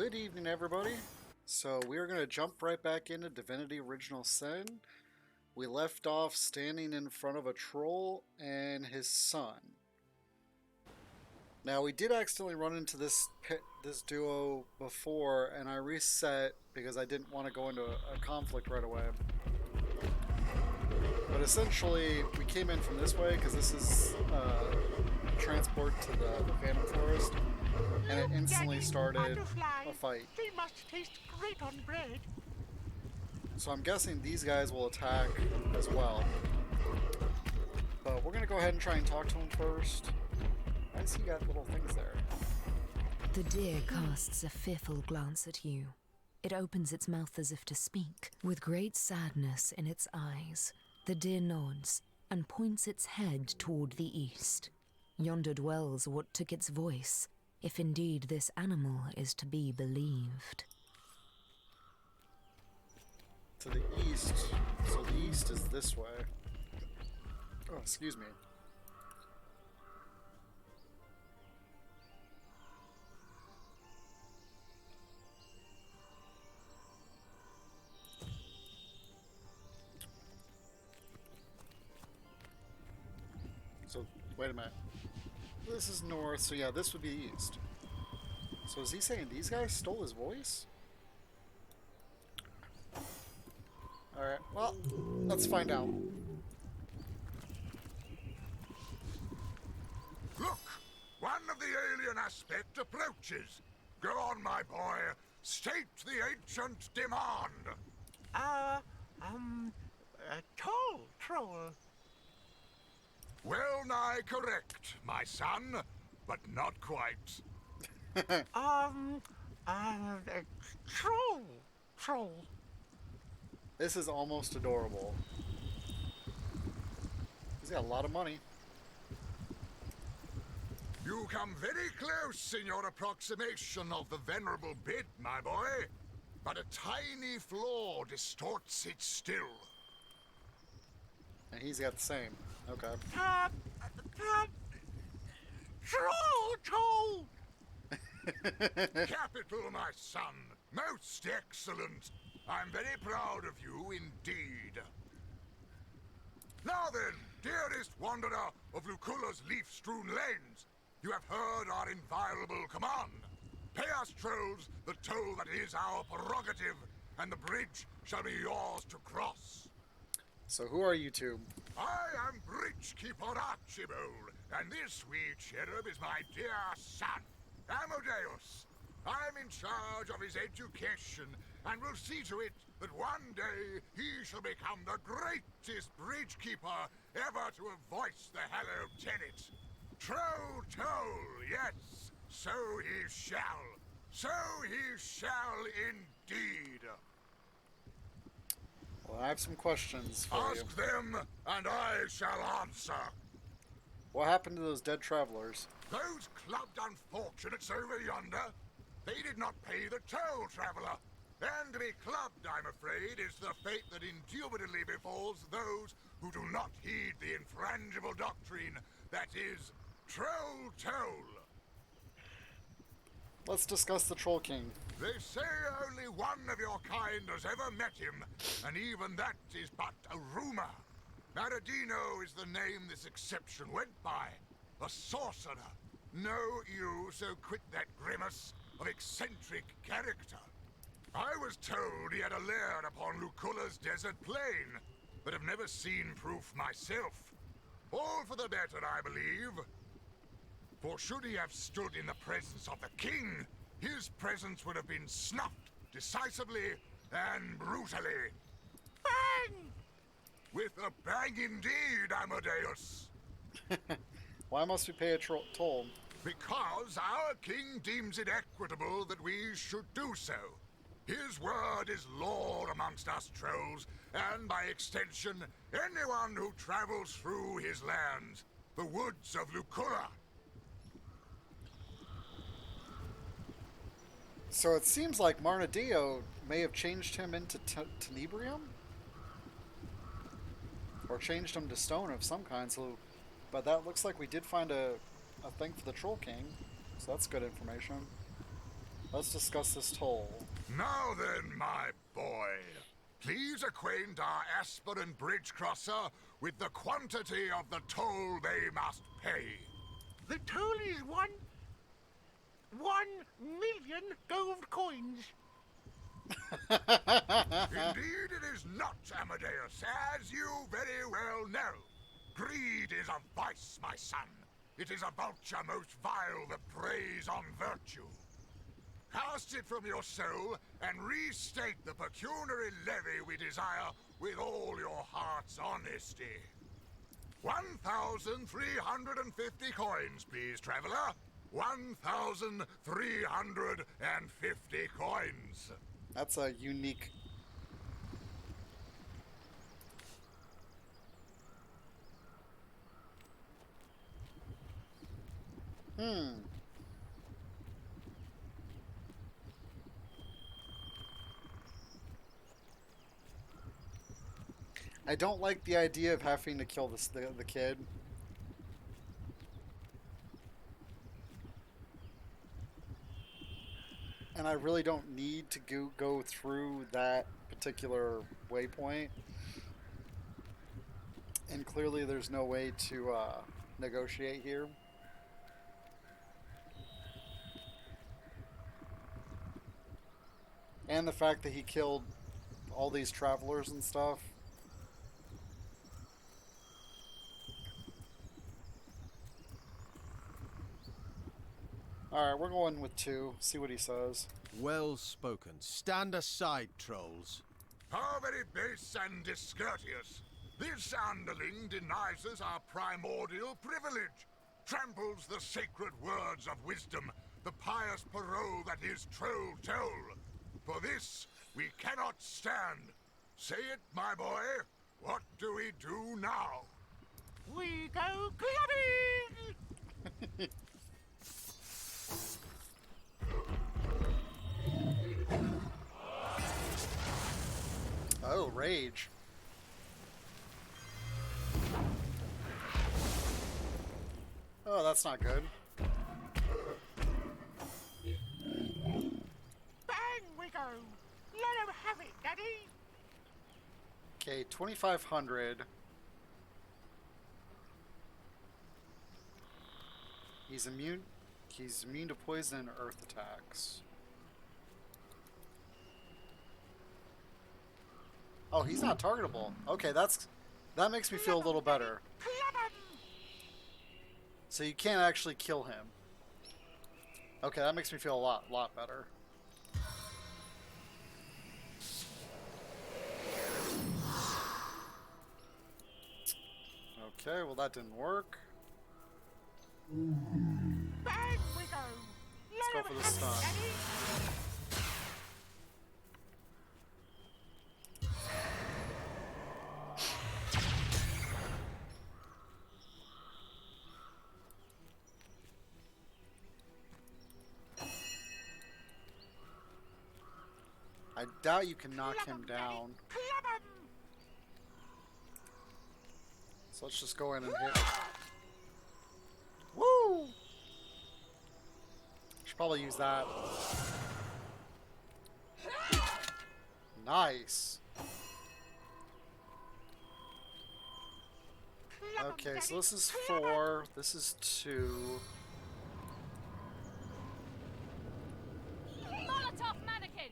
Good evening, everybody. So we're going to jump right back into Divinity Original Sin. We left off standing in front of a troll and his son. Now we did accidentally run into this duo before, and I reset because I didn't want to go into a conflict right away. But essentially, we came in from this way because this is transport to the Phantom Forest, and it instantly started a fight. They must taste great on bread. So I'm guessing these guys will attack as well. But we're going to go ahead and try and talk to him first. I see you got little things there. The deer casts a fearful glance at you. It opens its mouth as if to speak, with great sadness in its eyes. The deer nods and points its head toward the east. Yonder dwells what took its voice, if indeed this animal is to be believed. To the east. So the east is this way. Oh, excuse me. So, wait a minute. This is north, so yeah, this would be east. So is he saying these guys stole his voice? Alright, well, let's find out. Look! One of the alien aspect approaches. Go on, my boy. State the ancient demand. Tall troll. Well nigh correct, my son, but not quite. Troll. This is almost adorable. He's got a lot of money. You come very close in your approximation of the venerable bit, my boy. But a tiny flaw distorts it still. And he's got the same. Okay. Troll. Capital, my son. Most excellent. I'm very proud of you indeed. Now then, dearest wanderer of Lucula's leaf-strewn lanes, you have heard our inviolable command. Pay us, trolls, the toll that is our prerogative, and the bridge shall be yours to cross. So who are you two? I am Bridgekeeper Archibald, and this wee cherub is my dear son, Amadeus. I'm in charge of his education, and will see to it that one day he shall become the greatest bridgekeeper ever to have voiced the hallowed tenet. Troll toll, yes, so he shall. So he shall indeed. Well, I have some questions for you. Ask them, and I shall answer. What happened to those dead travelers? Those clubbed unfortunates over yonder, they did not pay the toll, traveler. And to be clubbed, I'm afraid, is the fate that indubitably befalls those who do not heed the infrangible doctrine that is troll toll. Let's discuss the Troll King. They say only one of your kind has ever met him, and even that is but a rumor. Maradino is the name this exception went by. A sorcerer. Know you, so quit that grimace of eccentric character. I was told he had a lair upon Lucula's desert plain, but have never seen proof myself. All for the better, I believe. For should he have stood in the presence of the king, his presence would have been snuffed decisively and brutally. Bang! With a bang indeed, Amadeus. Why must we pay a toll? Because our king deems it equitable that we should do so. His word is law amongst us trolls, and by extension, anyone who travels through his lands, the woods of Lucula. So it seems like Marnadio may have changed him into Tenebrium? Or changed him to stone of some kind, so... But that looks like we did find a thing for the Troll King, so that's good information. Let's discuss this toll. Now then, my boy, please acquaint our aspirant bridge crosser with the quantity of the toll they must pay. The toll is 1,000,000 gold coins. Indeed it is not, Amadeus, as you very well know. Greed is a vice, my son. It is a vulture most vile that preys on virtue. Cast it from your soul and restate the pecuniary levy we desire with all your heart's honesty. 1,350 coins, please, traveler. 1,350 coins. That's a unique... I don't like the idea of having to kill the kid. And I really don't need to go through that particular waypoint. And clearly there's no way to negotiate here. And the fact that he killed all these travelers and stuff. Alright, we're going with 2. See what he says. Well spoken. Stand aside, trolls. How very base and discourteous. This underling denies us our primordial privilege, tramples the sacred words of wisdom, the pious parole that is troll toll. For this we cannot stand. Say it, my boy. What do we do now? We go clubbing! Oh, rage. Oh, that's not good. Bang we go! Let 'em have it, Daddy! Okay, 2,500. He's immune to poison and earth attacks. Oh, he's not targetable. Okay, that makes me feel a little better. Club 'em! So you can't actually kill him. Okay, that makes me feel a lot better. Okay, well that didn't work. Bang we go! Let's go for the stun. I doubt you can knock him down. Club 'em! So let's just go in and hit. Woo! Should probably use that. Nice. Okay, so this is 4. This is 2. Molotov mannequin!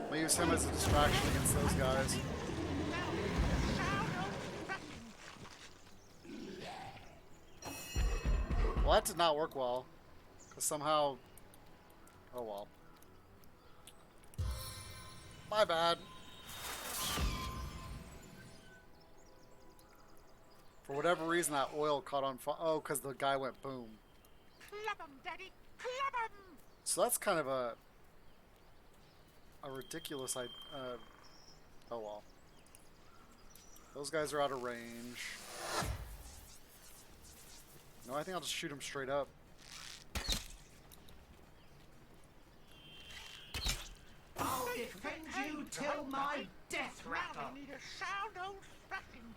I'm gonna use him as a distraction against those guys. Well, that did not work well. Because somehow... Oh well. My bad. For whatever reason, that oil caught on fire. Oh, because the guy went boom. Club 'em, Daddy! Club 'em! So that's kind of a ridiculous idea. Oh well. Those guys are out of range. No, I think I'll just shoot him straight up. I'll get defend you till my death Now rattle. they need a sound old thrashing.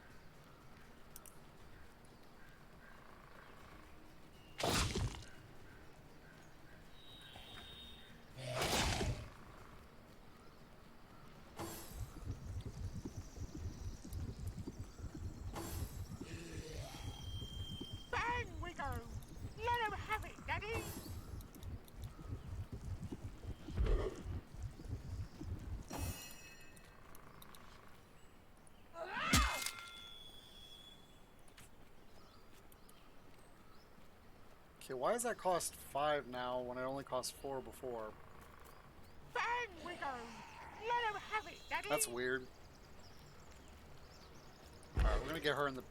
Bang we go! Let 'em have it, Daddy! Okay, why does that cost 5 now when it only cost 4 before? Bang we go! Let 'em have it, Daddy! That's weird. Alright, we're gonna get her in the...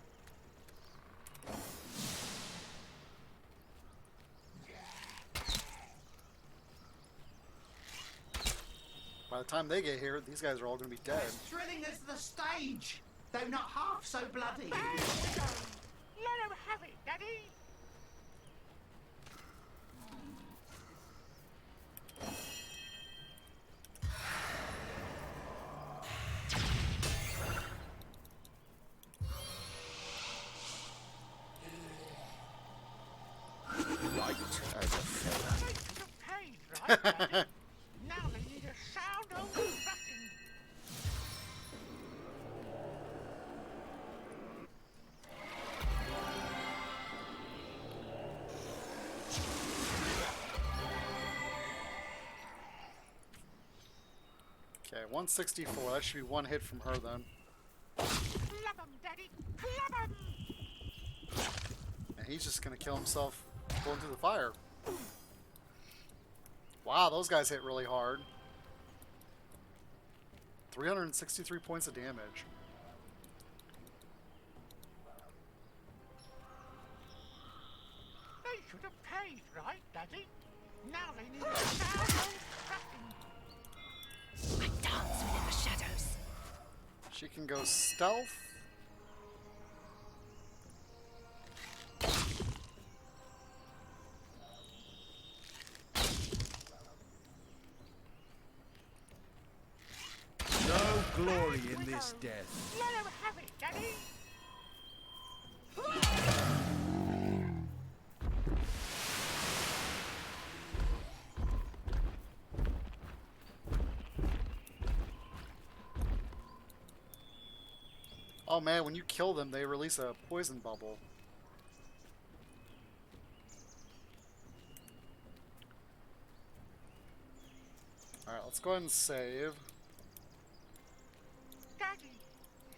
By the time they get here, these guys are all gonna be dead. As thrilling as the stage, though not half so bloody. Bang we go! Let 'em have it, Daddy! Light as a feather. They should have paid, right, Daddy? Now they need a sound old thrashing. Okay, 164. That should be 1 hit from her then. Club 'em, Daddy! Club 'em! And he's just gonna kill himself going through the fire. Wow, those guys hit really hard. 363 points of damage. They should have paid, right, Daddy? Now they need a sound old thrashing. I dance within the shadows. She can go stealth. No glory in this death. Let 'em have it, Daddy! Oh man, when you kill them, they release a poison bubble. Alright, let's go ahead and save. Daddy!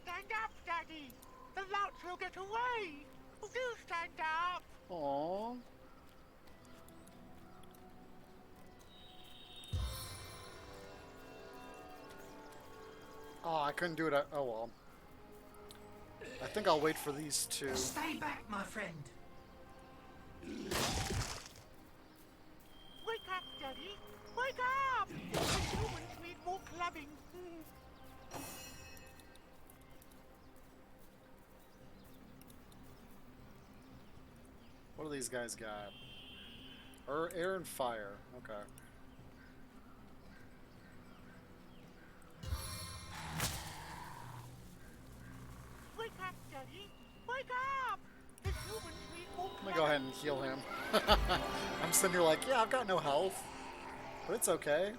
Stand up, Daddy! The louts will get away! Do stand up! Aww. Oh, I couldn't do it. Oh well. I think I'll wait for these two. Stay back, my friend. Wake up, Daddy! Wake up! The humans need more clubbing. What do these guys got? Air and fire. Okay. Wake up, Daddy! Wake up! The humans need more Let me go ahead and heal him. I'm sitting here like, yeah, I've got no health. But it's okay.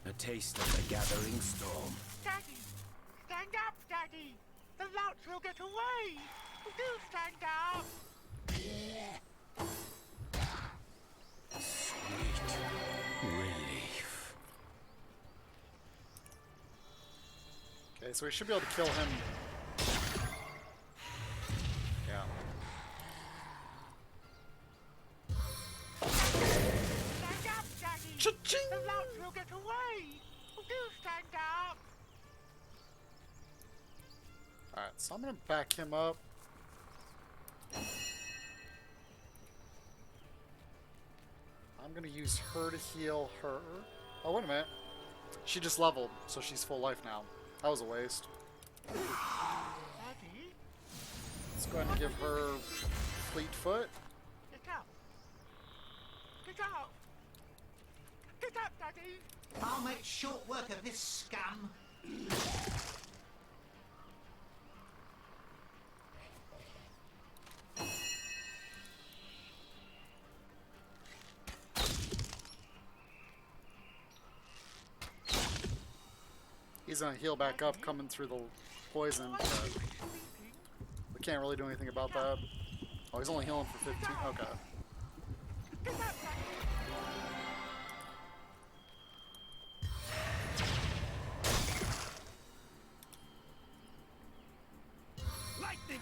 A taste of the gathering storm. Daddy! Stand up, Daddy! The louts will get away! Do stand up! Sweet relief. Okay, so we should be able to kill him. Yeah. Stand up, Daddy! Cha-ching! The louts will get away! Do stand up! Alright, so I'm gonna back him up. I'm gonna use her to heal her. Oh, wait a minute. She just leveled, so she's full life now. That was a waste. Daddy? Let's go ahead and give her fleet foot. Get up. Get up. Get up, Daddy. I'll make short work of this scum. He's gonna heal back up coming through the poison, but we can't really do anything about that. Oh, he's only healing for 15. Okay. Get up, Daddy. Lightning!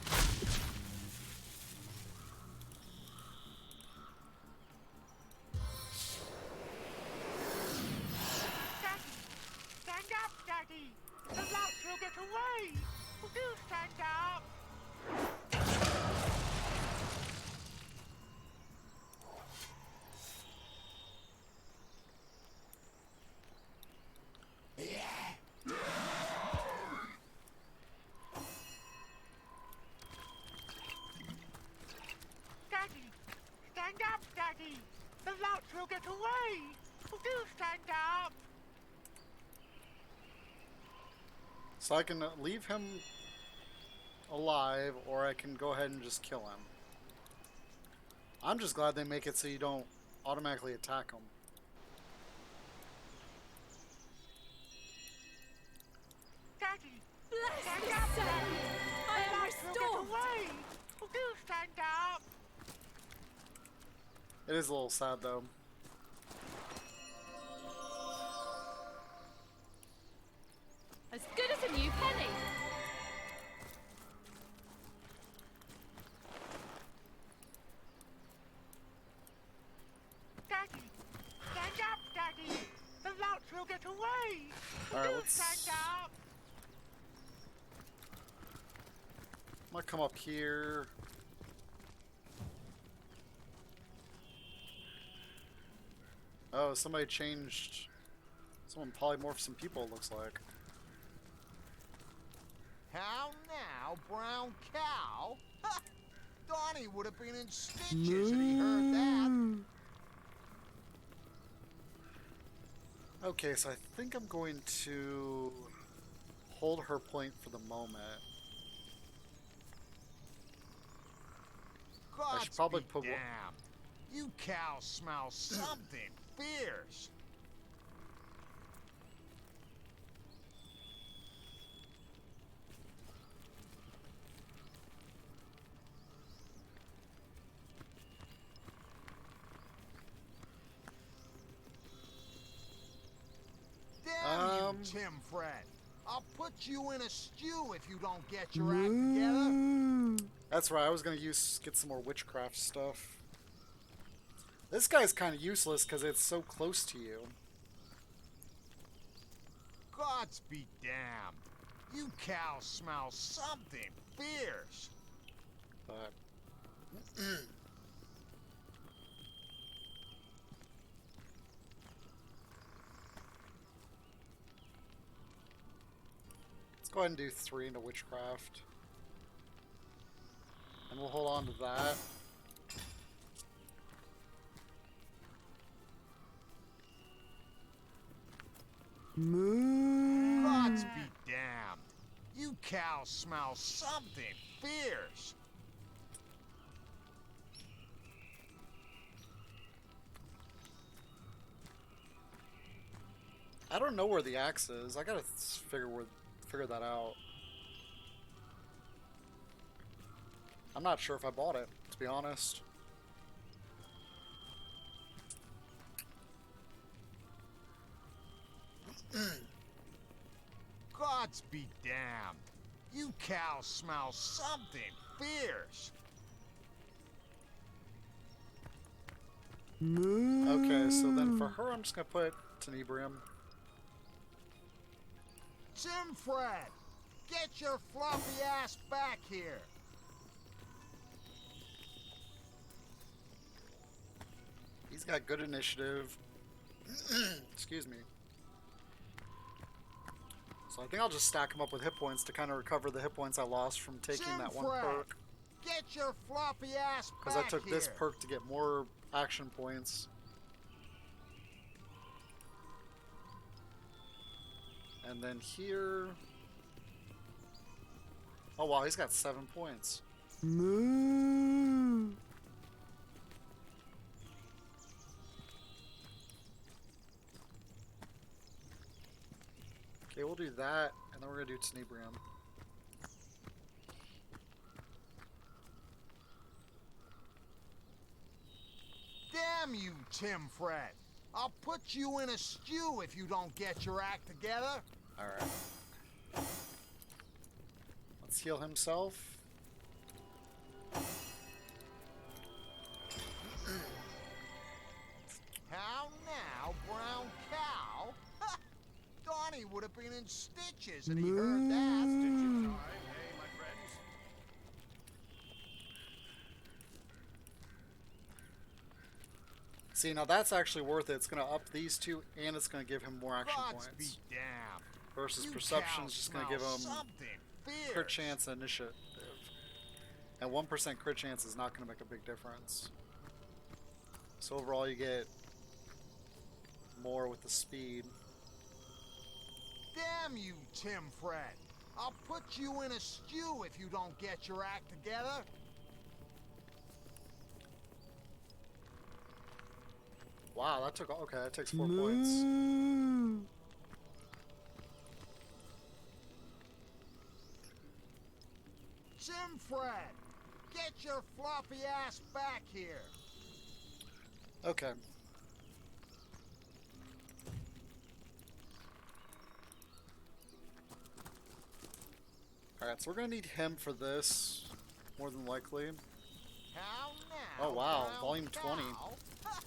Daddy. Stand up, Daddy. The lout will get away. Do stand up. Daddy. Stand up, Daddy. The lout will get away. Do stand up. So I can leave him alive, or I can go ahead and just kill him. I'm just glad they make it so you don't automatically attack him. Daddy. Bless Stand the up, sun! Daddy. I The am lout will get restored! away. Do stand up. It is a little sad though. As good as a new penny! Daddy. Stand up, Daddy. The lout will get away. Alright, Do let's- stand up. I'm gonna come up here. Oh, somebody changed. Someone polymorphed some people, it looks like. How now, brown cow? Ha! Donnie would have been in stitches if he heard that. Okay, so I think I'm going to hold her point for the moment. Gods probably be put one- damned. You cows smell something fierce. Damn you, Tim Fred. I'll put you in a stew if you don't get your act together. That's right, I was gonna get some more witchcraft stuff. This guy's kind of useless because it's so close to you. Gods be damned. You cows smell something fierce. But let's go ahead and do 3 into witchcraft. And we'll hold on to that. Gods be damned. You cows smell something fierce. I don't know where the axe is. I gotta figure that out. I'm not sure if I bought it, to be honest. Gods be damned. You cows smell something fierce. Okay, so then for her, I'm just gonna put Tenebrium. Tim Fred, get your fluffy ass back here. He's got good initiative. Excuse me. So I think I'll just stack him up with hit points to kind of recover the hit points I lost from taking Tim that one Fred. perk. Get your floppy ass back Because I took this here. perk to get more action points. And then here... Oh wow, he's got 7 points. Moo. Okay, we'll do that, and then we're gonna do Tenebrium. Damn you, Tim Fred. I'll put you in a stew if you don't get your act together. Alright. Let's heal himself. How now, brown cow? Ha! Donnie would have been in stitches and he heard that. Stitches time, hey, my friends. See, now that's actually worth it. It's gonna up these two, and it's gonna give him more action Gods be points. damned. Versus You Perception's cows just gonna smell give him something crit fierce. chance and initiative. And 1% crit chance is not gonna make a big difference. So overall you get more with the speed. Damn you, Tim Fred. I'll put you in a stew if you don't get your act together. Wow, that took... Okay, that takes 4 points. Tim Fred, get your floppy ass back here. Okay. Alright, so we're gonna need him for this, more than likely. How now? Oh, wow, brown volume 20. cow? Ha!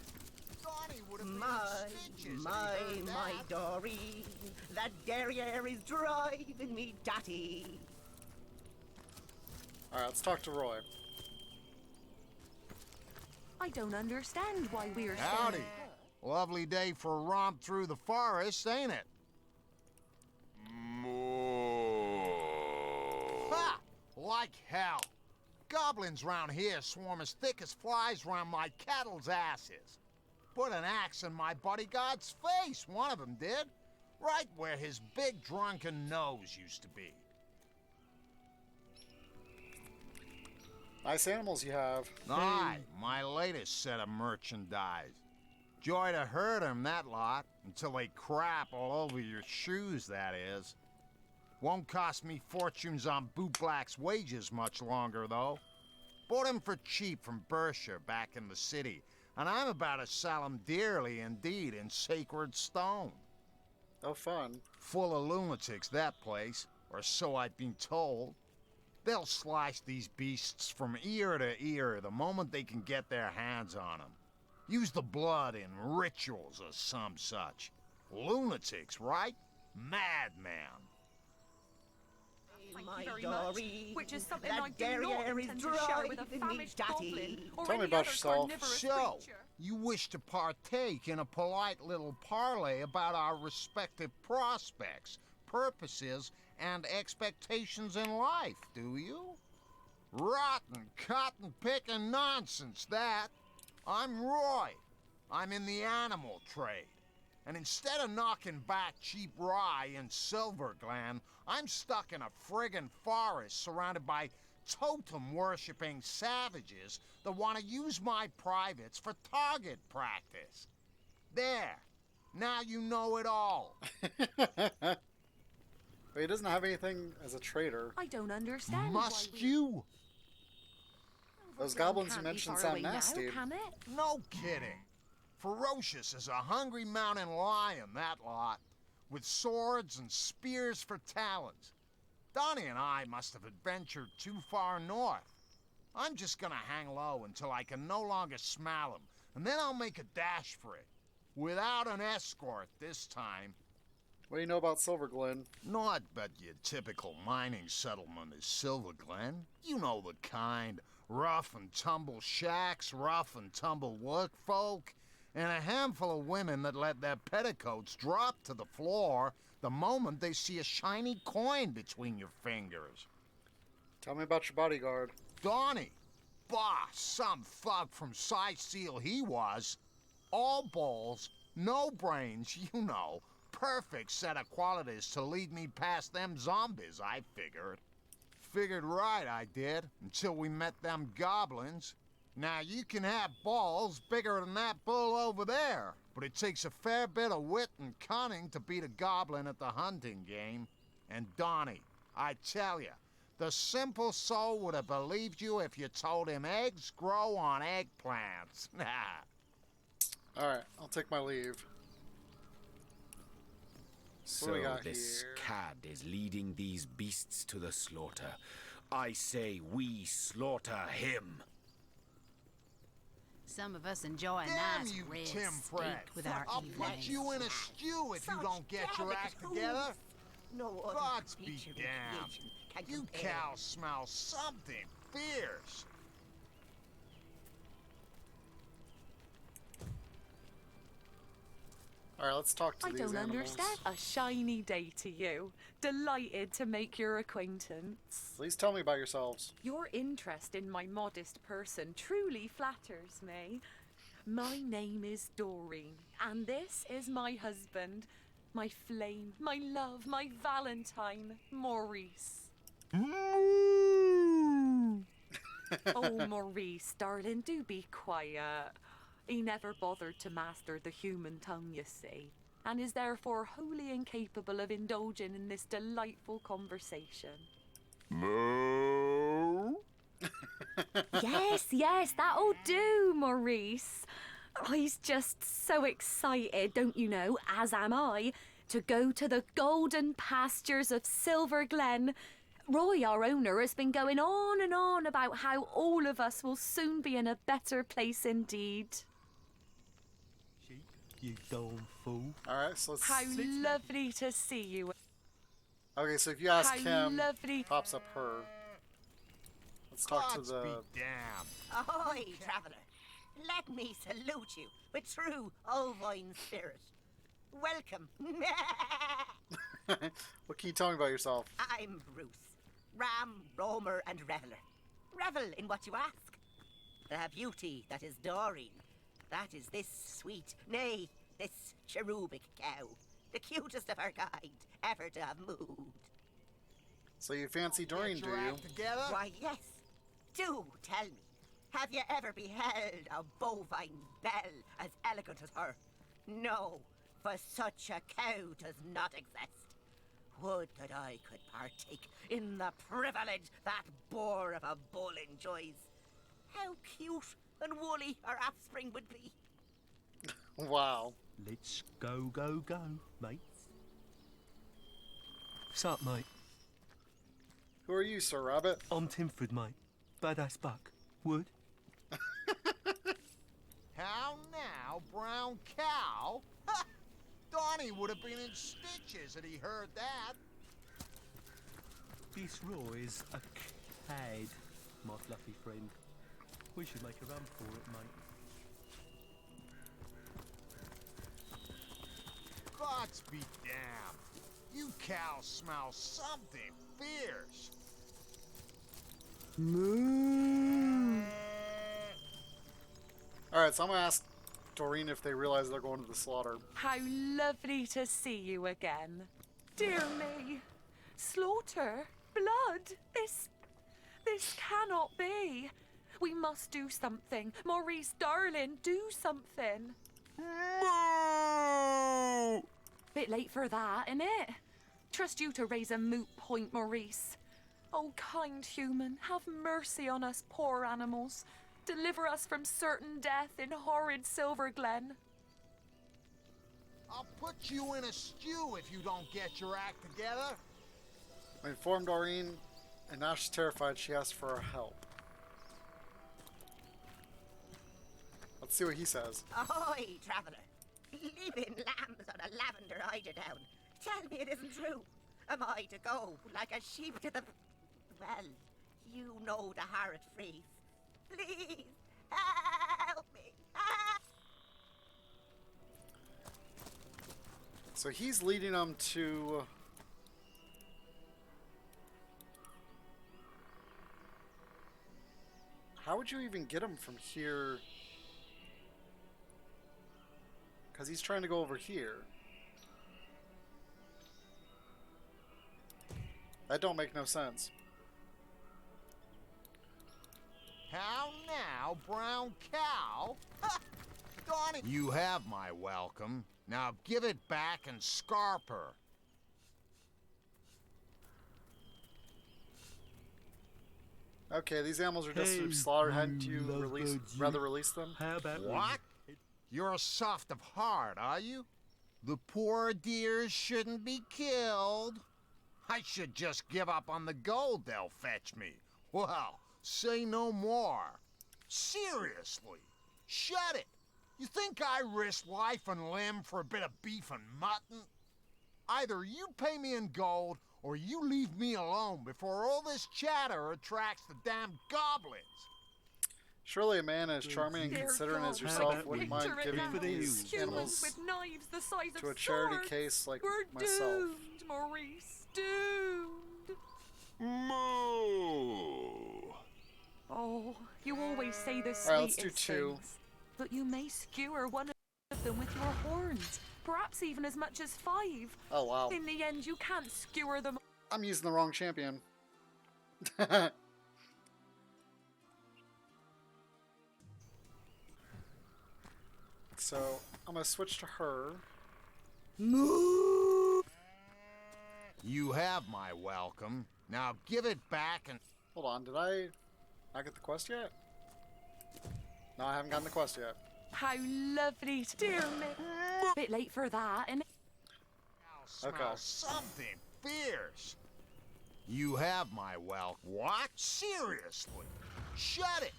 Donnie would have been My, in stitches my, and he heard my that. Dory, that derriere is driving me datty. Alright, let's talk to Roy. I don't understand why we're Howdy. standing. Lovely day for a romp through the forest, ain't it? Ha! Like hell. Goblins round here swarm as thick as flies round my cattle's asses. Put an axe in my bodyguard's face, one of them did. Right where his big drunken nose used to be. Nice animals you have. Aye, my latest set of merchandise. Joy to herd 'em, that lot, until they crap all over your shoes, that is. Won't cost me fortunes on bootblack's wages much longer, though. Bought 'em for cheap from Berkshire back in the city, and I'm about to sell 'em dearly indeed in sacred stone. Oh, fun. Full of lunatics, that place, or so I've been told. They'll slice these beasts from ear to ear the moment they can get their hands on 'em. Use the blood in rituals or some such. Lunatics, right? Madman. Thank My you very Dory, much. Which is something that I do not derriere is intend to share with a driving me famished goblin datty. or Tell me any about other yourself. carnivorous So, creature. you wish to partake in a polite little parley about our respective prospects, purposes, and expectations in life, do you? Rotten, cotton-picking nonsense, that. I'm Roy. I'm in the animal trade. And instead of knocking back cheap rye in Silver Glen, I'm stuck in a friggin' forest surrounded by totem-worshipping savages that want to use my privates for target practice. There. Now you know it all. But he doesn't have anything as a trader. I don't understand Must why we... you? Those goblins you Can't be mentioned far sound away now, nasty. can it? No kidding. Ferocious as a hungry mountain lion, that lot. With swords and spears for talons. Donnie and I must have adventured too far north. I'm just gonna hang low until I can no longer smell him, and then I'll make a dash for it. Without an escort this time. What do you know about Silver Glen? Not but your typical mining settlement is Silver Glen. You know the kind. Rough and tumble shacks, rough and tumble workfolk, and a handful of women that let their petticoats drop to the floor the moment they see a shiny coin between your fingers. Tell me about your bodyguard. Donnie. Bah, some thug from Seal he was. All balls, no brains, you know. Perfect set of qualities to lead me past them zombies, I figured. Figured right, I did, until we met them goblins. Now, you can have balls bigger than that bull over there, but it takes a fair bit of wit and cunning to beat a goblin at the hunting game. And Donnie, I tell you, the simple soul would have believed you if you told him eggs grow on eggplants. Alright, I'll take my leave. What do we So got this here? cad is leading these beasts to the slaughter. I say we slaughter him. Some of us enjoy a Damn nice you, red Tim steak Pratt. with our I'll evenings. put you in a stew if you Such don't get your delicate act together. hooves. No other Gods be creature in damned. creation can You compare. cows smell something fierce. Alright, let's talk to I these don't animals. understand. A shiny day to you. Delighted to make your acquaintance. Please tell me about yourselves. Your interest in my modest person truly flatters me. My name is Doreen, and this is my husband, my flame, my love, my Valentine, Maurice. Oh, Maurice, darling, do be quiet. He never bothered to master the human tongue, you see, and is therefore wholly incapable of indulging in this delightful conversation. Moo. Yes, that'll do, Maurice. He's just so excited, don't you know, as am I, to go to the golden pastures of Silver Glen. Roy, our owner, has been going on and on about how all of us will soon be in a better place indeed. You darn fool. Alright, so let's... How lovely to see you. Okay, so if you ask How him, lovely. pops up her. Let's talk to Gods the... be damned. Ahoy, traveller. Let me salute you with true ovine spirit. Welcome. What can you tell me about yourself? I'm Bruce, ram, roamer, and reveller. Revel in what you ask. The beauty that is Doreen. That is this sweet, nay, this cherubic cow. The cutest of her kind ever to have moved. So you fancy Doreen, do Get your you? act together? Why, yes. Do tell me, have you ever beheld a bovine belle as elegant as her? No, for such a cow does not exist. Would that I could partake in the privilege that boar of a bull enjoys. How cute and woolly our offspring would be. Wow. Let's go, mate. Sup, mate? Who are you, Sir Rabbit? I'm Timford, mate. Badass buck. Wood? How now, brown cow? Ha! Donnie would have been in stitches had he heard that. This Roy is a cad, my fluffy friend. We should make a run for it, mate. Gods be damned. You cows smell something fierce. Moo. Alright, so I'm gonna ask Doreen if they realize they're going to the slaughter. How lovely to see you again. Dear me. Slaughter? Blood? This cannot be. We must do something. Maurice, darling, do something. Moo! Bit late for that, innit? Trust you to raise a moot point, Maurice. Oh, kind human, have mercy on us poor animals. Deliver us from certain death in horrid Silver Glen. I'll put you in a stew if you don't get your act together. I informed Doreen, and now she's terrified she asked for our help. Let's see what he says. Ahoy, traveller. Leaving lambs on a lavender eiderdown. Tell me it isn't true. Am I to go like a sheep to the... Well, you know the Harrod freeze. Please, help me. So he's leading them to... How would you even get him from here? Because he's trying to go over here. That don't make no sense. How now, brown cow? Ha! Darn it! You have my welcome. Now give it back and scarp her. Okay, these animals are just to be slaughtered. Hadn't you rather release them? How about What? You're soft of heart, are you? The poor dears shouldn't be killed. I should just give up on the gold they'll fetch me. Well, say no more. Seriously, shut it. You think I risk life and limb for a bit of beef and mutton? Either you pay me in gold, or you leave me alone before all this chatter attracts the damned goblins. Surely a man as charming and considerate as yourself wouldn't mind giving these animals with knives the size to a of charity swords. case like We're myself. doomed, Maurice, doomed. Moo! Oh, you always say the sweetest Alright, let's do 2. things, but you may skewer one of them with your horns, perhaps even as much as 5. Oh wow. In the end, you can't skewer them. I'm using the wrong champion. So, I'm gonna switch to her. Moo! You have my welcome. Now give it back and... Hold on, did I not get the quest yet? No, I haven't gotten the quest yet. How lovely, dear me. Bit late for that, and Okay. Something fierce. You have my welcome. What? Seriously? Shut it.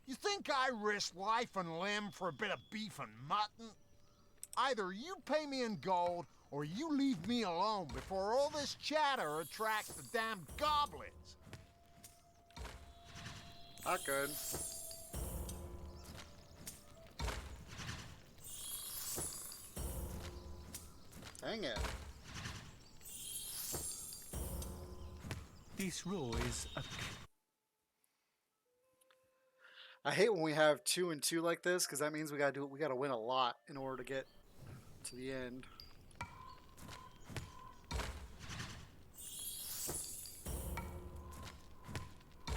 You think I risk life and limb for a bit of beef and mutton? Either you pay me in gold, or you leave me alone before all this chatter attracts the damned goblins. Not good. Dang it. This roar is a... I hate when we have 2 and 2 like this, because that means we gotta win a lot in order to get to the end.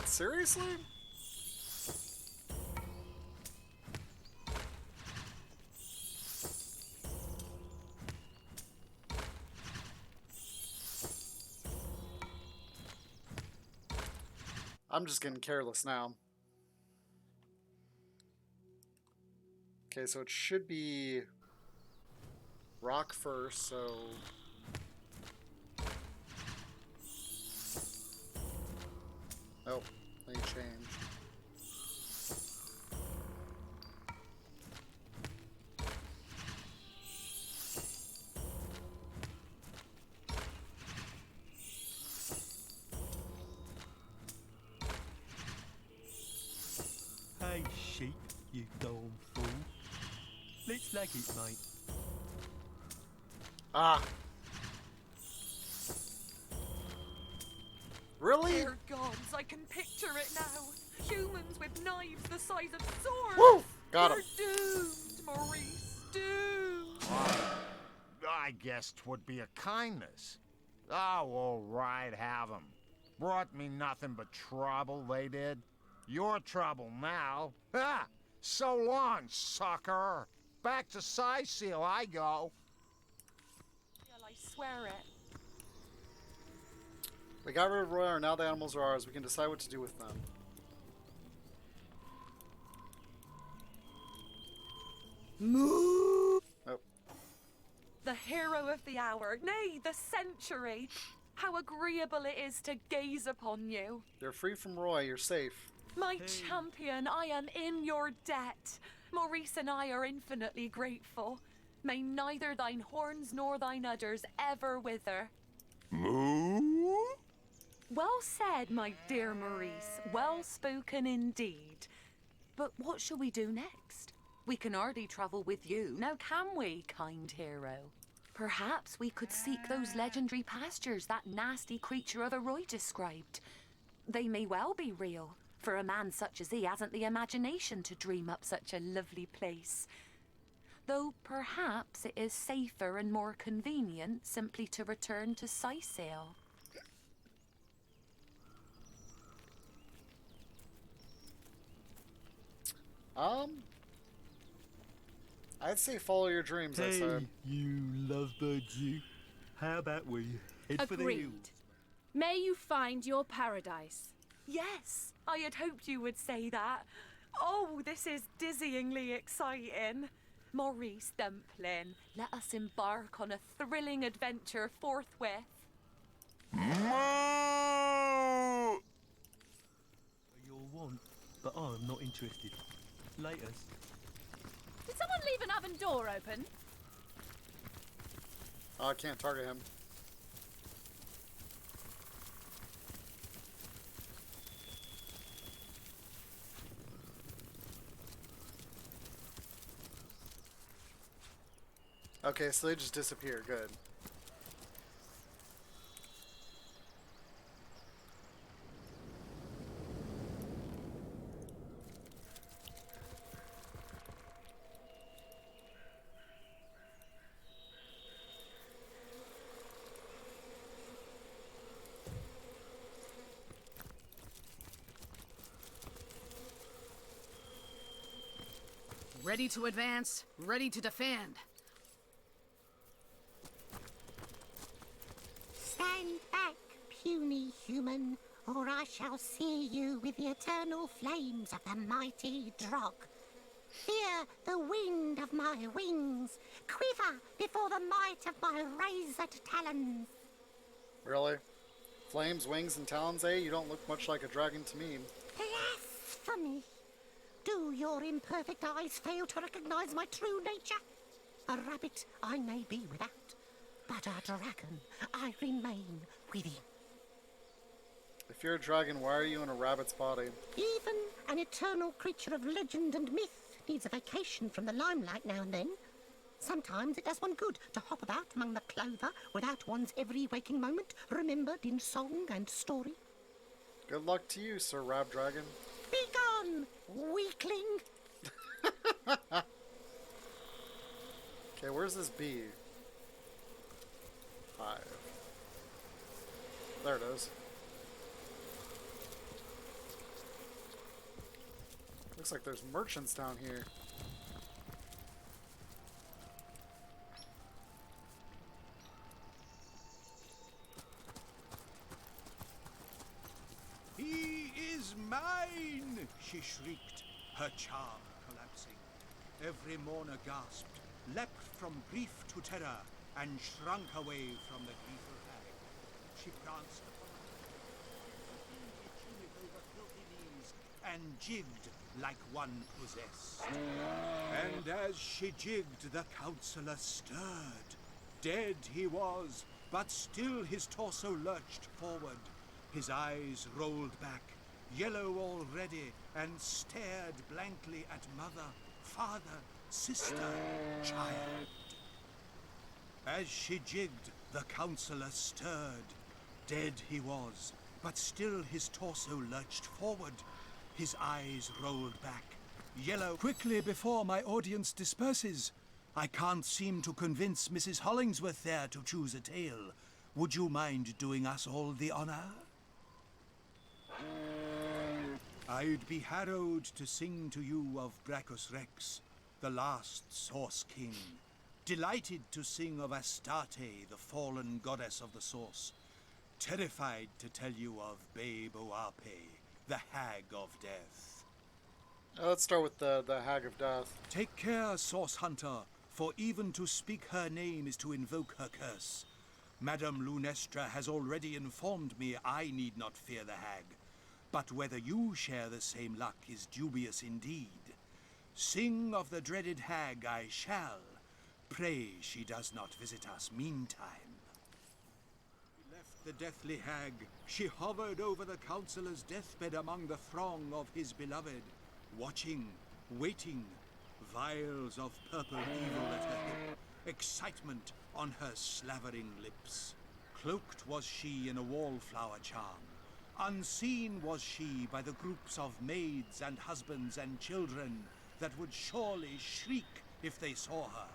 Seriously? I'm just getting careless now. Okay, so it should be rock first, so... Oh, let me change. Hey, sheep, you darn fool. Let's lag it, mate. Ah! Really? dear gods, I can picture it now. Humans with knives the size of swords. Woo! Got him. We're doomed, Maurice, doomed. I guess 'twould be a kindness. Oh, all right, have 'em. Brought me nothing but trouble, they did. Your trouble now. Ha! So long, sucker. Back to Seal I go. I swear it. We got rid of Roy, and now the animals are ours. We can decide what to do with them. Moo! Oh. The hero of the hour, nay, the century. How agreeable it is to gaze upon you. You're free from Roy. You're safe. My champion, I am in your debt. Maurice and I are infinitely grateful. May neither thine horns nor thine udders ever wither. Moo? Well said, my dear Maurice. Well spoken indeed. But what shall we do next? We can hardly travel with you, now can we, kind hero? Perhaps we could seek those legendary pastures that nasty creature of a Roy described. They may well be real. for a man such as he hasn't the imagination to dream up such a lovely place. Though perhaps it is safer and more convenient simply to return to Sisale. I'd say follow your dreams, I said. you lovebird you. How about we head for the Agreed. hills? May you find your paradise. Yes, I had hoped you would say that. Oh, this is dizzyingly exciting. Maurice Dumpling, let us embark on a thrilling adventure forthwith. You'll want, but I'm not interested. Laters. Did someone leave an oven door open? Oh, I can't target him. Okay, so they just disappear. Good. Ready to advance, ready to defend. Stand back, puny human, or I shall sear you with the eternal flames of the mighty Drog. Fear the wind of my wings, quiver before the might of my razored talons. Really? Flames, wings, and talons, eh? You don't look much like a dragon to me. Blasphemy! Do your imperfect eyes fail to recognize my true nature? A rabbit I may be without, but a dragon I remain within. If you're a dragon, why are you in a rabbit's body? Even an eternal creature of legend and myth needs a vacation from the limelight now and then. Sometimes it does one good to hop about among the clover without one's every waking moment remembered in song and story. Good luck to you, Sir Rab Dragon. Begone, weakling! Okay, where's this bee? 5. There it is. Looks like there's merchants down here. He is mine! She shrieked, her charm collapsing. Every mourner gasped, leapt from grief to terror, and shrunk away from the lethal hag. She pranced upon her tunic over filthy knees, and jigged like one possessed. And as she jigged, the counsellor stirred. Dead he was, but still his torso lurched forward. His eyes rolled back, yellow already, and stared blankly at mother, father, sister, child. As she jigged, the counsellor stirred. Dead he was, but still his torso lurched forward. His eyes rolled back, yellow. Quickly before my audience disperses, I can't seem to convince Mrs. Hollingsworth there to choose a tale. Would you mind doing us all the honor? I'd be harrowed to sing to you of Brachus Rex, the last Source King. Delighted to sing of Astarte, the fallen goddess of the source. Terrified to tell you of Babe Oape, the Hag of Death. Let's start with the Hag of Death. Take care, Source Hunter, for even to speak her name is to invoke her curse. Madame Lunestra has already informed me I need not fear the hag. But whether you share the same luck is dubious indeed. Sing of the dreaded hag I shall. Pray she does not visit us meantime. We left the deathly hag. She hovered over the counsellor's deathbed among the throng of his beloved, watching, waiting, vials of purple evil at her hip, excitement on her slavering lips. Cloaked was she in a wallflower charm, Unseen was she by the groups of maids and husbands and children that would surely shriek if they saw her.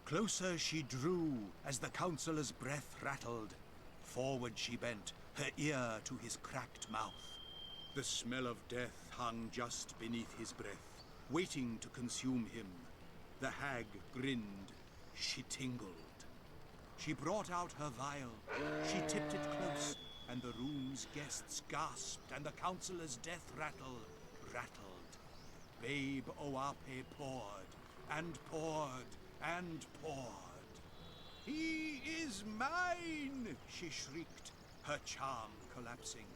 Closer she drew as the counselor's breath rattled. Forward she bent, her ear to his cracked mouth. The smell of death hung just beneath his breath, waiting to consume him. The hag grinned. She tingled. She brought out her vial. She tipped it close, and the room's guests gasped, and the counselor's death rattle rattled. Babe Oape poured, and poured, and poured. "He is mine!" she shrieked, her charm collapsing.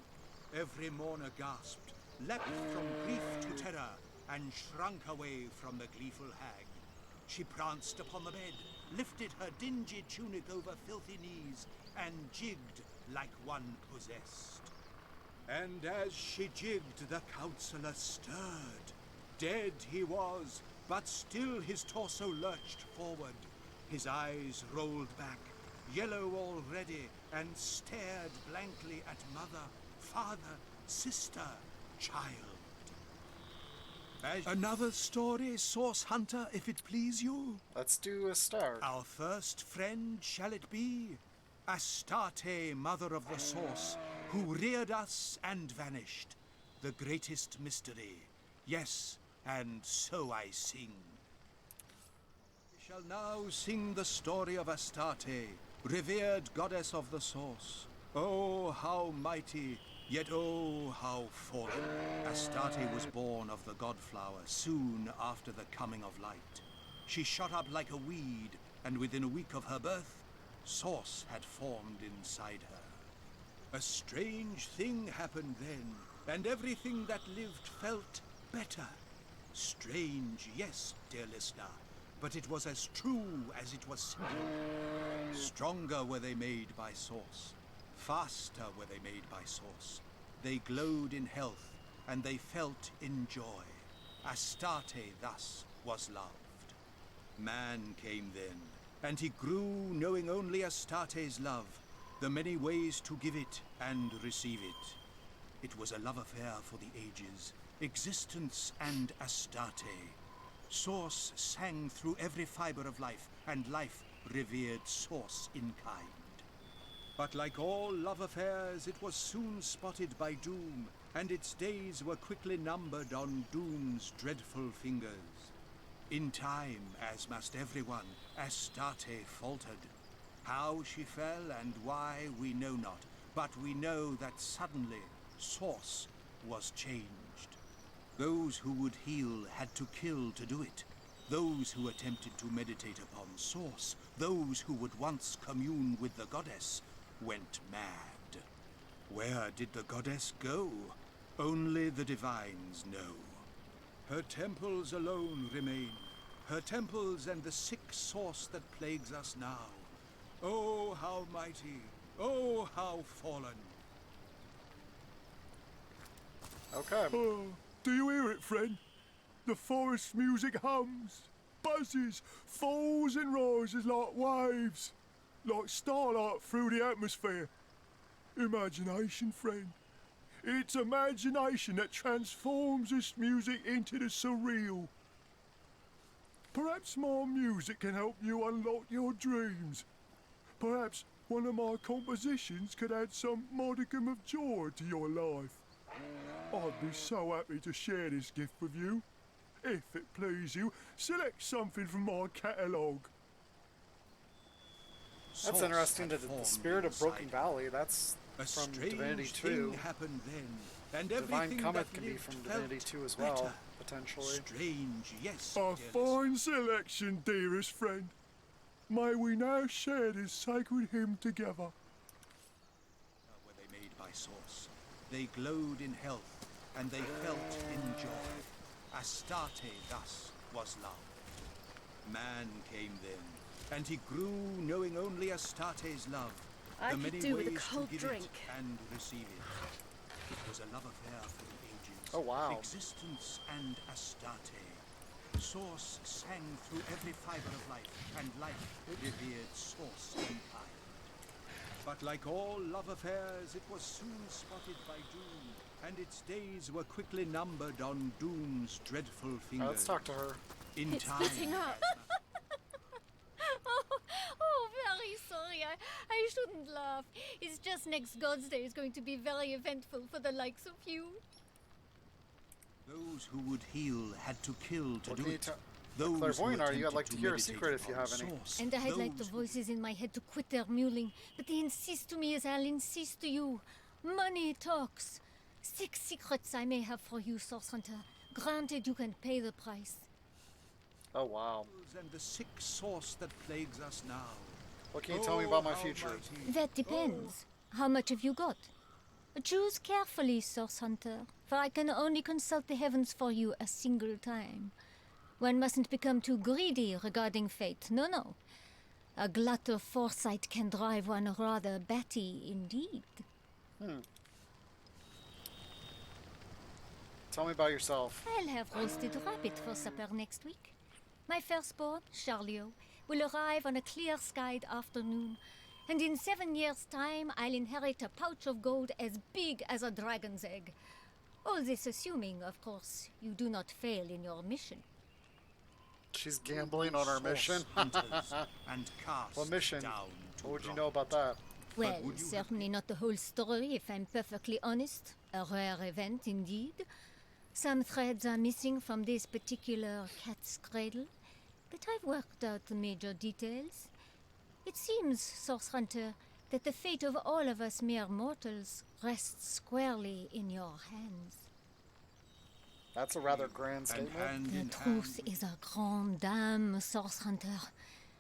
Every mourner gasped, leapt from grief to terror, and shrunk away from the gleeful hag. She pranced upon the bed, lifted her dingy tunic over filthy knees, and jigged like one possessed. And as she jigged, the counselor stirred. Dead he was, but still his torso lurched forward. His eyes rolled back, yellow already, and stared blankly at mother, father, sister, child. Another story, Source Hunter, if it please you? Let's do a start. Our first friend shall it be? Astarte, mother of the Source, who reared us and vanished. The greatest mystery. Yes, and so I sing. We shall now sing the story of Astarte, revered goddess of the Source. Oh, how mighty, yet oh, how fallen. Astarte was born of the godflower soon after the coming of light. She shot up like a weed, and within a week of her birth, Source had formed inside her. A strange thing happened then, and everything that lived felt better. Strange, yes, dear listener, but it was as true as it was simple. Stronger were they made by Source. Faster were they made by Source. They glowed in health, and they felt in joy. Astarte thus was loved. Man came then, and he grew knowing only Astarte's love, the many ways to give it and receive it. It was a love affair for the ages, existence and Astarte. Source sang through every fiber of life, and life revered Source in kind. But like all love affairs, it was soon spotted by doom, and its days were quickly numbered on doom's dreadful fingers. In time, as must everyone, Astarte faltered. How she fell and why we know not, but we know that suddenly Source was changed. Those who would heal had to kill to do it. Those who attempted to meditate upon Source, those who would once commune with the goddess, went mad. Where did the goddess go? Only the divines know. Her temples alone remain, her temples and the sick Source that plagues us now. Oh, how mighty, oh, how fallen. Okay. Oh, do you hear it, friend? The forest music hums, buzzes, falls and rises like waves, like starlight through the atmosphere. Imagination, friend. It's imagination that transforms this music into the surreal. Perhaps my music can help you unlock your dreams. Perhaps one of my compositions could add some modicum of joy to your life. I'd be so happy to share this gift with you. If it please you, select something from my catalogue. That's interesting. The Spirit of Broken Valley, that's from Divinity 2. Happened then, and Divine everything Cometh that can be lived from felt Divinity 2 as well, better. potentially. Strange, yes. A fine selection, dearest friend. May we now share this sacred hymn together. Were they made by Source? They glowed in health, and they felt in joy. Astarte thus was loved. Man came then, and he grew knowing only Astarte's love. I the could many do with a ways cold to give drink. it and receive it. It was a love affair for the ages. Oh, wow. Existence and Astarte. Source sang through every fiber of life, and life revered Source in kind. But like all love affairs, it was soon spotted by Doom, and its days were quickly numbered on Doom's dreadful fingers. Let's talk to her. In It's time. spitting up. Very sorry. I shouldn't laugh. It's just next God's Day is going to be very eventful for the likes of you. Those who would heal had to kill to What do can you it. tell? Those Clairvoyant who are you? I'd like attempted to hear a meditate secret if you upon have any. source, And I'd like the those voices in my head to quit their mewling, but they insist to me as I'll insist to you. Money talks. 6 secrets I may have for you, Source Hunter. Granted, you can pay the price. Oh wow. and the sick source that plagues us now. What can you tell me about my how future? mighty. That depends. How much have you got? Choose carefully, Source Hunter, for I can only consult the heavens for you a single time. One mustn't become too greedy regarding fate. No, no. A glut of foresight can drive one rather batty indeed. Tell me about yourself. I'll have roasted rabbit for supper next week. My firstborn, Charlio, will arrive on a clear-skied afternoon, and in 7 years' time I'll inherit a pouch of gold as big as a dragon's egg. All this assuming, of course, you do not fail in your mission. She's gambling on our mission. And cast What mission? down to What would you drop. know about that? Well, certainly not the whole story, if I'm perfectly honest. A rare event, indeed. Some threads are missing from this particular cat's cradle, but I've worked out the major details. It seems, Source Hunter, that the fate of all of us mere mortals rests squarely in your hands. That's a rather grand statement. The truth is a grande dame, Source Hunter.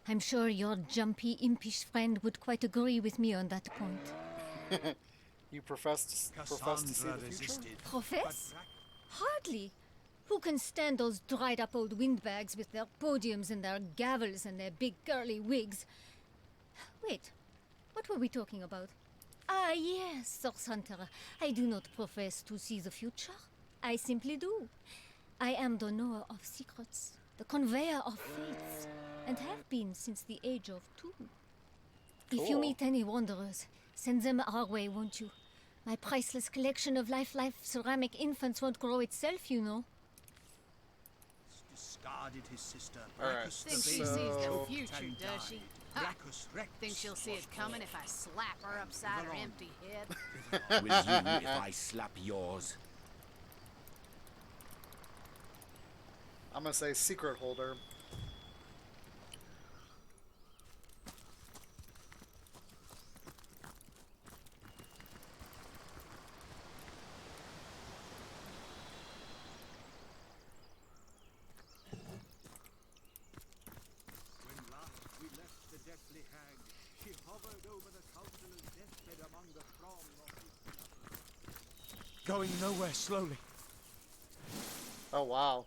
I'm sure your jumpy, impish friend would quite agree with me on that point. You profess to see Cassandra the future? resisted. Profess? Hardly. Who can stand those dried-up old windbags with their podiums and their gavels and their big curly wigs? Wait, what were we talking about? Ah, yes, Source Hunter. I do not profess to see the future. I simply do. I am the knower of secrets, the conveyor of fates, and have been since the age of 2. If you Cool. meet any wanderers, send them our way, won't you? My priceless collection of life ceramic infants won't grow itself, you know. Discarded his sister. All right, Brachus Think the she Vain sees the choked future, and does she? died. Ha! Brachus Rex Think she'll see was it coming if I slap her upside her Valon. empty head? Will you if I slap yours? I'm gonna say secret holder. When last we left the deathly hag, she hovered over the councillor's deathbed among the throng of his Going nowhere slowly. Oh wow.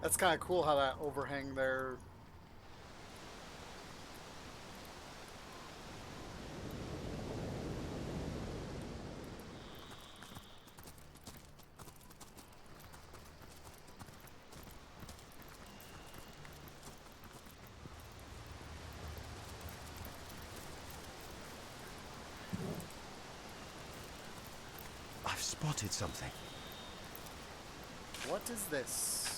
That's kind of cool how that overhang there. I've spotted something. What is this?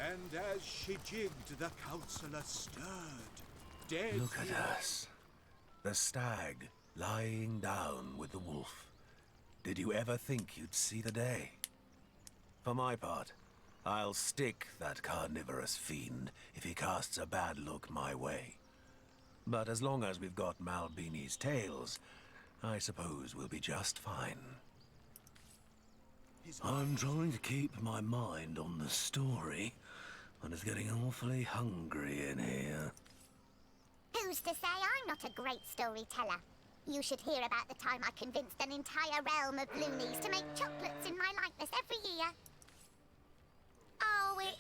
And as she jigged, the councillor stirred. Dead. Look at us. The stag lying down with the wolf. Did you ever think you'd see the day? For my part, I'll stick that carnivorous fiend if he casts a bad look my way. But as long as we've got Malbini's tails, I suppose we'll be just fine. I'm trying to keep my mind on the story, and it's getting awfully hungry in here. Who's to say I'm not a great storyteller? You should hear about the time I convinced an entire realm of loonies to make chocolates in my likeness every year. Oh, it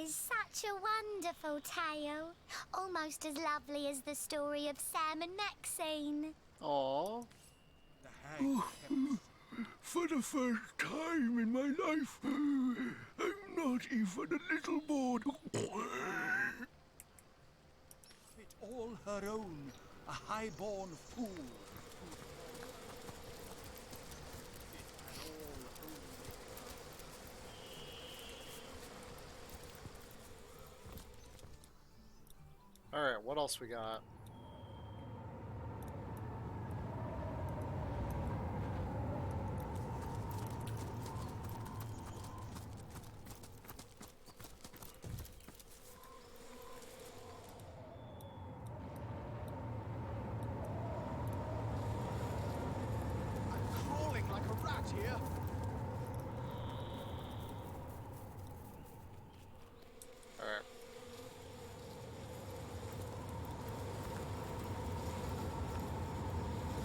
is such a wonderful tale. Almost as lovely as the story of Sam and Maxine. Aww. For the first time in my life, I'm not even a little bored. It all her own, a high-born fool. Alright, what else we got? Crawling like a rat here. Alright.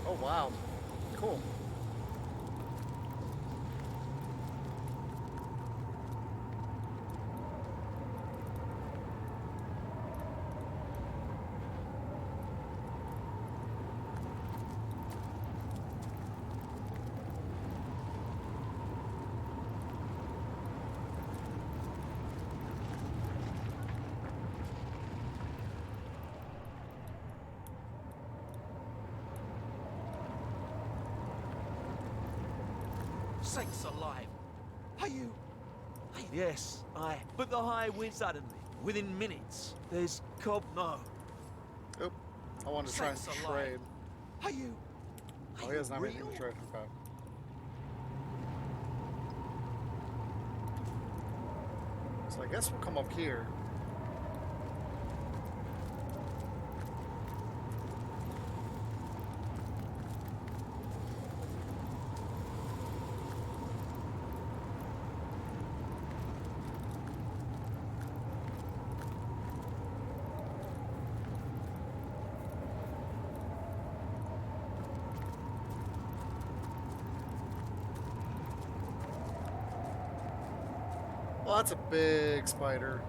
Oh, wow. Cool. Sakes alive! Are you? Yes, aye. But the high wind suddenly, within minutes. There's cob. No. Oop. I wanted to try and Sakes trade. alive. Are you? Oh, he doesn't have anything to trade. Okay. So I guess we'll come up here. Well, that's a big spider.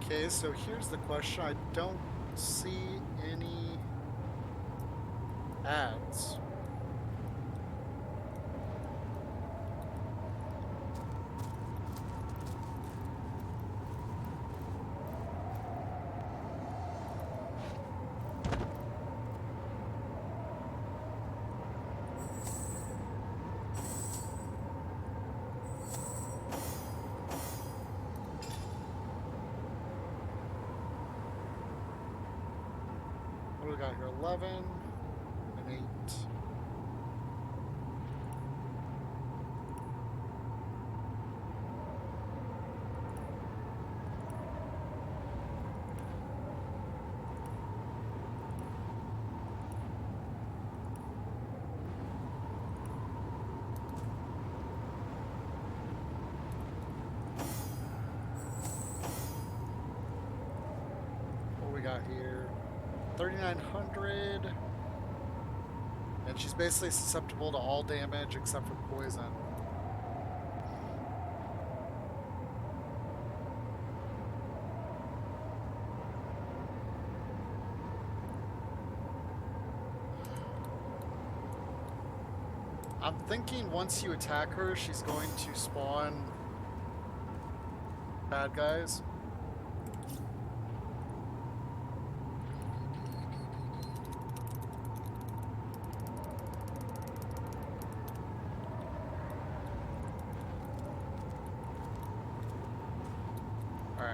Okay, so here's the question. I don't see any ads. What do we got here? 11 and 8. What do we got here? 3,900. And she's basically susceptible to all damage except for poison. I'm thinking once you attack her, she's going to spawn bad guys.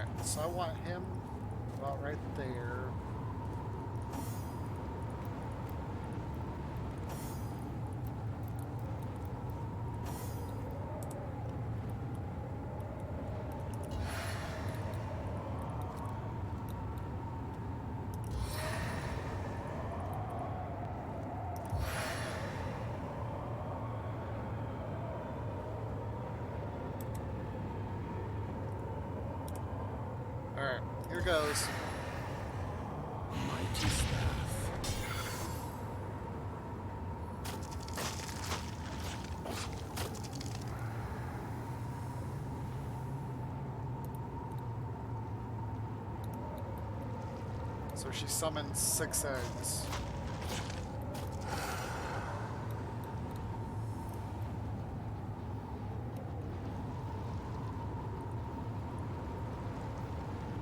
Alright, so I want him about right there. Alright, here goes. Mighty staff. So she summons 6 eggs.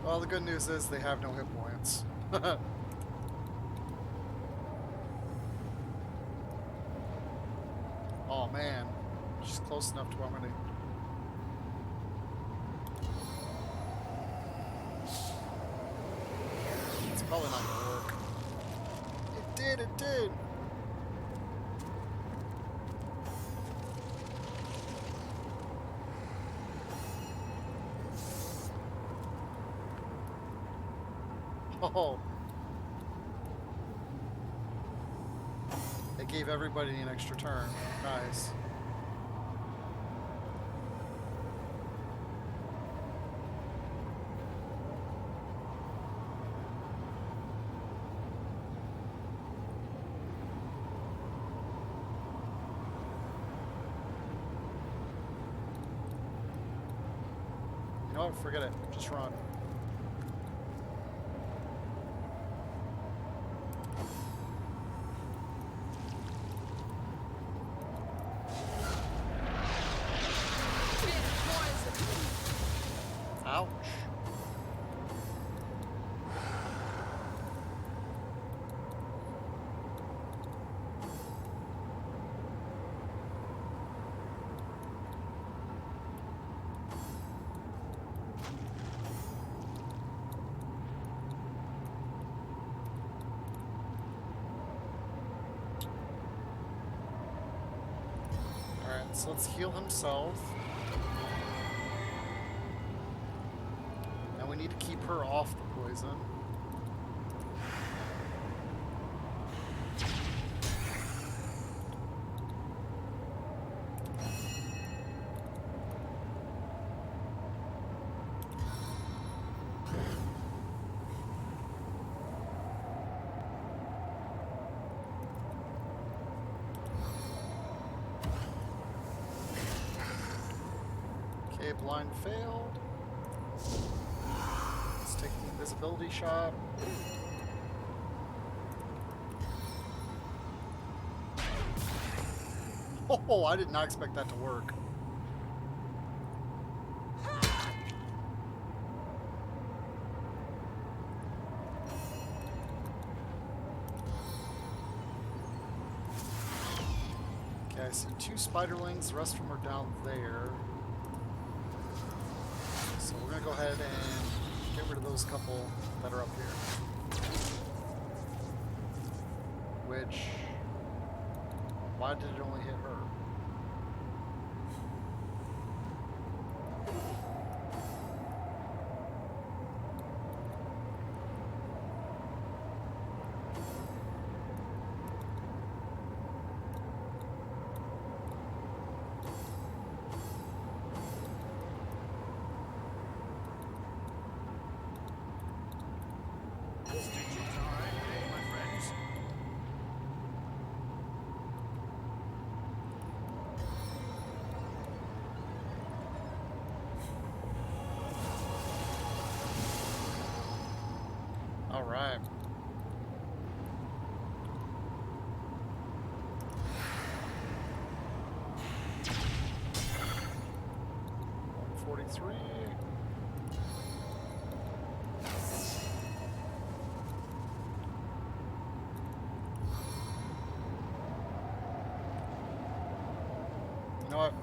Well, the good news is they have no hit points. Oh man, she's close enough to where I'm gonna... It's probably not gonna work. It did! Oh. It gave everybody an extra turn. Nice. You know what? Forget it. Just run. Ouch. Alright, so let's heal himself. Now we need to keep her off the poison. Okay, blind failed. Let's take the invisibility shot. Oh, I did not expect that to work. Okay, I see 2 spiderlings, the rest of them are down there. So we're gonna go ahead and get rid of those couple that are up here. Which, why did it only hit her? All right. $143. You know what?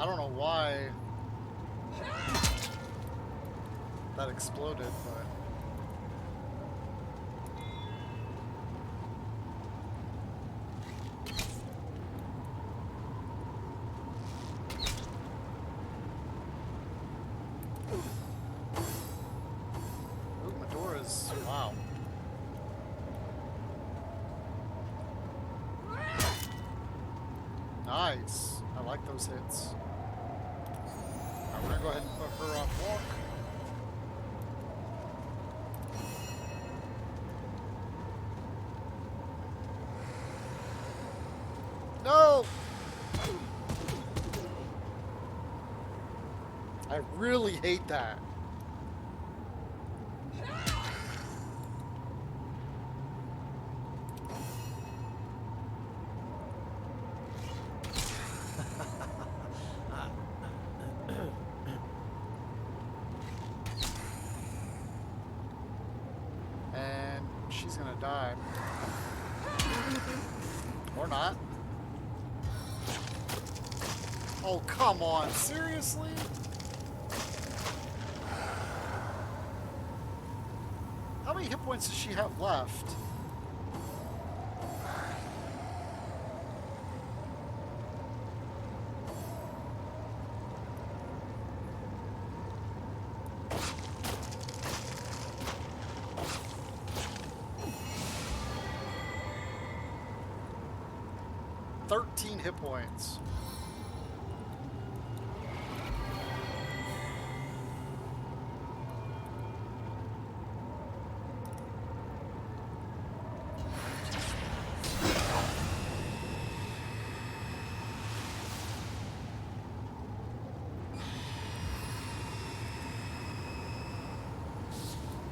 don't know why that exploded, but... Ooh, Medora's... wow. Nice. I like those hits. Alright, we're gonna go ahead and put her on walk. No! I really hate that. And she's gonna die. Or not. Oh, come on. Seriously? How many hit points does she have left? Hit points.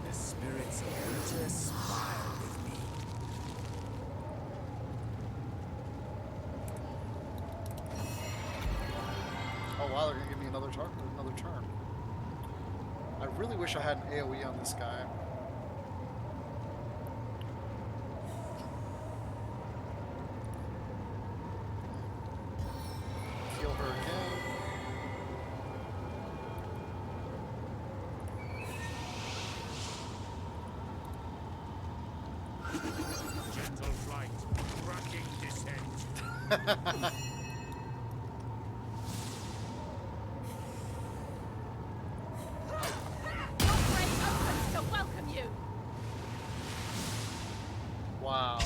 The spirits of winter smile with me. Oh wow, they're gonna give me another turn. I really wish I had an AoE on this guy. Heal her again. Gentle flight, cracking descent. Wow.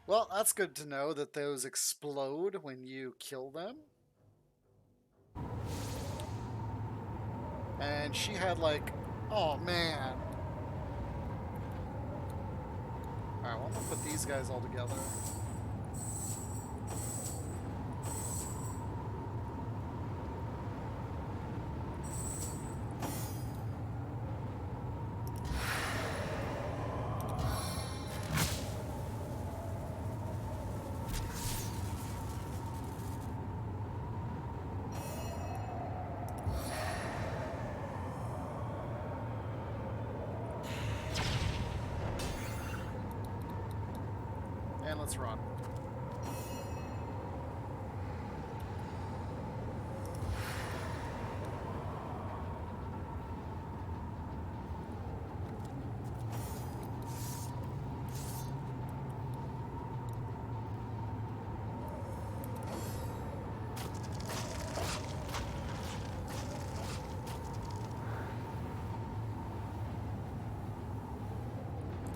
Well, that's good to know that those explode when you kill them. And she had like, oh man. Alright, well, I'm gonna put these guys all together. And let's run.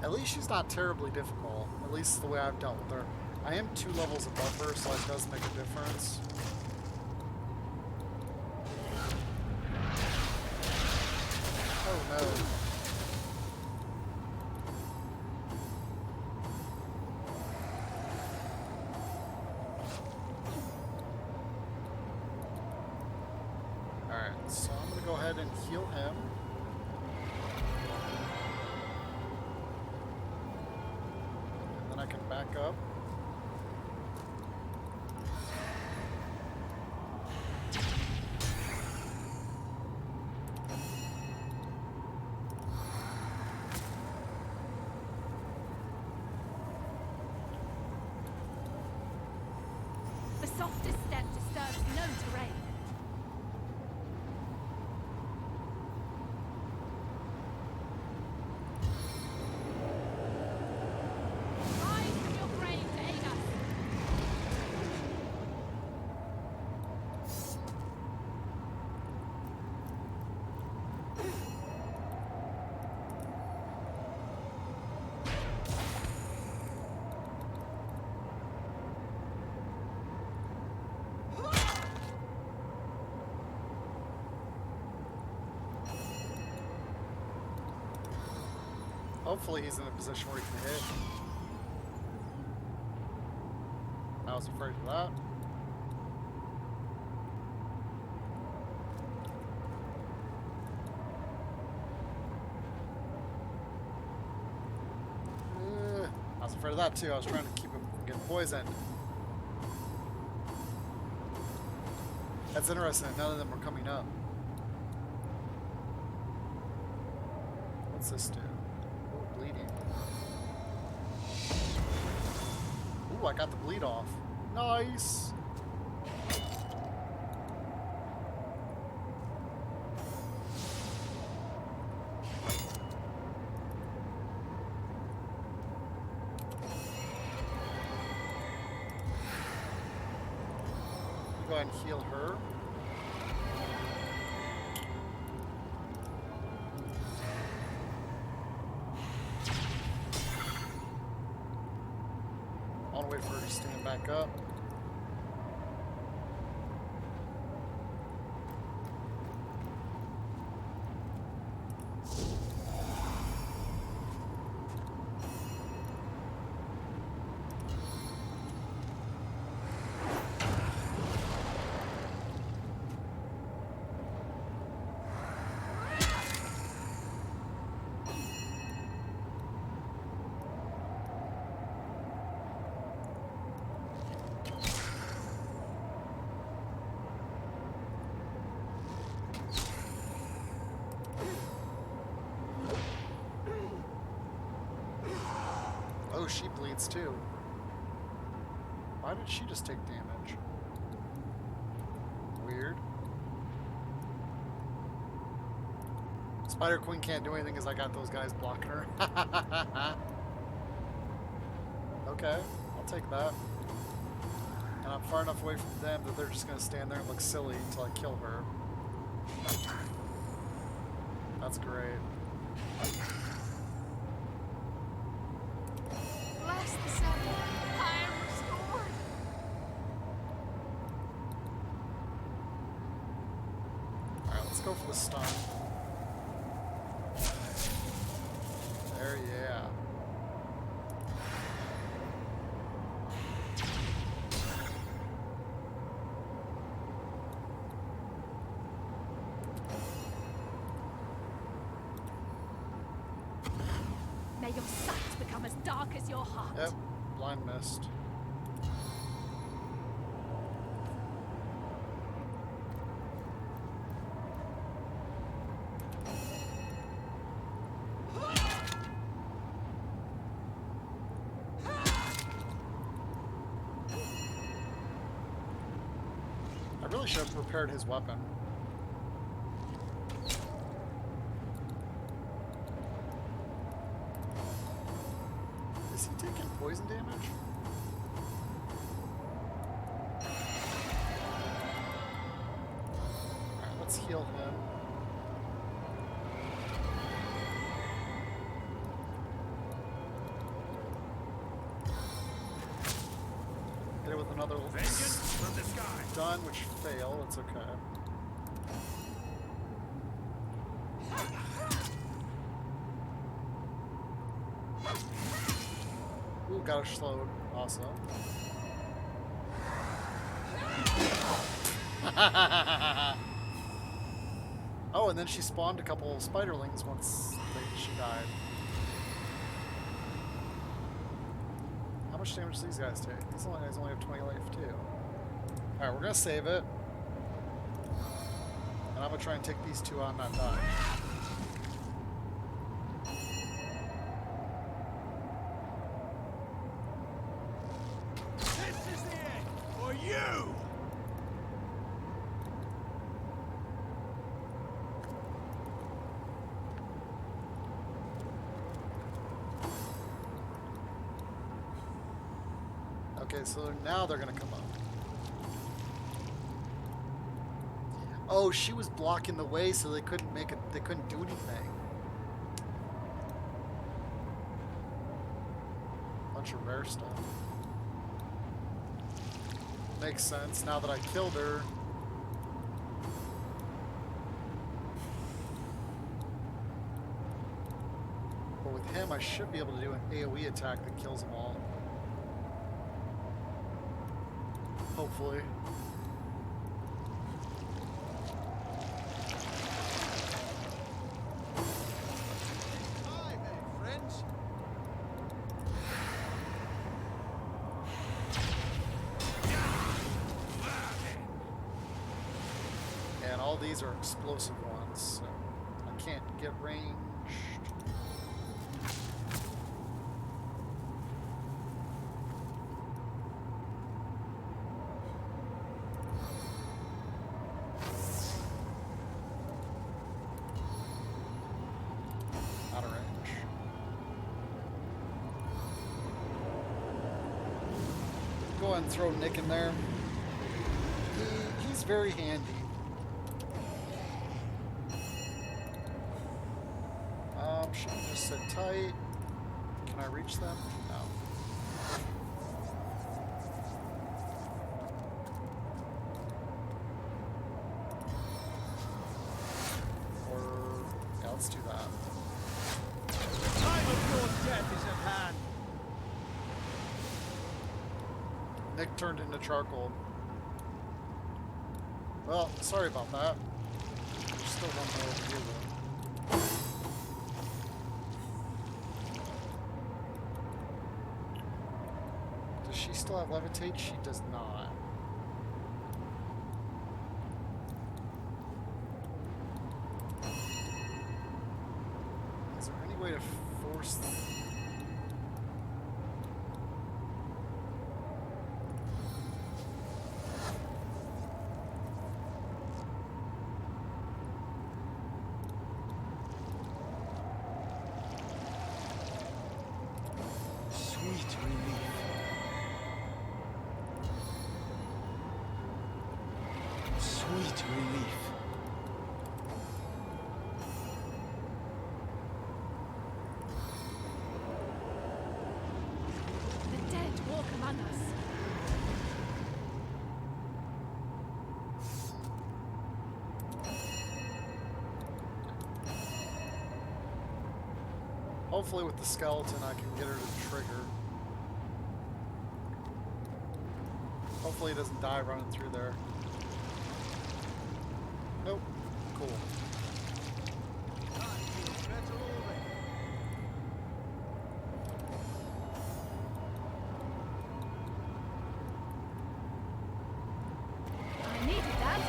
At least she's not terribly difficult, at least the way I've dealt with her. I am 2 levels above her, so that does make a difference. Oh no. Alright, so I'm going to go ahead and heal him. And then I can back up. softest step disturbs no terrain. Rise from your grave to aid us. Hopefully he's in a position where he can hit. I was afraid of that. I was afraid of that too. I was trying to keep him from getting poisoned. That's interesting. None of them are coming up. What's this do? Ooh, bleeding. Ooh, I got the bleed off. Nice. Go ahead and heal her. I want to wait for her to stand back up. Oh, she bleeds too. Why did she just take damage? Weird. Spider Queen can't do anything because I got those guys blocking her. Okay, I'll take that. And I'm far enough away from them that they're just going to stand there and look silly until I kill her. That's great. Bless the Sanctum. I am restored. Alright, let's go for the stun. There, yeah. May your sight become as dark as your heart. Yep, blind mist. I really should have prepared his weapon. Is he taking poison damage? Alright, let's heal him. Hit it with another Vengeance from the sky. stun, which failed. It's okay. Ooh, got her slowed. Awesome. Oh, and then she spawned a couple spiderlings once she died. How much damage do these guys take? These guys only have 20 life too. Alright, we're gonna save it. And I'm gonna try and take these two out and not die. This is the end for you! Okay, so now they're gonna come up. Oh, she was blocking the way, so they couldn't do anything. Bunch of rare stuff. Makes sense now that I killed her. But with him, I should be able to do an AoE attack that kills them all. Hopefully. Hi there, friends. And all these are explosive ones, so I can't get ranged. Out of range. Go ahead and throw Nick in there. He's very handy. Should I just sit tight? Can I reach them? No. Or, yeah, let's do that. Time of your death is at hand. Nick turned into charcoal. Well, sorry about that. There's still one more to deal with. Does she still have levitate? She does not. Is there any way to force Sweet relief. Sweet relief. The dead walk among us. Hopefully with the skeleton I can get her to trigger. Hopefully he doesn't die running through there. Nope. Cool. I needed that.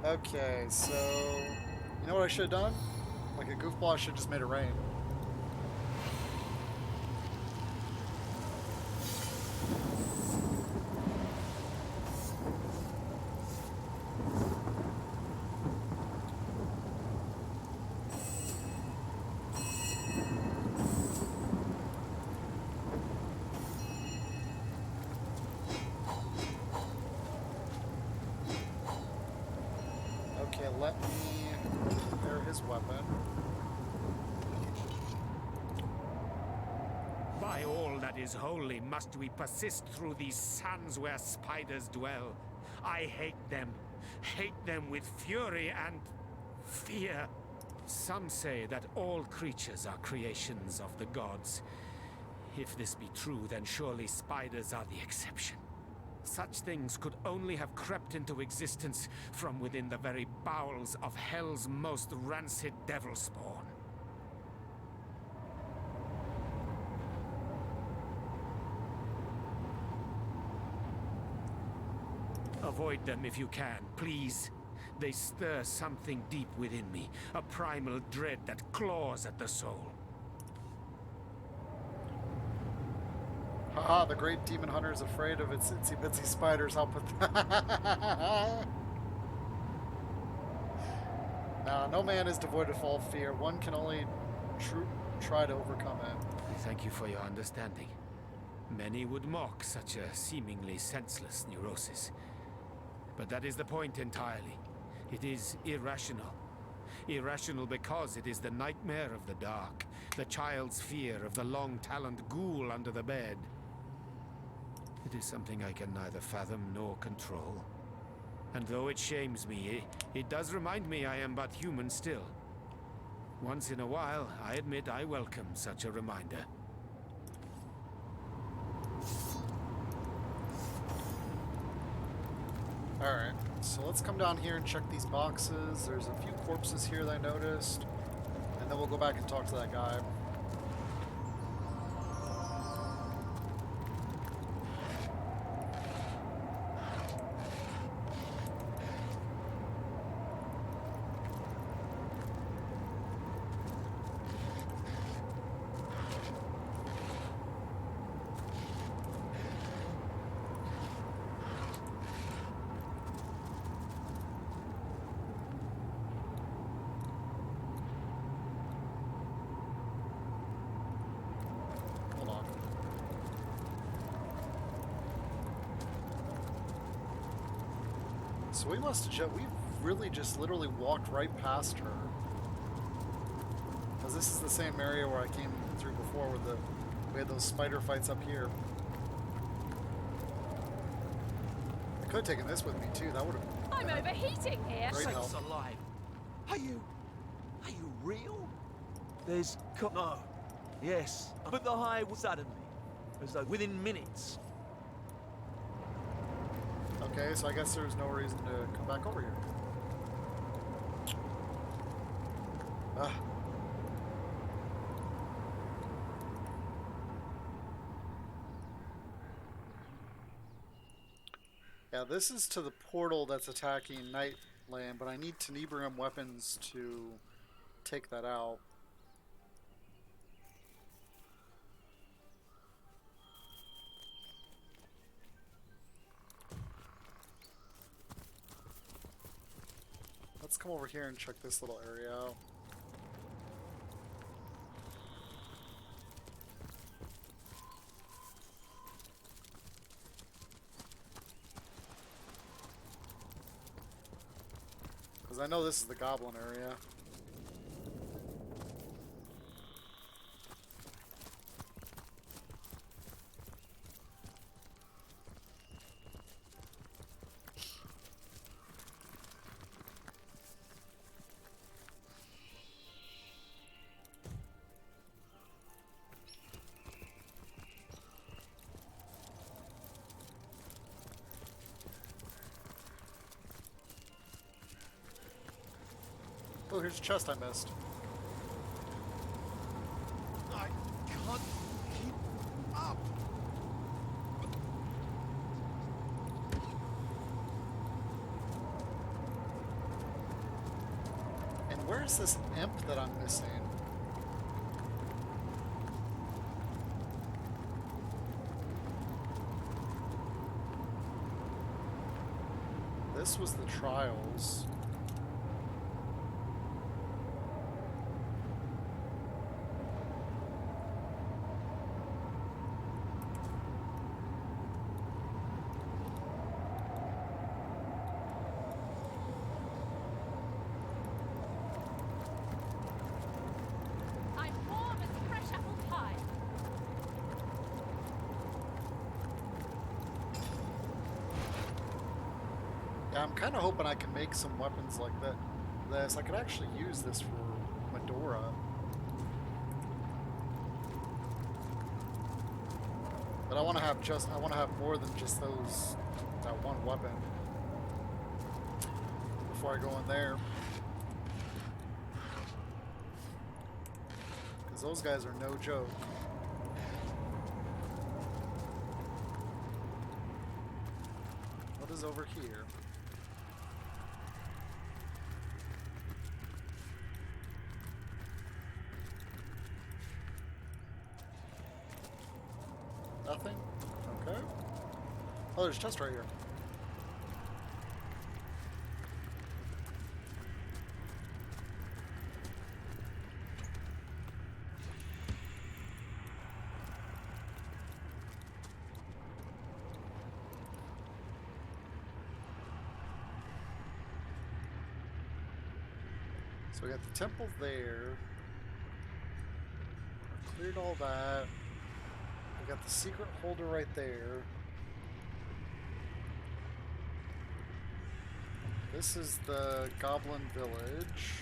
Okay, so you know what I should have done? Like a goofball, I should have just made it rain. Okay, let me prepare his weapon. By all that is holy, must we persist through these sands where spiders dwell? I hate them with fury and fear. Some say that all creatures are creations of the gods. If this be true, then surely spiders are the exception. Such things could only have crept into existence from within the very bowels of hell's most rancid devil spawn. Avoid them if you can, please. They stir something deep within me, a primal dread that claws at the soul. Haha, the great demon hunter is afraid of its itsy bitsy spiders. I'll put Nah, no man is devoid of all fear. One can only try to overcome it. Thank you for your understanding. Many would mock such a seemingly senseless neurosis. But that is the point entirely. It is irrational. Irrational because it is the nightmare of the dark, the child's fear of the long-taloned ghoul under the bed. It is something I can neither fathom nor control. And though it shames me, it does remind me I am but human still. Once in a while, I admit I welcome such a reminder. Alright, so let's come down here and check these boxes. There's a few corpses here that I noticed. And then we'll go back and talk to that guy. So we must have we've really just literally walked right past her. Because this is the same area where I came through before with we had those spider fights up here. I could have taken this with me too, that would have I'm overheating here. great help. Sakes alive! Are you real? There's no. Yes, but the high was suddenly, as though within minutes. Okay, so I guess there's no reason to come back over here. Ah. Yeah, this is to the portal that's attacking Nightland, but I need Tenebrium weapons to take that out. Let's come over here and check this little area out. Because I know this is the goblin area. Oh, here's a chest I missed. I can't keep up. And where's this imp that I'm missing? This was the trials. I'm warm as fresh apple pie. Yeah, I'm kind of hoping I can make some weapons like this. I could actually use this for Medora. But I want to have more than just that one weapon before I go in there. Because those guys are no joke. What is over here? Nothing? Okay. Oh, there's a chest right here. So we got the temple there. Cleared all that. We got the secret holder right there. This is the Goblin Village.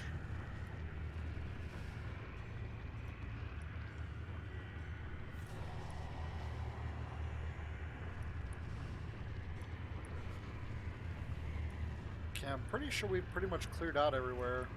Okay, I'm pretty sure we've pretty much cleared out everywhere.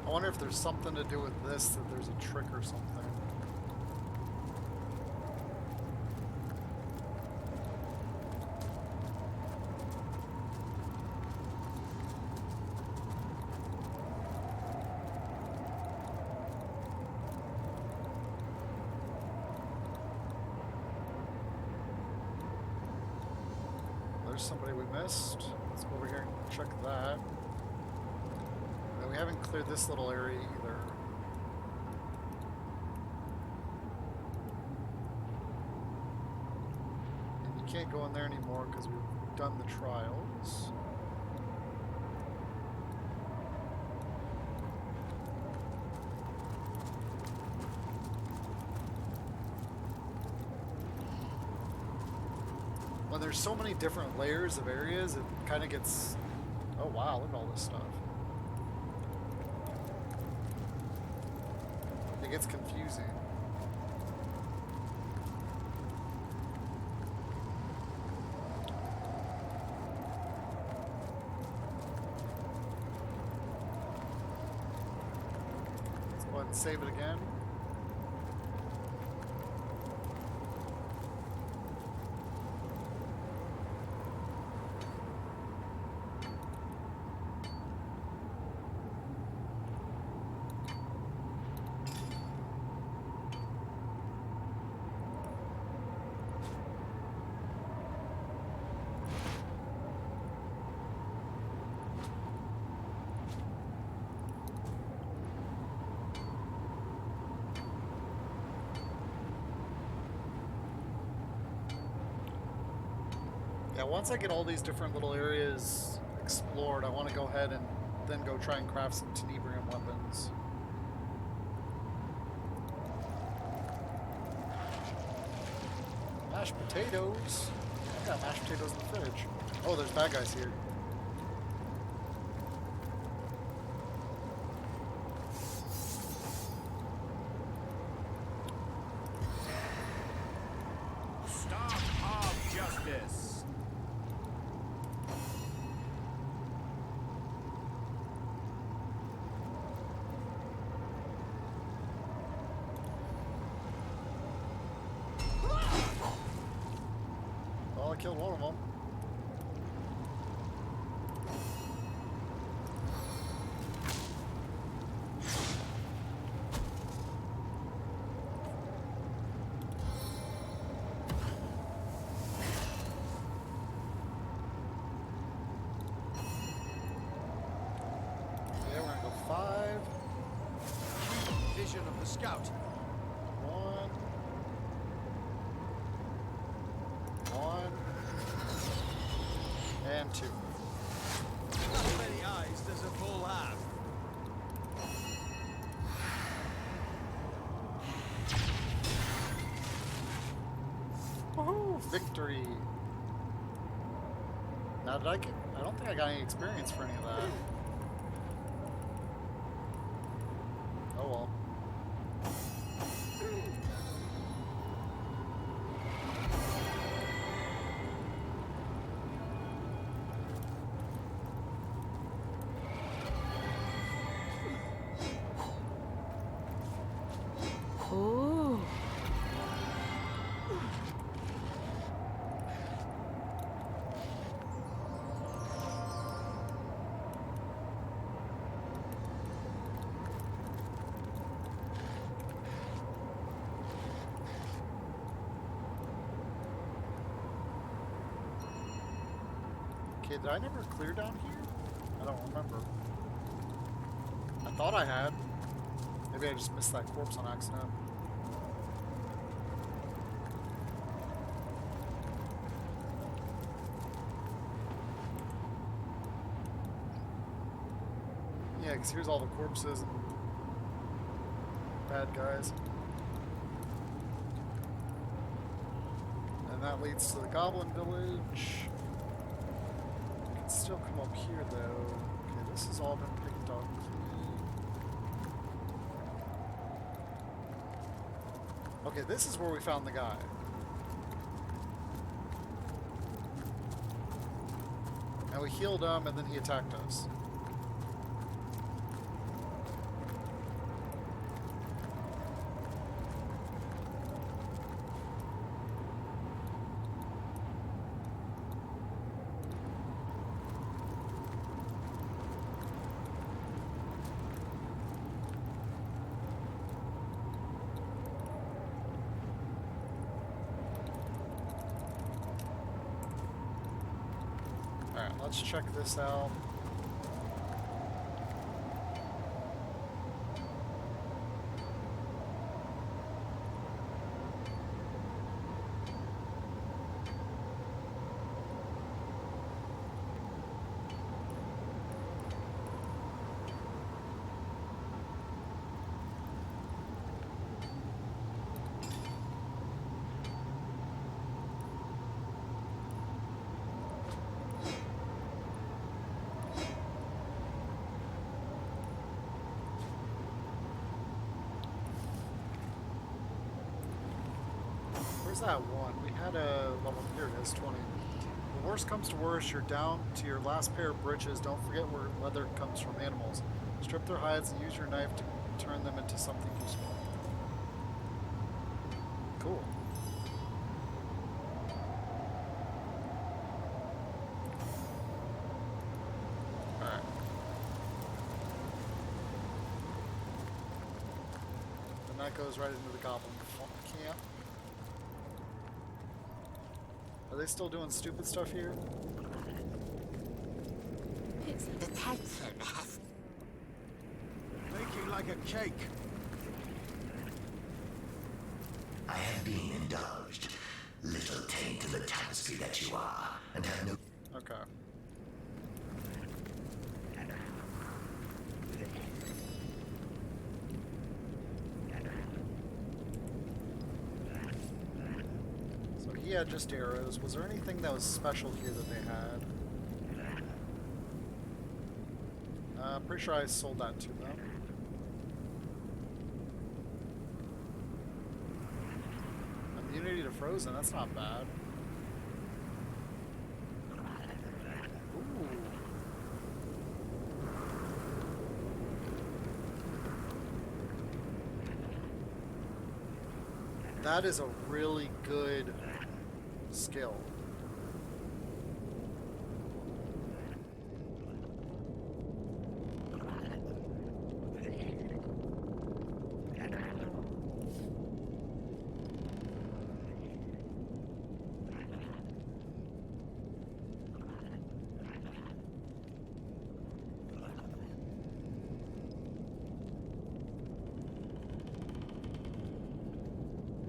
I wonder if there's something to do with this, that there's a trick or something. There's somebody we missed. Let's go over here and check that. We haven't cleared this little area either. And you can't go in there anymore because we've done the trials. When there's so many different layers of areas, it kind of gets... Oh wow, look at all this stuff. It gets confusing. Let's go ahead and save it again. Yeah, once I get all these different little areas explored, I want to go ahead and then go try and craft some Tenebrium weapons. Mashed potatoes. I got mashed potatoes in the fridge. Oh, there's bad guys here. Staff of Justice. Well, I killed one of them. Yeah, we're gonna go 5. Vision of the scout. 1. 1. And 2. How many eyes does a bull have? Woohoo! Victory! Now did I get... I don't think I got any experience for any of that. Oh well. Okay, did I never clear down here? I don't remember. I thought I had. Maybe I just missed that corpse on accident. Yeah, because here's all the corpses and bad guys. And that leads to the Goblin Village. We can still come up here, though. Okay, this has all been picked up clean. Okay, this is where we found the guy. And we healed him, and then he attacked us. Alright, let's check this out. Where's that one? We had a level, here it is, 20. The worst comes to worst, you're down to your last pair of breeches. Don't forget where leather comes from animals. Strip their hides and use your knife to turn them into something useful. Cool. Alright. And that goes right into the Goblin camp. Are they still doing stupid stuff here? It's the tension has... Baking like a cake. I have been indulged. Little taint in the tapestry that you are, and have no... Okay. He had just arrows. Was there anything that was special here that they had? I'm pretty sure I sold that to them. Immunity to frozen, that's not bad. Ooh. That is a really good skill.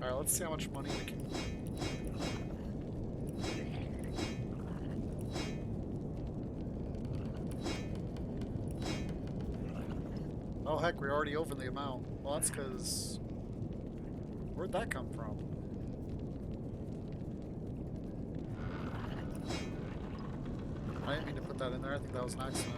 Alright, let's see how much money we can... Oh heck, we're already over the amount. Well, that's because... Where'd that come from? I didn't mean to put that in there. I think that was an accident.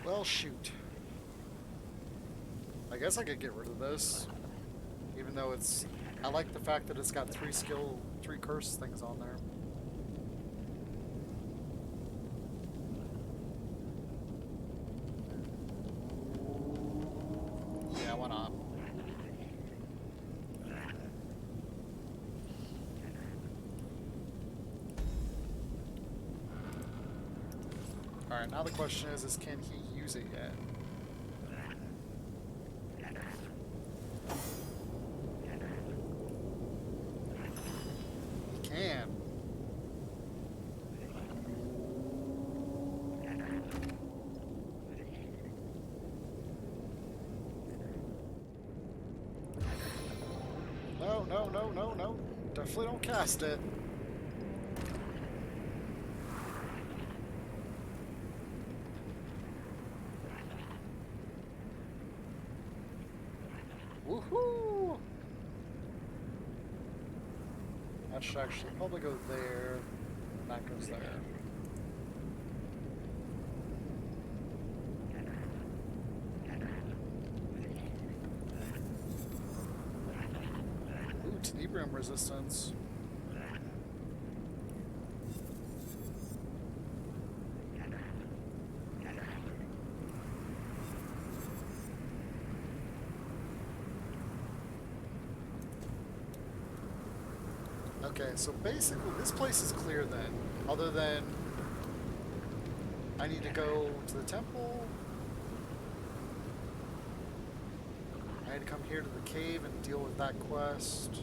Well, shoot. I guess I could get rid of this. Even though it's... I like the fact that it's got 3 curse things on there. Yeah, why not? Alright, now the question is can he use it yet? He can. No, no, no, no, no. Definitely don't cast it. Woohoo! That should actually probably go there. And that goes there. Ooh, Tenebrium resistance. Okay, so basically this place is clear then, other than I need to go to the temple. I had to come here to the cave and deal with that quest.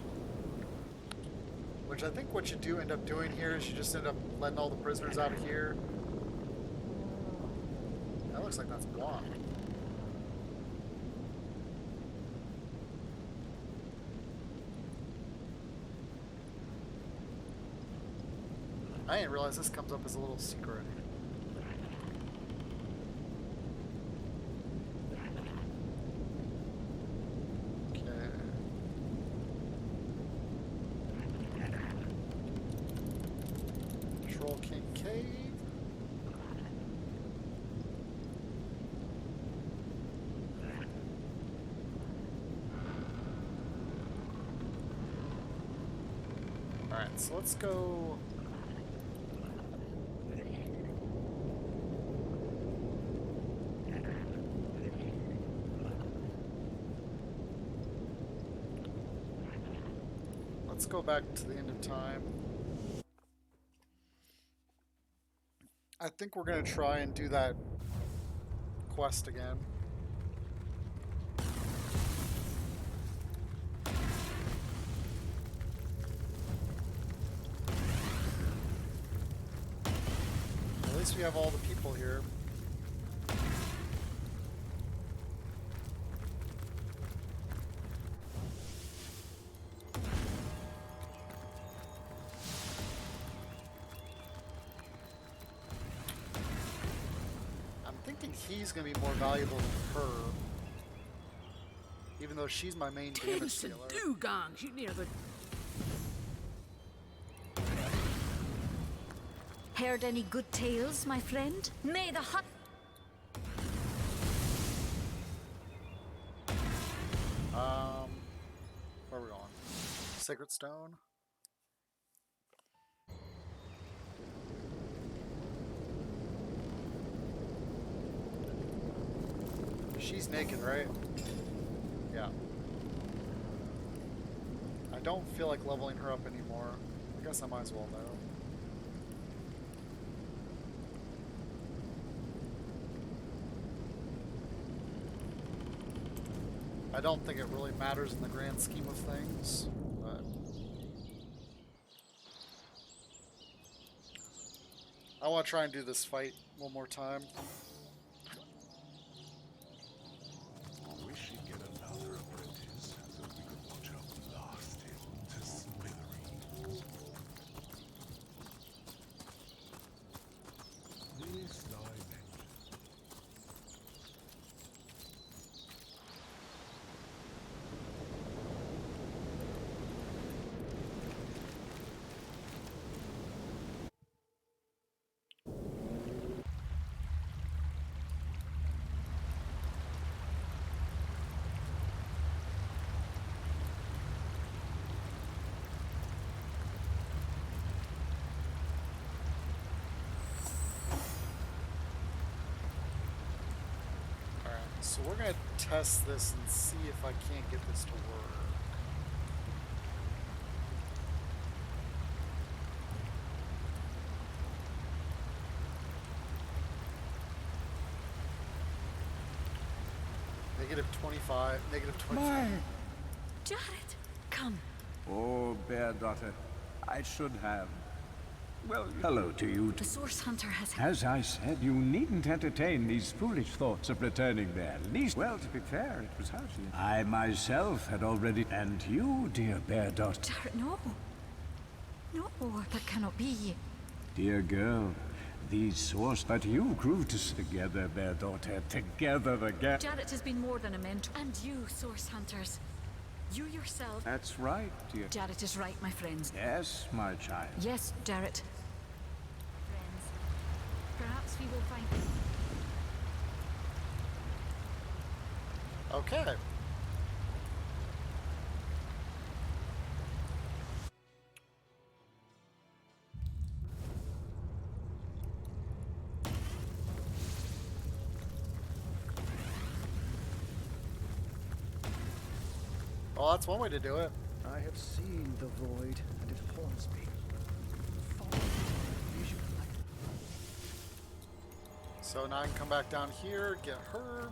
Which I think what you do end up doing here is you just end up letting all the prisoners out of here. That looks like that's blocked. I didn't realize this comes up as a little secret. Okay. Troll King Cave. Alright, so let's go. Let's go back to the end of time. I think we're going to try and do that quest again. At least we have all the people here. He's going to be more valuable than her. Even though she's my main damage dealer. Dugongs, you near the... Heard any good tales, my friend? May the hut... Where are we going? Sacred Stone? She's naked, right? Yeah. I don't feel like leveling her up anymore. I guess I might as well, though. I don't think it really matters in the grand scheme of things, but... I want to try and do this fight one more time. So we're gonna test this and see if I can't get this to work. -25, -25. Jareth, come. Oh, bear daughter, I should have. Well, hello to you. The Source Hunter has... As I said, you needn't entertain these foolish thoughts of returning there. Least, well, to be fair, it was how she... I myself had already... And you, dear bear daughter... Jareth, no. No, that cannot be. Dear girl, these Source... But you grew to together, bear daughter, together again. Jareth has been more than a mentor. And you, Source Hunters. You yourself... That's right, dear. Jareth is right, my friends. Yes, my child. Yes, Jareth. Friends. Perhaps we will find... Okay. Well, that's one way to do it. I have seen the void, and it haunts me. So now I can come back down here, get her.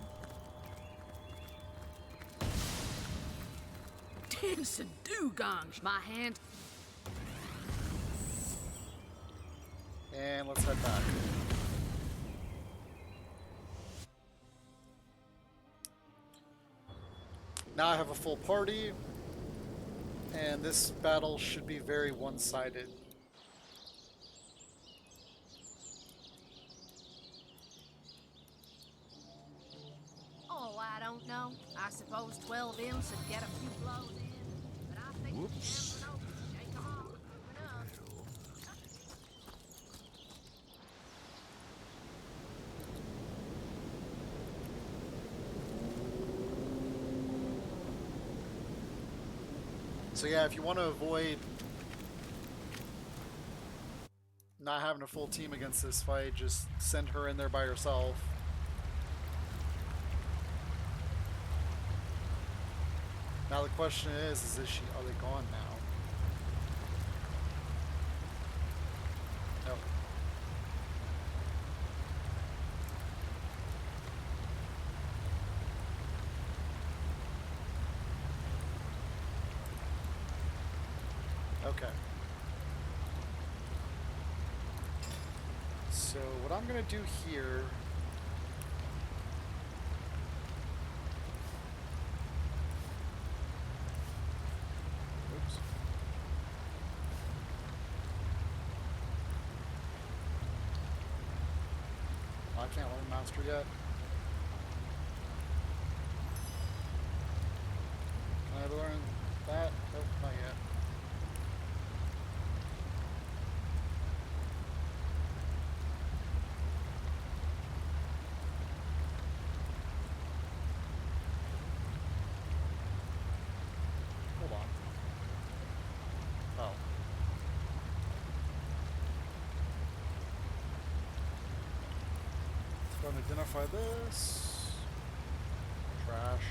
Dance and dugongs, my hand. And let's head back. Now I have a full party, and this battle should be very one-sided. Oh, I don't know. I suppose 12 imps would get a few blows in, but I think the gentlemen will shake 'em off moving up. So yeah, if you want to avoid not having a full team against this fight, just send her in there by herself. Now the question is she, are they gone now? No. Okay. So what I'm gonna do here... Oops. Oh, I can't learn Master yet. Can I learn that? Nope, not yet. Identify this. Trash.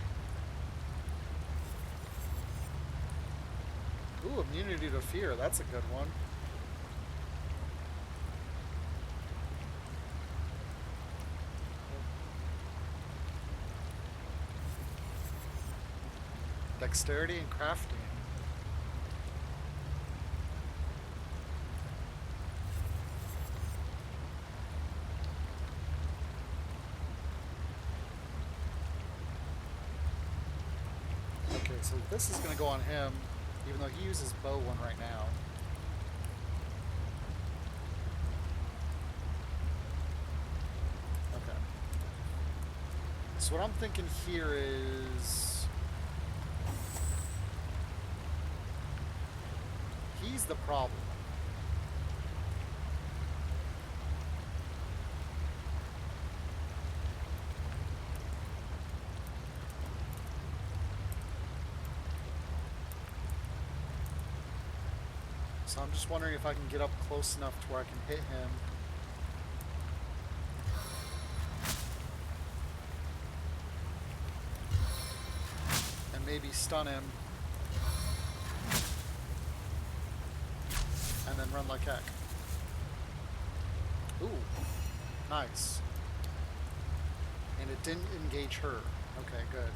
Ooh, immunity to fear. That's a good one. Dexterity and crafting. So this is going to go on him, even though he uses bow one right now. Okay. So what I'm thinking here is... he's the problem. So I'm just wondering if I can get up close enough to where I can hit him. maybe stun him. And then run like heck. Ooh. Nice. And it didn't engage her. Okay, good.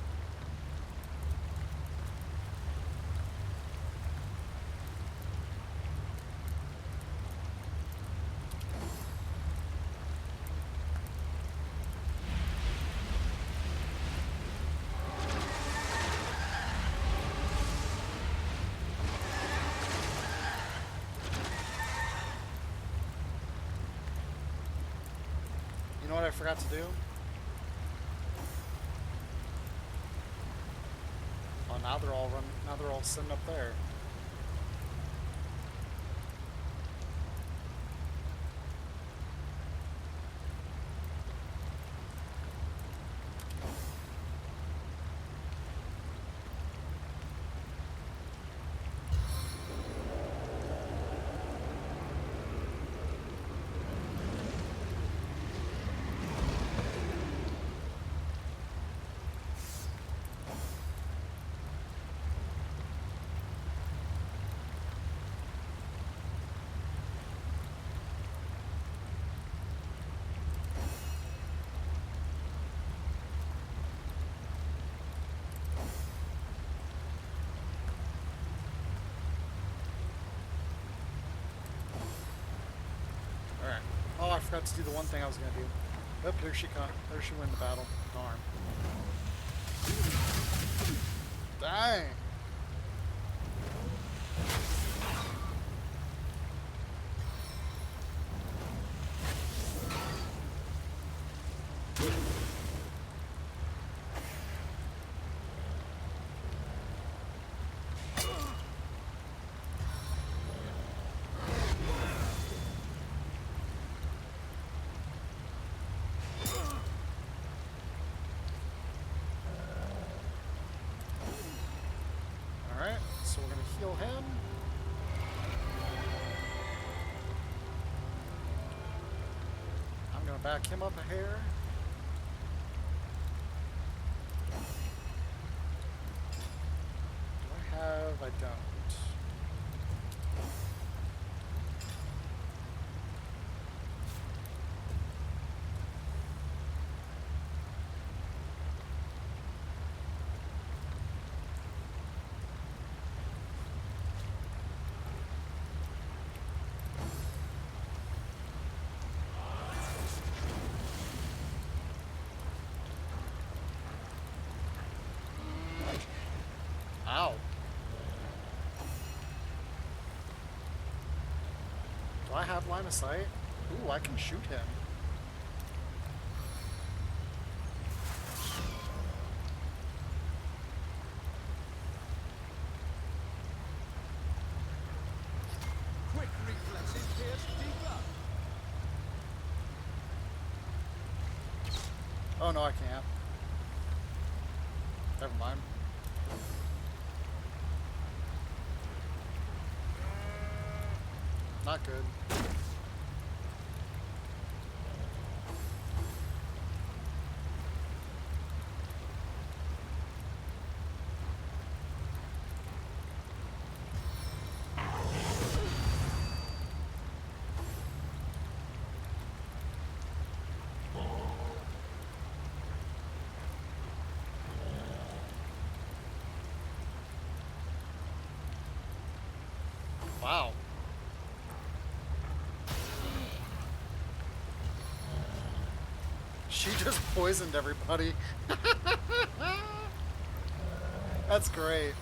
You know what I forgot to do? Oh, now they're all running. Now they're all sitting up there. Alright. Oh, I forgot to do the one thing I was gonna do. Oh, there she comes. There she win the battle. Darn. Dang. Alright, so we're gonna heal him. I'm gonna back him up a hair. Do I have? I don't. Ow. Do I have line of sight? Ooh, I can shoot him. Quick reflexes pierce deeper. Oh no, I can't. Never mind. Not good. Wow. She just poisoned everybody. That's great.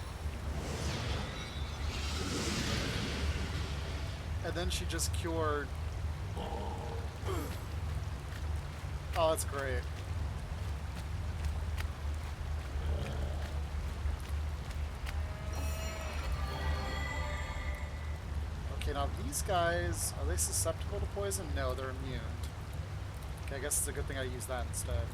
And then she just cured. Oh, that's great. Okay, now these guys, are they susceptible to poison? No, they're immune. Okay, I guess it's a good thing I use that instead.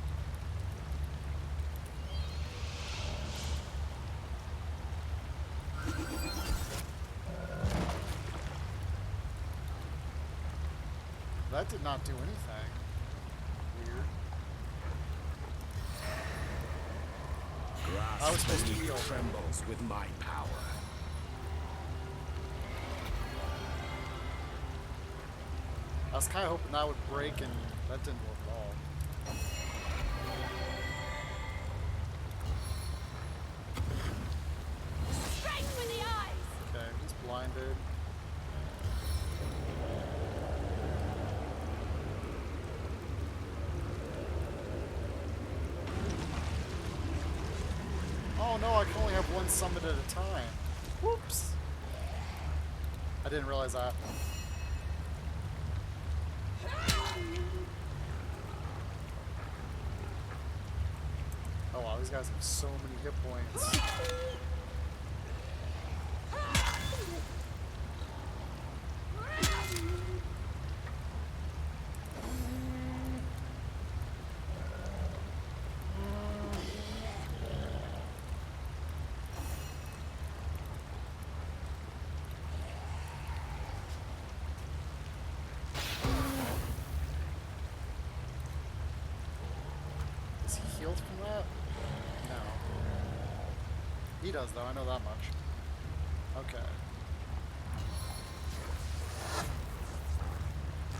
That did not do anything. Weird. I was supposed to Destiny heal. trembles with my power. I was kind of hoping that would break, and that didn't work at all. Straight with the eyes! Okay, he's blinded. Oh no, I can only have one summon at a time. Whoops. I didn't realize that. Oh wow, these guys have so many hit points. Is he healed from that? No. He does though, I know that much. Okay.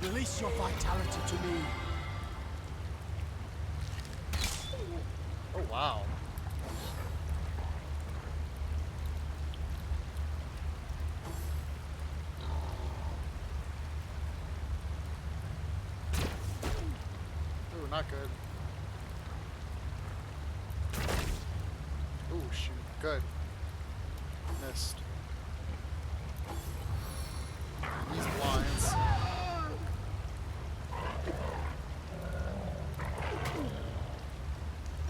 Release your vitality to me. Oh wow. Ooh, not good. Ooh, shoot. Good. Missed. These blinds.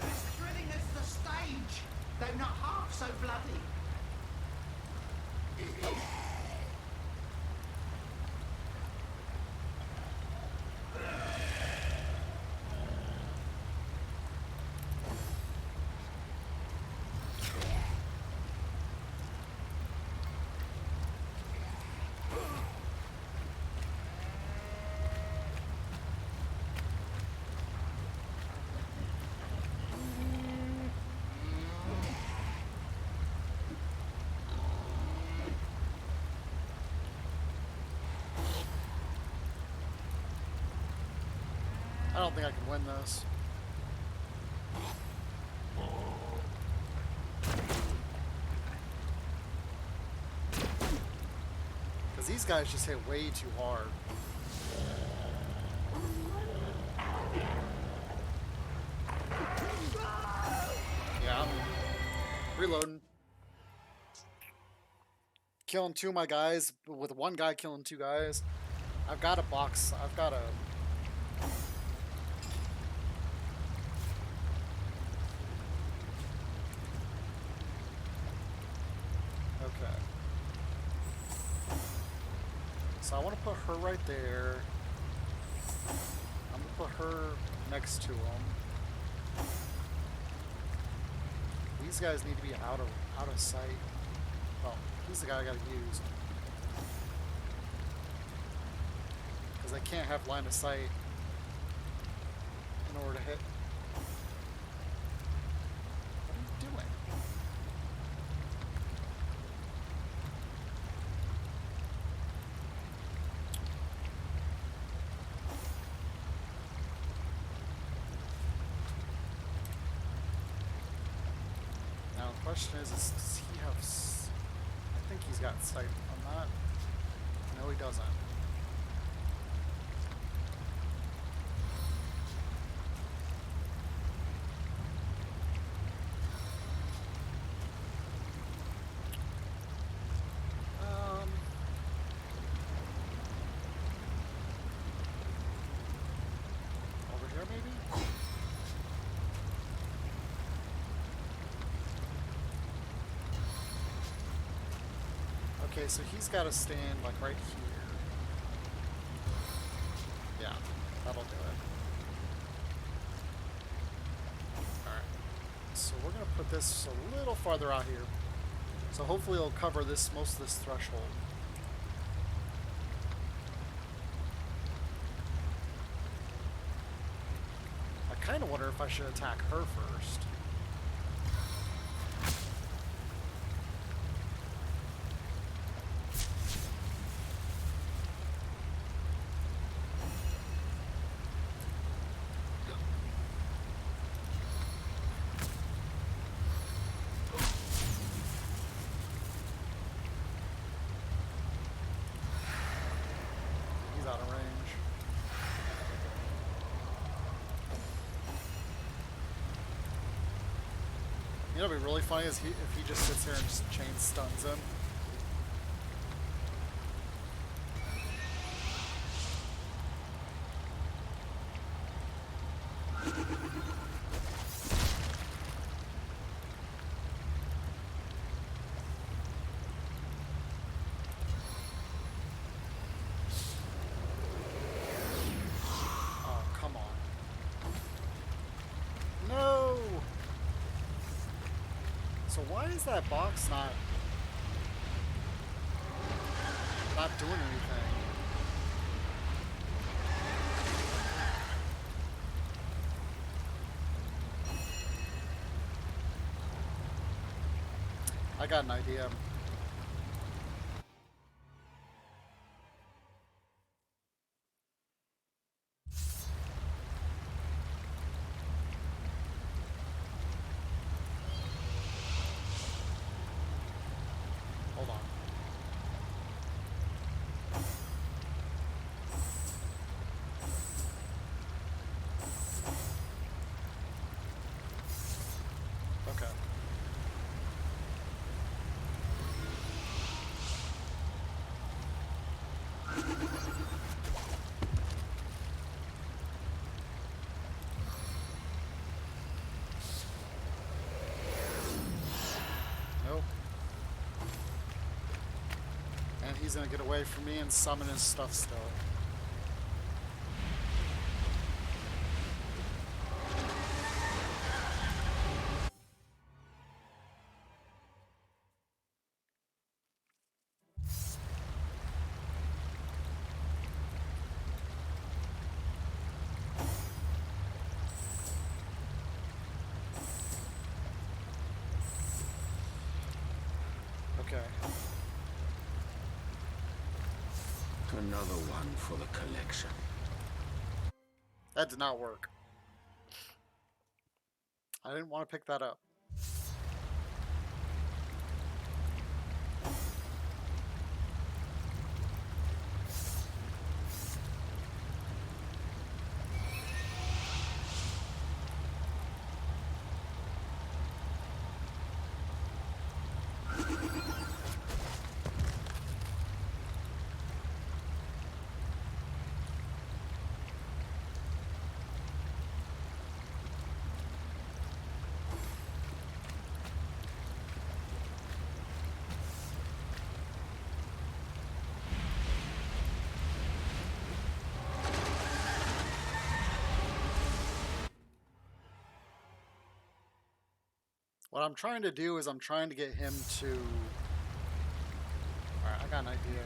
As thrilling as the stage, though not half so bloody. I don't think I can win this. Because these guys just hit way too hard. Yeah, I'm reloading. Killing two of my guys, with one guy killing two guys. I've got a box. I've got a... Okay. So I want to put her right there. I'm going to put her next to him. These guys need to be out of sight. Oh, he's the guy I gotta use. Because I can't have line of sight in order to hit. What are you doing? Now the question is does he have... I think he's got sight on that. No, he doesn't. Over here maybe? Okay, so he's got to stand like right here. Yeah, that'll do it. Alright, so we're going to put this a little farther out here. So hopefully it'll cover this most of this threshold. I kind of wonder if I should attack her first. You know what'd be really funny is if he just sits here and just chain stuns him. Oh, come on. No! So why is that box not doing anything? I got an idea. Hold on. Okay. Nope. And he's gonna get away from me and summon his stuff still. Okay. Another one for the collection. That did not work. I didn't want to pick that up. What I'm trying to do is I'm trying to get him to... Alright, I got an idea.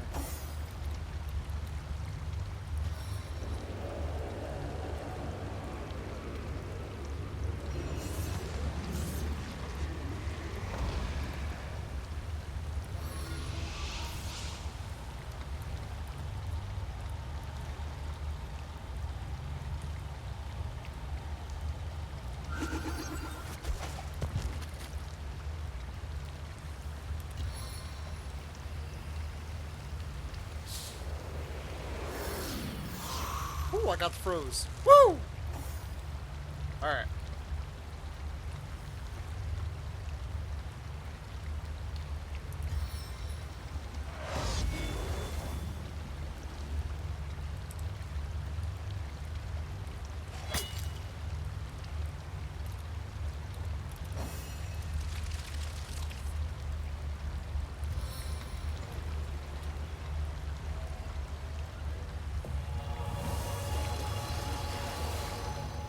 Ooh, I got the froze. Woo! Alright.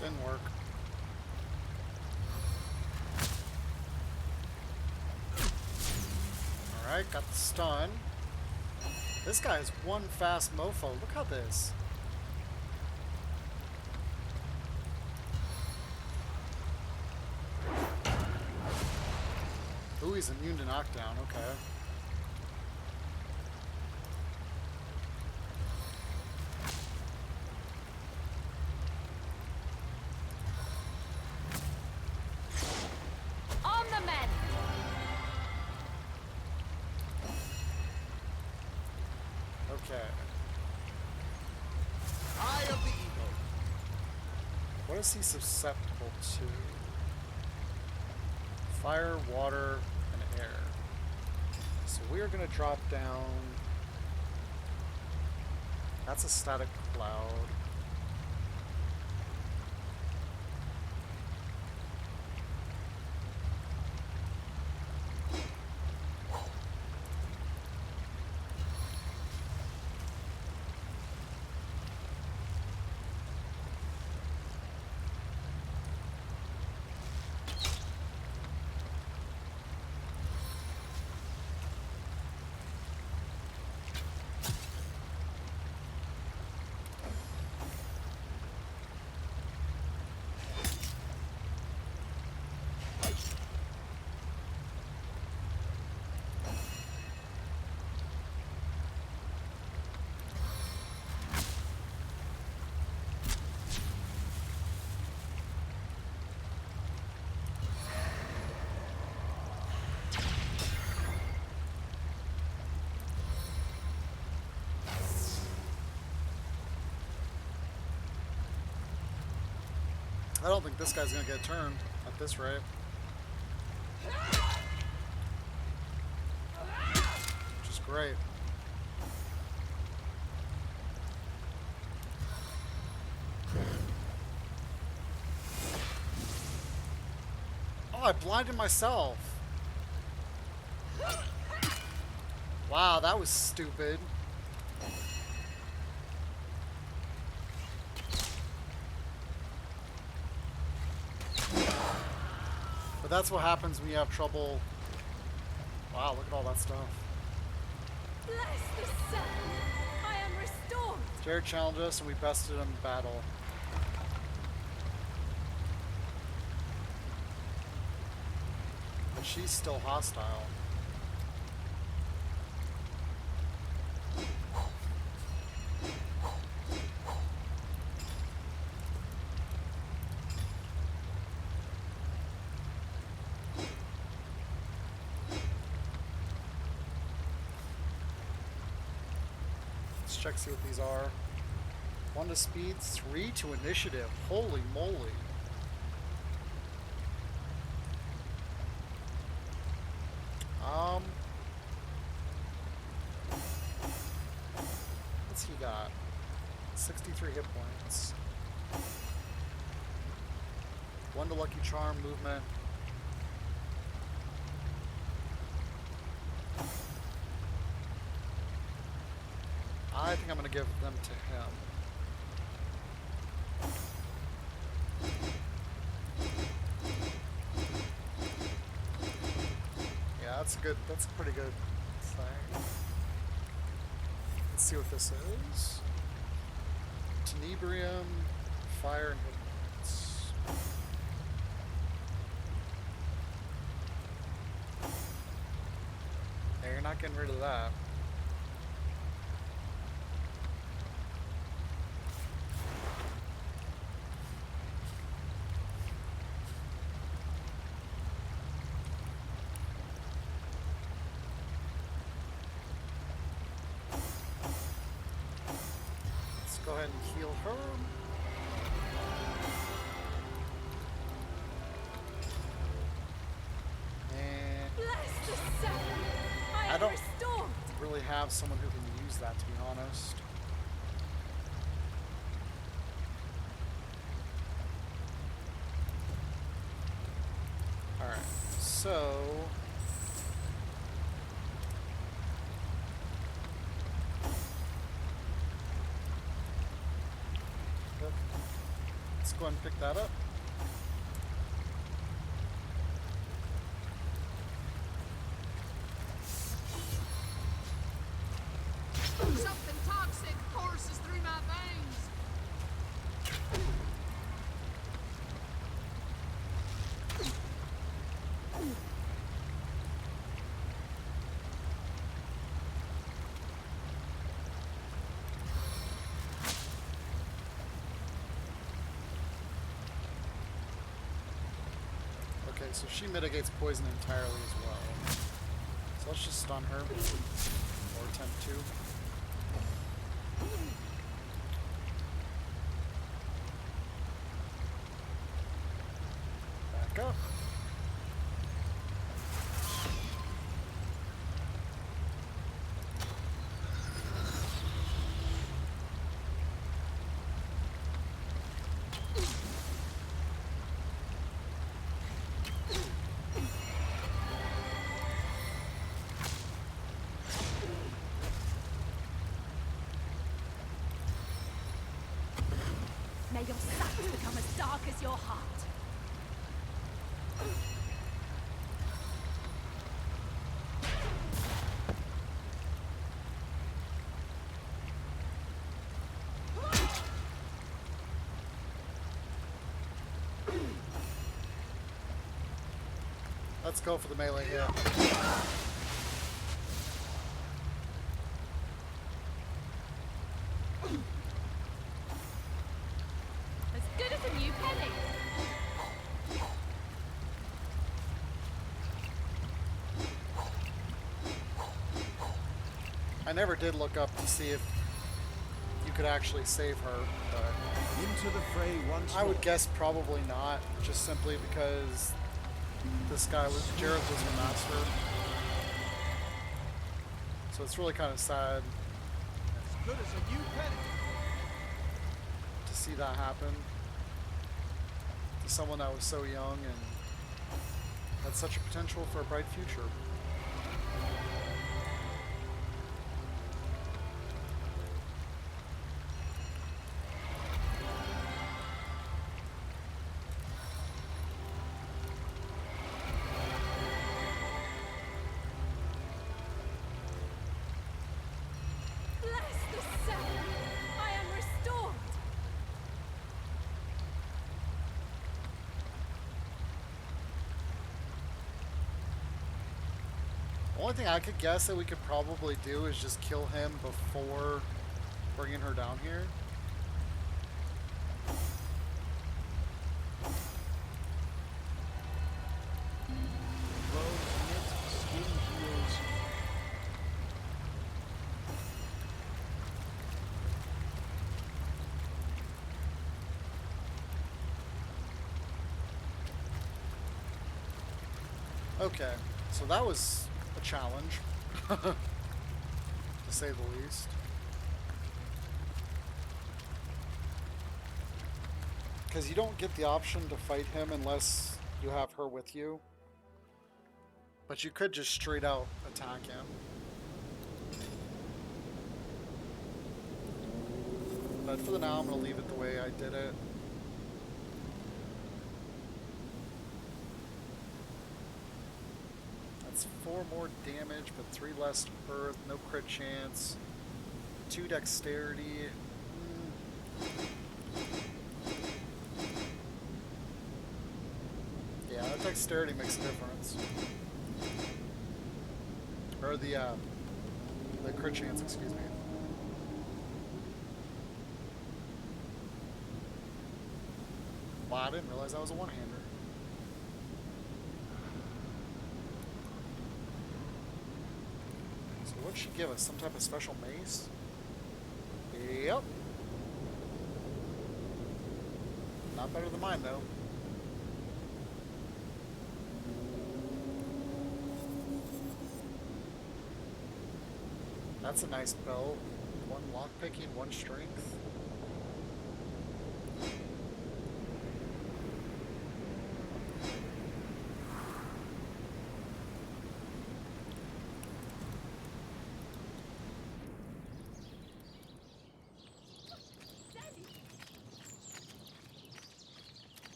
Didn't work. Alright, got the stun. This guy is one fast mofo. Look at this. Ooh, he's immune to knockdown. Okay. On the men! Okay. Eye of the eagle. What is he susceptible to? Fire, water, and air. So we are going to drop down. That's a static cloud. I don't think this guy's gonna get turned at this rate. Which is great. Oh, I blinded myself. Wow, that was stupid. But that's what happens when you have trouble. Wow, look at all that stuff. Bless the sun! I am restored! Jareth challenged us and we bested him in battle. But she's still hostile. Check, see what these are. 1 to speed, 3 to initiative. Holy moly. What's he got? 63 hit points. 1 to lucky charm, movement. I think I'm going to give them to him. Yeah, that's a pretty good thing. Let's see what this is. Tenebrium, fire, and hit points. Yeah, you're not getting rid of that. Go ahead and heal her. And Bless the sun! I don't really have someone who can use that, to be honest. Alright, so let's go ahead and pick that up. Something toxic courses through my veins. Okay, so she mitigates poison entirely as well. So let's just stun her, or attempt to. Back up. your sacks become as dark as your heart. Let's go for the melee hit. As good as a new penny. I never did look up to see if you could actually save her, but into the fray once I would guess probably not, just simply because this guy was Jareth was your master. So it's really kind of sad as good as a new penny to see that happen to someone that was so young and had such a potential for a bright future. The only thing I could guess that we could probably do is just kill him before bringing her down here. Okay, so that was a challenge, to say the least. Because you don't get the option to fight him unless you have her with you. But you could just straight out attack him. But for the now, I'm going to leave it the way I did it. That's 4 more damage, but 3 less earth, no crit chance, 2 dexterity. Yeah, that dexterity makes a difference. Or the crit chance, excuse me. Wow, I didn't realize that was a one-hander. So what'd she give us? Some type of special mace? Yep. Not better than mine, though. That's a nice belt. 1 lockpicking, 1 strength.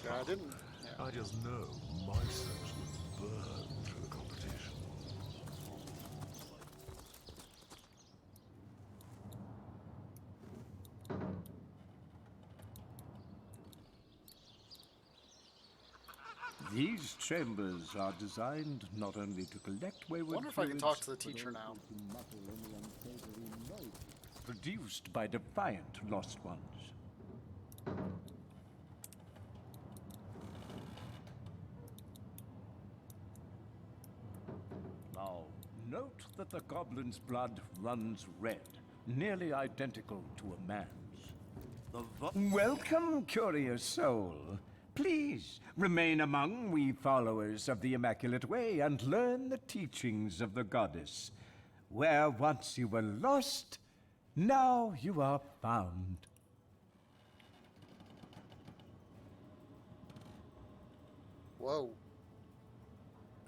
Yeah, I didn't. Yeah. I just know my sense would burn through the competition. These chambers are designed not only to collect wayward I wonder if I can talk to the teacher now. Produced by defiant lost ones. Now, note that the goblin's blood runs red, nearly identical to a man's. Welcome, curious soul. Please, remain among we followers of the Immaculate Way and learn the teachings of the goddess. Where once you were lost, now you are found. Whoa.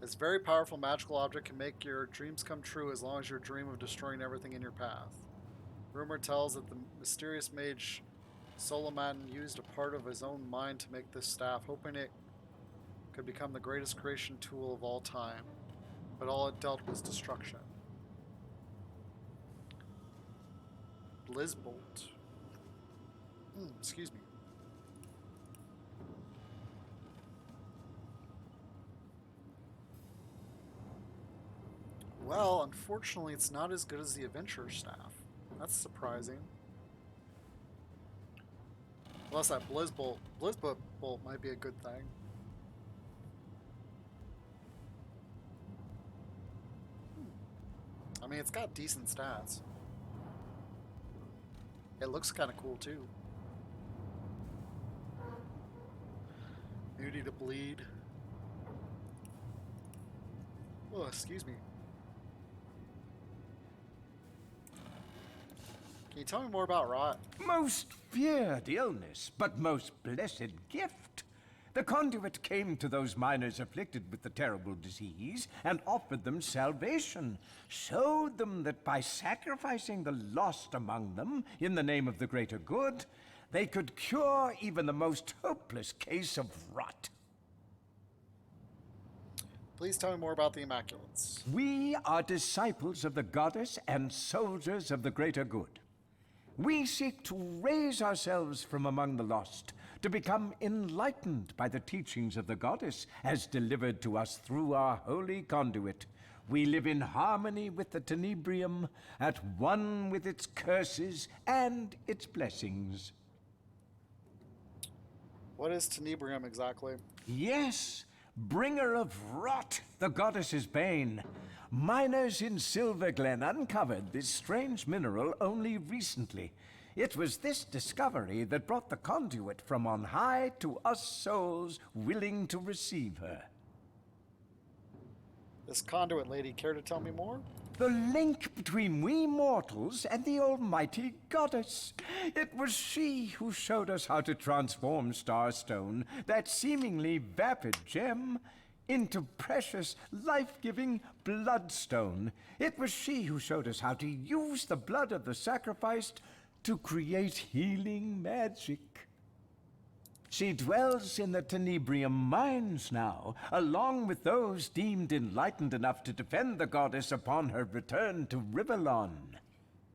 This very powerful magical object can make your dreams come true as long as you dream of destroying everything in your path. Rumor tells that the mysterious mage Solomon used a part of his own mind to make this staff, hoping it could become the greatest creation tool of all time. But all it dealt was destruction. Blizzbolt. Excuse me. Well, unfortunately, it's not as good as the Adventurer Staff. That's surprising. Unless that Blizzbolt might be a good thing. I mean, it's got decent stats. It looks kind of cool, too. Immunity to bleed. Oh, excuse me. Can you tell me more about rot? Most feared illness, but most blessed gift. The conduit came to those miners afflicted with the terrible disease and offered them salvation, showed them that by sacrificing the lost among them in the name of the greater good, they could cure even the most hopeless case of rot. Please tell me more about the Immaculates. We are disciples of the goddess and soldiers of the greater good. We seek to raise ourselves from among the lost, to become enlightened by the teachings of the goddess as delivered to us through our holy conduit. We live in harmony with the Tenebrium, at one with its curses and its blessings. What is Tenebrium exactly? Yes, bringer of rot, the goddess's bane. Miners in Silver Glen uncovered this strange mineral only recently. It was this discovery that brought the conduit from on high to us souls willing to receive her. This conduit lady, care to tell me more? The link between we mortals and the almighty goddess. It was she who showed us how to transform Starstone, that seemingly vapid gem, into precious, life-giving bloodstone. It was she who showed us how to use the blood of the sacrificed to create healing magic. She dwells in the Tenebrium mines now, along with those deemed enlightened enough to defend the goddess upon her return to Rivellon.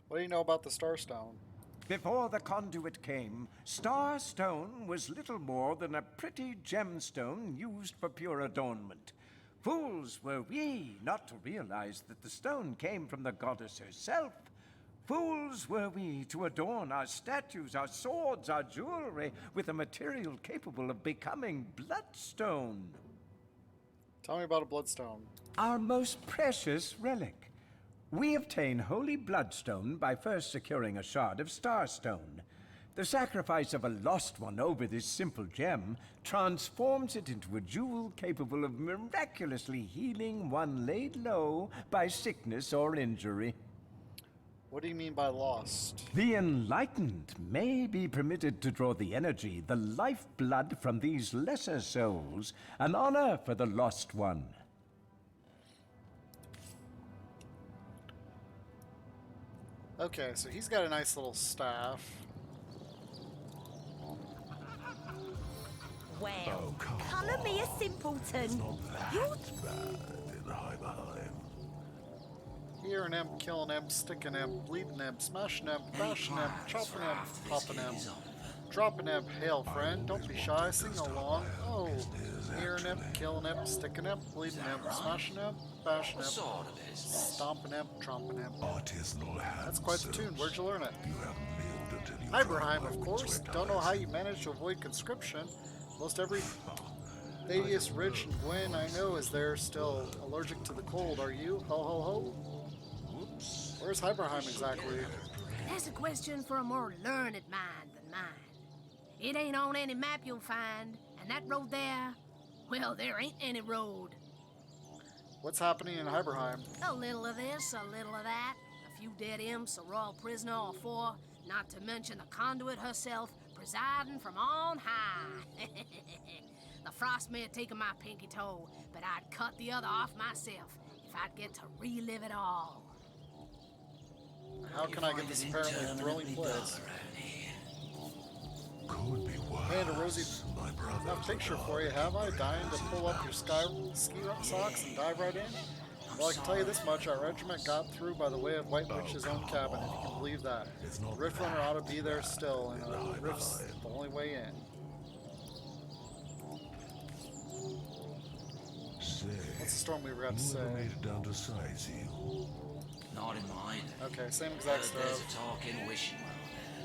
What do you know about the Starstone? Before the conduit came, Starstone was little more than a pretty gemstone used for pure adornment. Fools were we not to realize that the stone came from the goddess herself. Fools were we to adorn our statues, our swords, our jewelry with a material capable of becoming bloodstone. Tell me about a bloodstone. Our most precious relic. We obtain holy bloodstone by first securing a shard of starstone. The sacrifice of a lost one over this simple gem transforms it into a jewel capable of miraculously healing one laid low by sickness or injury. What do you mean by lost? The enlightened may be permitted to draw the energy, the lifeblood from these lesser souls, an honor for the lost one. Okay, so he's got a nice little staff. Well, colour me a simpleton. You're Hearing him, killing him, sticking him, bleeding him, smashing him, bashing him, chopping him, popping him, dropping him. Hail, friend, don't be shy, sing along. Oh, hearing him, killing him, sticking him, bleeding him, smashing him, bashing him, stomping him, tromping him. That's quite the tune. Where'd you learn it? Hyberheim, of course. Don't know how you managed to avoid conscription. Most every Thaddeus, Rich, and Gwen I know is there still allergic to the cold. Are you? Ho, ho, ho. Where's Hyberheim exactly? That's a question for a more learned mind than mine. It ain't on any map you'll find, and that road there, well, there ain't any road. What's happening in Hyberheim? A little of this, a little of that. A few dead imps, a royal prisoner or four, not to mention the conduit herself presiding from on high. The frost may have taken my pinky toe, but I'd cut the other off myself if I'd get to relive it all. How can I get this apparently thrilling place? And a rosy enough picture for you, have I? Dying to pull up your ski socks and dive right in? Well, I can tell you this much, our regiment got through by the way of White Witch's own cabin, if you can believe that. The Rift Runner ought to be there still, and a rift's the only way in. What's the Stormweaver got to say? Made it down to size you. Not in mine. Okay, same exact stuff. There's a talking wishing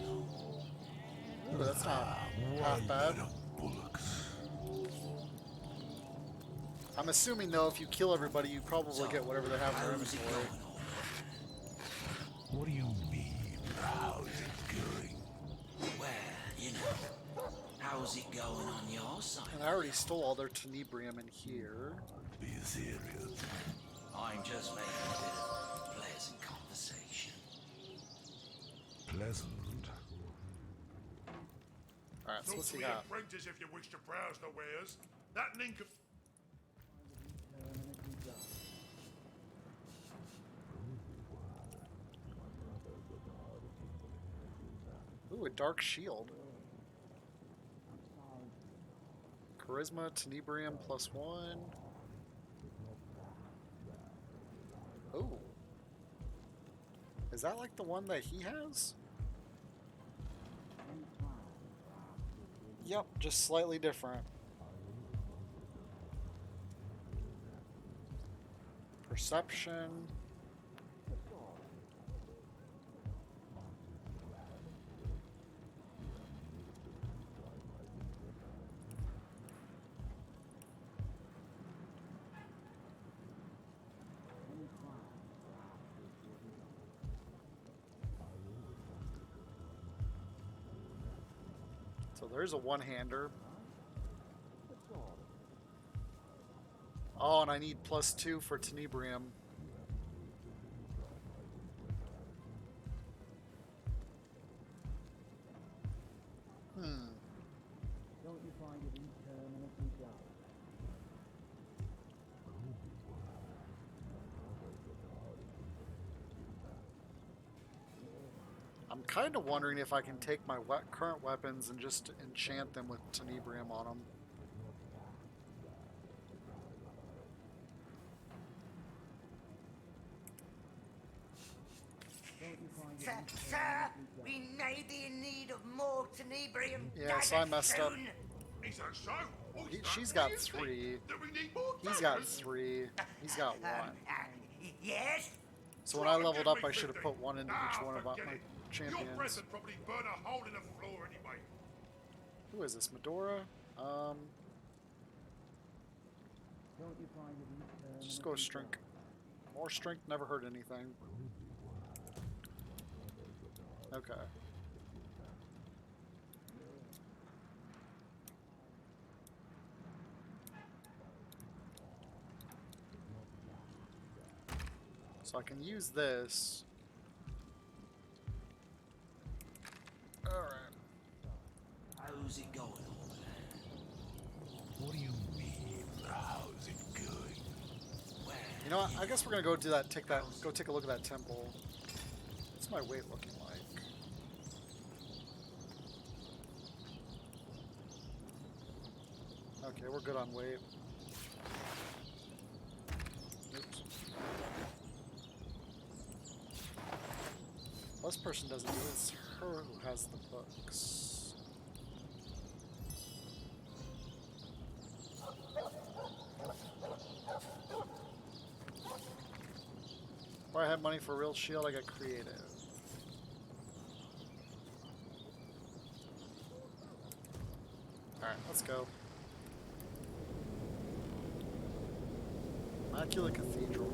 well there. Ooh, that's not half bad. I'm assuming though, if you kill everybody, you probably get whatever they have in their inventory. What do you mean? How's it going? Well, you know, how's it going on your side? And I already stole all their tenebrium in here. Be serious. I'm just making a bit of pleasant conversation. Pleasant? Alright, so what's he Feel free, got? apprentice, if you wish to browse the wares. That nincompoop. Ooh, a dark shield. Charisma, tenebrium +1. Ooh. Is that like the one that he has? Yep, just slightly different. Perception. So there's a one-hander. Oh, and I need +2 for tenebrium. Don't you find it interminably dull? I'm kind of wondering if I can take my current weapons and just enchant them with tenebrium on them. Sir, we may be in need of more tenebrium. Yeah, so I messed up. Is that so? She's got 3. He's got 3. He's got 1. Yes? So when I leveled up, I should have put 1 into each one of my Your breath champions. would probably burn a hole in the floor anyway. Who is this? Medora? Don't you find it interminably Just go strength. More strength, never hurt anything. Okay. So I can use this. Alright. How's it going over there? What do you mean? How's it going? You know what? I guess we're gonna go do that. Go take a look at that temple. What's my weight looking like? Okay, we're good on weight. Oops. This person doesn't do it. It's her who has the books. If I had money for a real shield, I got creative. Alright, let's go. Immaculate Cathedral.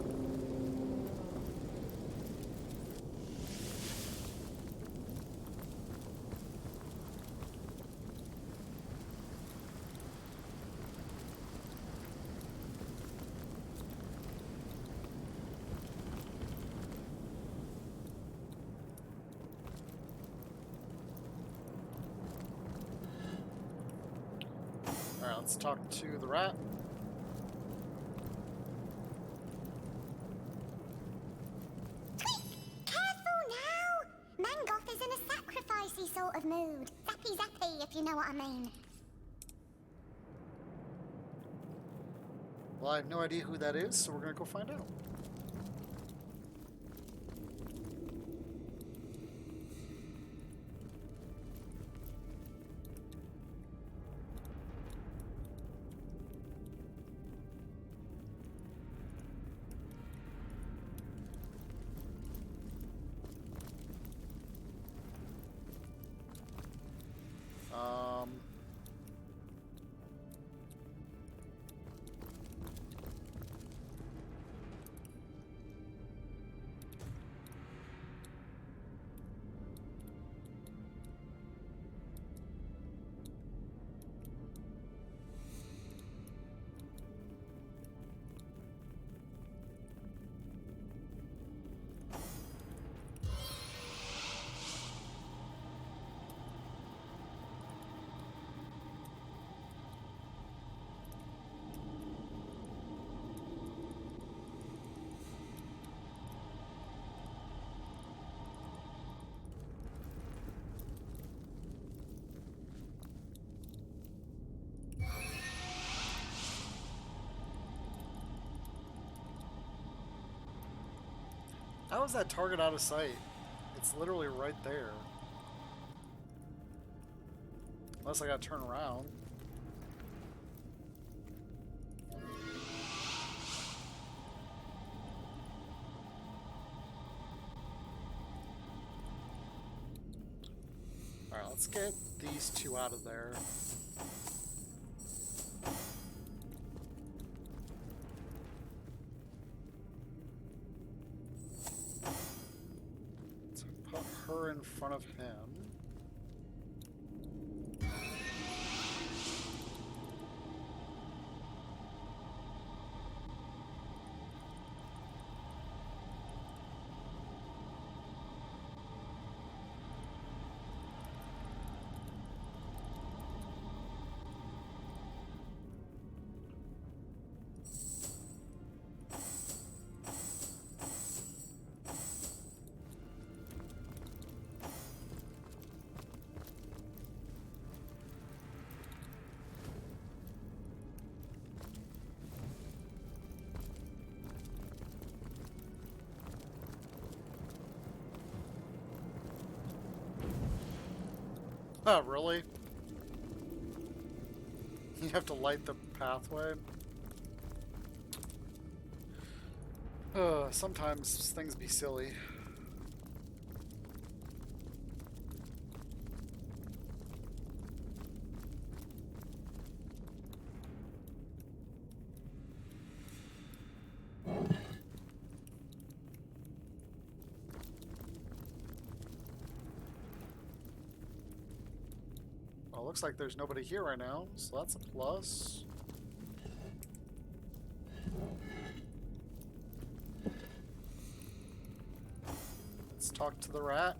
Alright, let's talk to the rat. Careful sort of mood. Zappy zappy, if you know what I mean. Well, I have no idea who that is, so we're gonna go find out. How is that target out of sight? It's literally right there. Unless I gotta turn around. Alright, let's get these two out of there. Her in front of him. Oh, really? You have to light the pathway? Sometimes things be silly. Well, looks like there's nobody here right now, so that's a plus. Let's talk to the rat.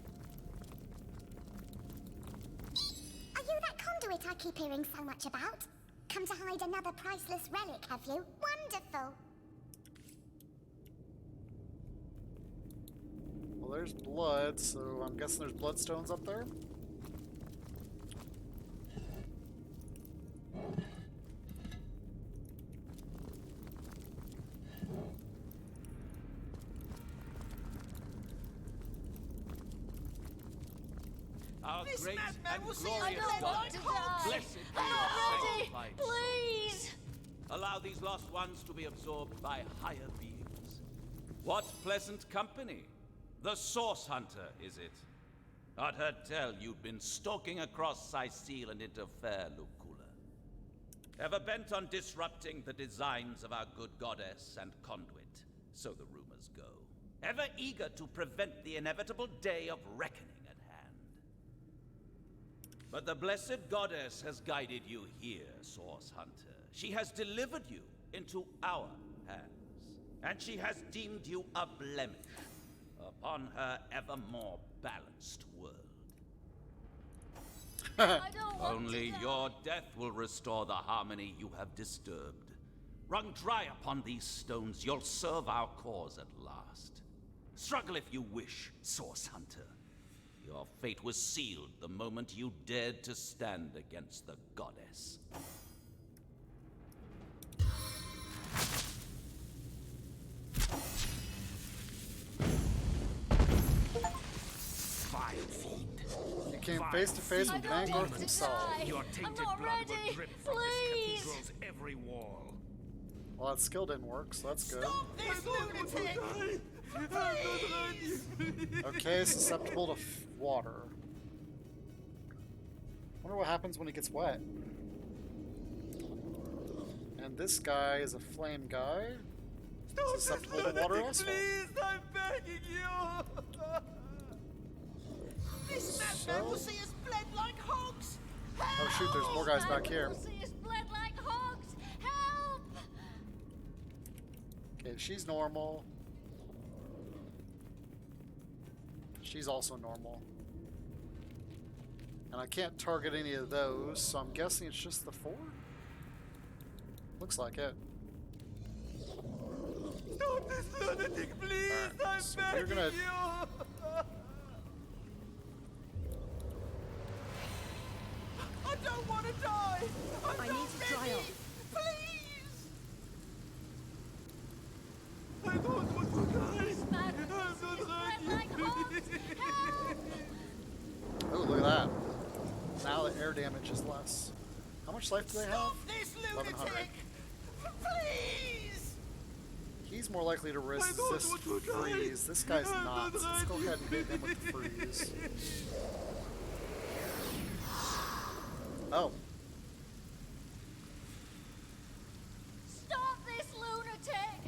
Are you that conduit I keep hearing so much about? Come to hide another priceless relic, have you? Wonderful! Well, there's blood, so I'm guessing there's bloodstones up there? Our This great madman and will see glorious I don't God. want to die. Blessed be I'm your not ready. sacrifice. Please. Allow these lost ones to be absorbed by higher beings. What pleasant company. The Source Hunter, is it? I'd heard tell you'd been stalking across Sicil and into fair Lucula. Ever bent on disrupting the designs of our good goddess and conduit, so the rumors go. Ever eager to prevent the inevitable day of reckoning at hand. But the blessed goddess has guided you here, Source Hunter. She has delivered you into our hands, and she has deemed you a blemish upon her ever more balanced world. Only your death will restore the harmony you have disturbed. Wrung dry upon these stones, you'll serve our cause at last. Struggle if you wish, Source Hunter. Your fate was sealed the moment you dared to stand against the goddess. You came face to face with Mangoth himself. Your tainted blood will drip from this cathedral's every wall. Well, that skill didn't work, so that's good. Stop this lunatic! Please! Okay, susceptible to water. Wonder what happens when he gets wet. And this guy is a flame guy. Susceptible to water also. Please, I'm begging you! This madman will see us bled like hogs! Oh shoot, there's more guys back here. Will see us bled like hogs! Help! Okay, she's normal. She's also normal. And I can't target any of those, so I'm guessing it's just the 4? Looks like it. Stop this lunatic, please! Right, so we're gonna... I don't want to die! I need to dry off. Please! I don't want to die! This madman will see us bled like hogs! Help! Oh, look at that. Now the air damage is less. How much life do they have? Stop this 1100. lunatic! Please! He's more likely to resist freeze. This guy's not. So let's go ahead and hit him with the freeze. Oh. Stop this lunatic!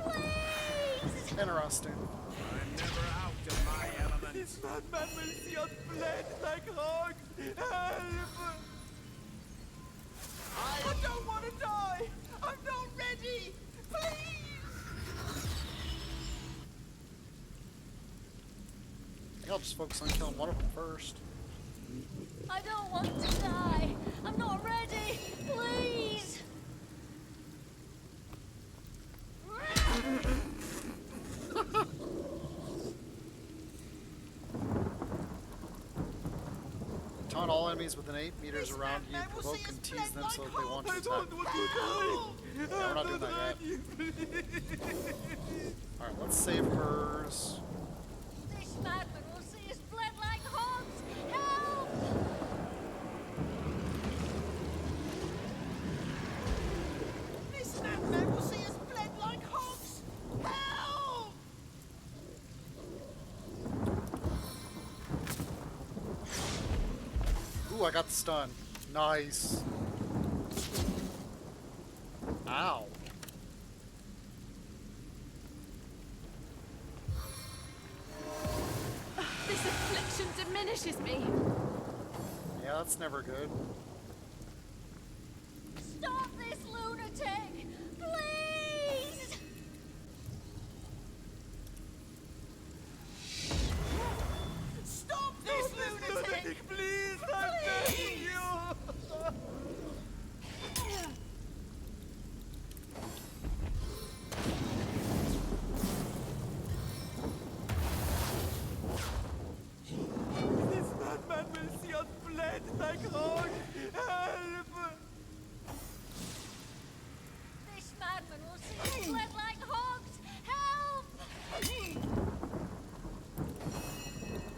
Please! Interesting. I'm never out of my element. This madman will see us bled like hogs! Help! I don't want to die! I'm not ready! Please! I think I'll just focus on killing one of them first. I don't want to die! I'm not ready! Please! Taunt all enemies within 8 meters around you, provoke and tease them so that they want to attack. Yeah, we're not doing that yet. Alright, let's save hers. This madman will see us bled like hogs! Help! This madman will see us bled like hogs! Help! Ooh, I got the stun. Nice. Ow. This affliction diminishes me. Yeah, that's never good. Stop this lunatic! Please! Stop this lunatic! Please, I'm begging you! This madman will see us bled like hogs! Help! This madman will see us bled like hogs! Help!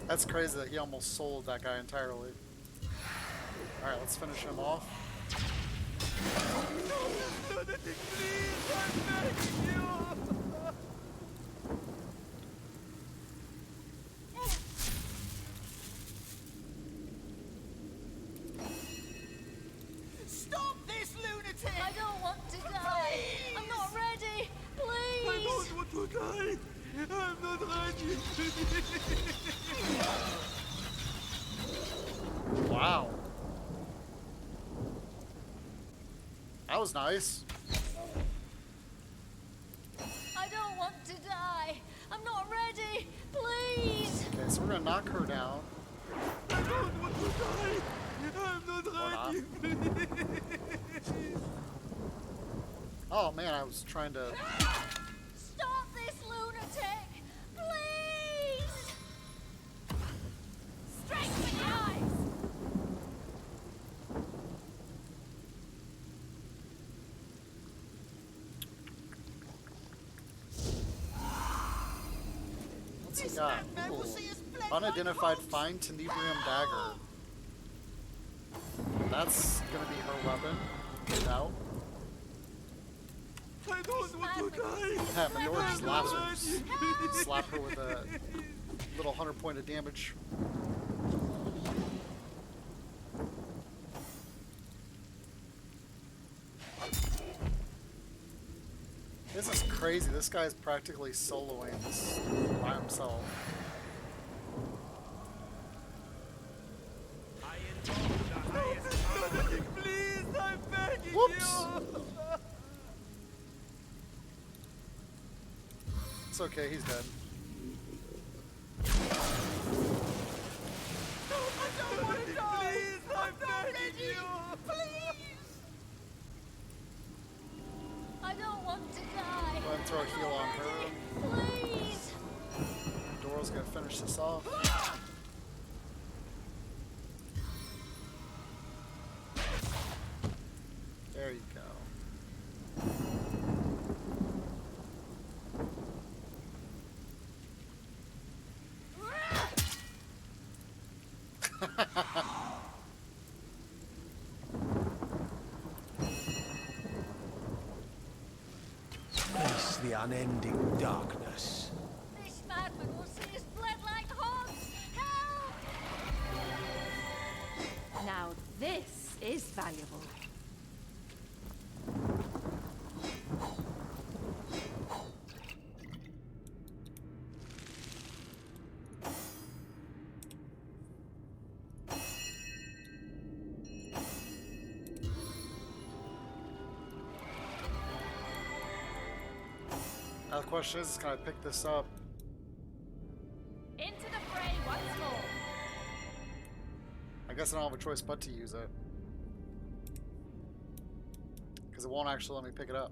That's crazy that he almost sold that guy entirely. Alright, let's finish him off. Lunatic, please, I'm begging you! Stop this lunatic! I don't want to die! I'm not ready! Please! I don't want to die! I'm not ready! Wow. That was nice. I don't want to die! I'm not ready! Please! Okay, so we're gonna knock her down. I don't want to die! I'm not ready! Oh man, I was trying to... Stop this lunatic! Please! Yeah, cool. Unidentified fine tenebrium dagger. That's gonna be her weapon. Get out. I don't want to die. Yeah, Manor just laughs her. Slap her with a little 100 point of damage. This is crazy. This guy's practically soloing this by himself. Please, I'm begging Whoops. you. It's okay, he's dead. I don't want to die. Please, I'm begging you. Please. I don't want to die. Go ahead and throw a heal on her. Please. Dora's gonna finish this off. There you go. Face the unending darkness. This madman will see us bled like hogs. Help! Now this is valuable. Now the question is, can I pick this up? Into the fray once more. I guess I don't have a choice but to use it. Because it won't actually let me pick it up.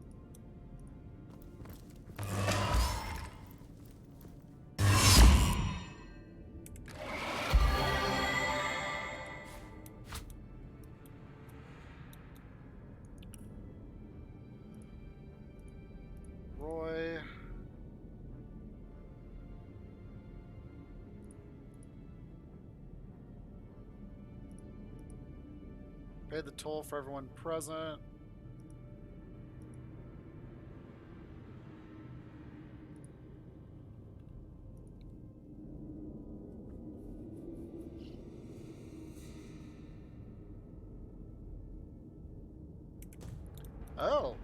Roy. Pay the toll for everyone present. Oh.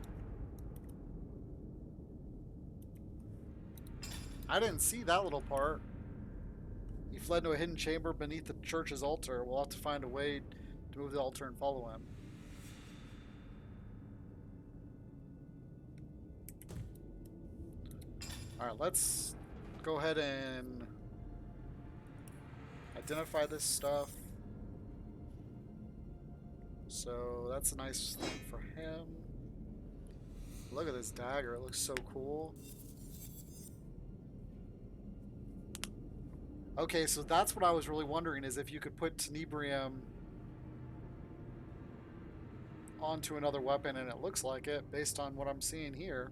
I didn't see that little part. He fled to a hidden chamber beneath the church's altar. We'll have to find a way to move the altar and follow him. Alright, let's go ahead and identify this stuff. So that's a nice thing for him. Look at this dagger, it looks so cool. Okay, so that's what I was really wondering, is if you could put tenebrium onto another weapon, and it looks like it based on what I'm seeing here.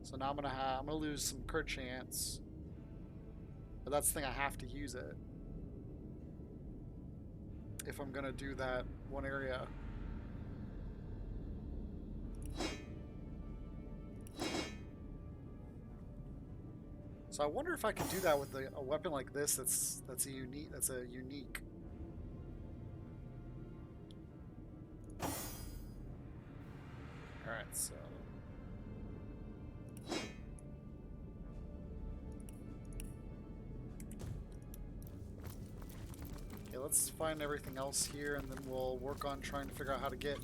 So now I'm gonna lose some crit chance, but that's the thing, I have to use it if I'm gonna do that one area. So I wonder if I could do that with a weapon like this. That's a unique. All right, so. Okay, let's find everything else here, and then we'll work on trying to figure out how to get.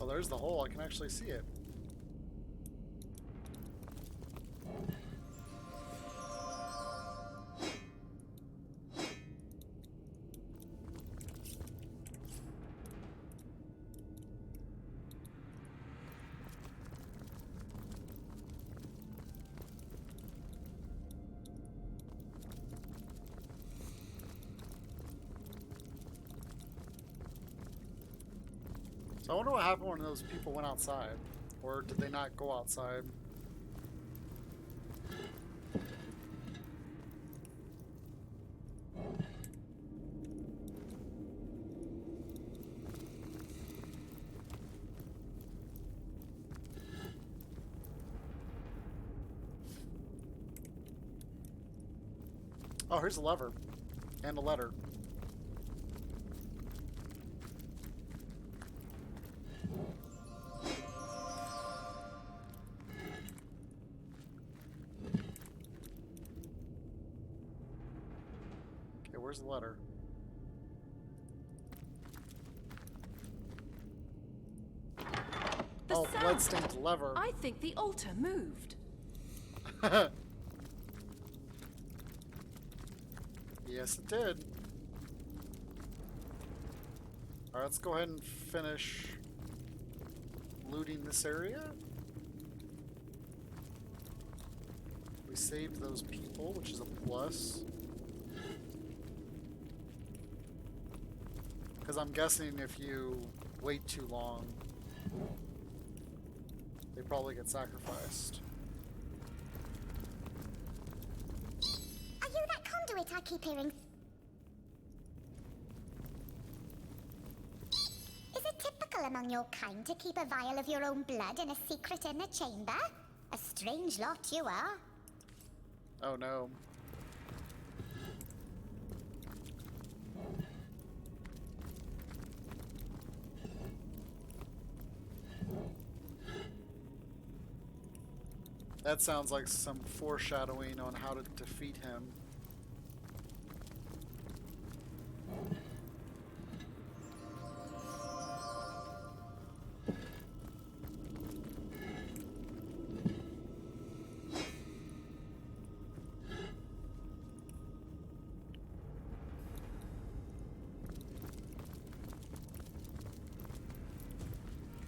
Oh, there's the hole. I can actually see it. So I wonder what happened when those people went outside. Or did they not go outside? Oh, here's a lever. And a letter. Okay, where's the letter? The sound. Bloodstained lever. I think the altar moved. Yes, it did. Alright, let's go ahead and finish looting this area. We saved those people, which is a plus. Because I'm guessing if you wait too long, they probably get sacrificed. Are you that conduit I keep hearing? Is it typical among your kind to keep a vial of your own blood in a secret inner chamber? A strange lot you are. Oh no. That sounds like some foreshadowing on how to defeat him.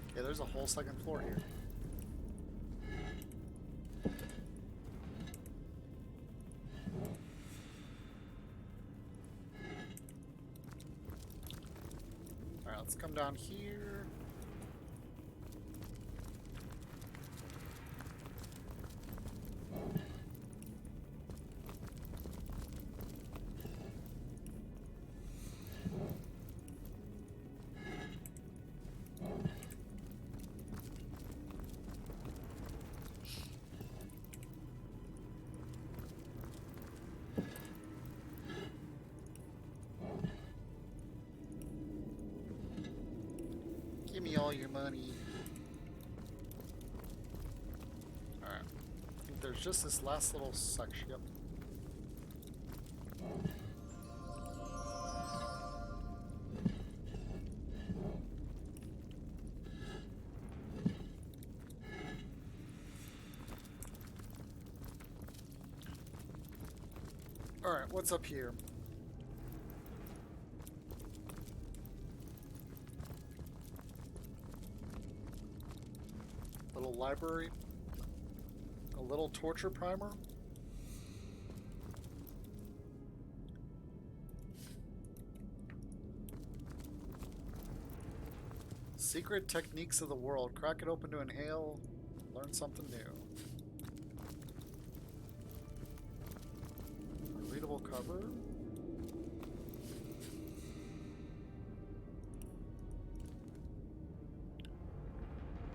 Okay, there's a whole second floor here. Alright, let's come down here. Give me all your money. Alright. I think there's just this last little section. Yep. Alright, what's up here? Little library, a little torture primer. Secret techniques of the world. Crack it open to inhale, learn something new. Readable cover.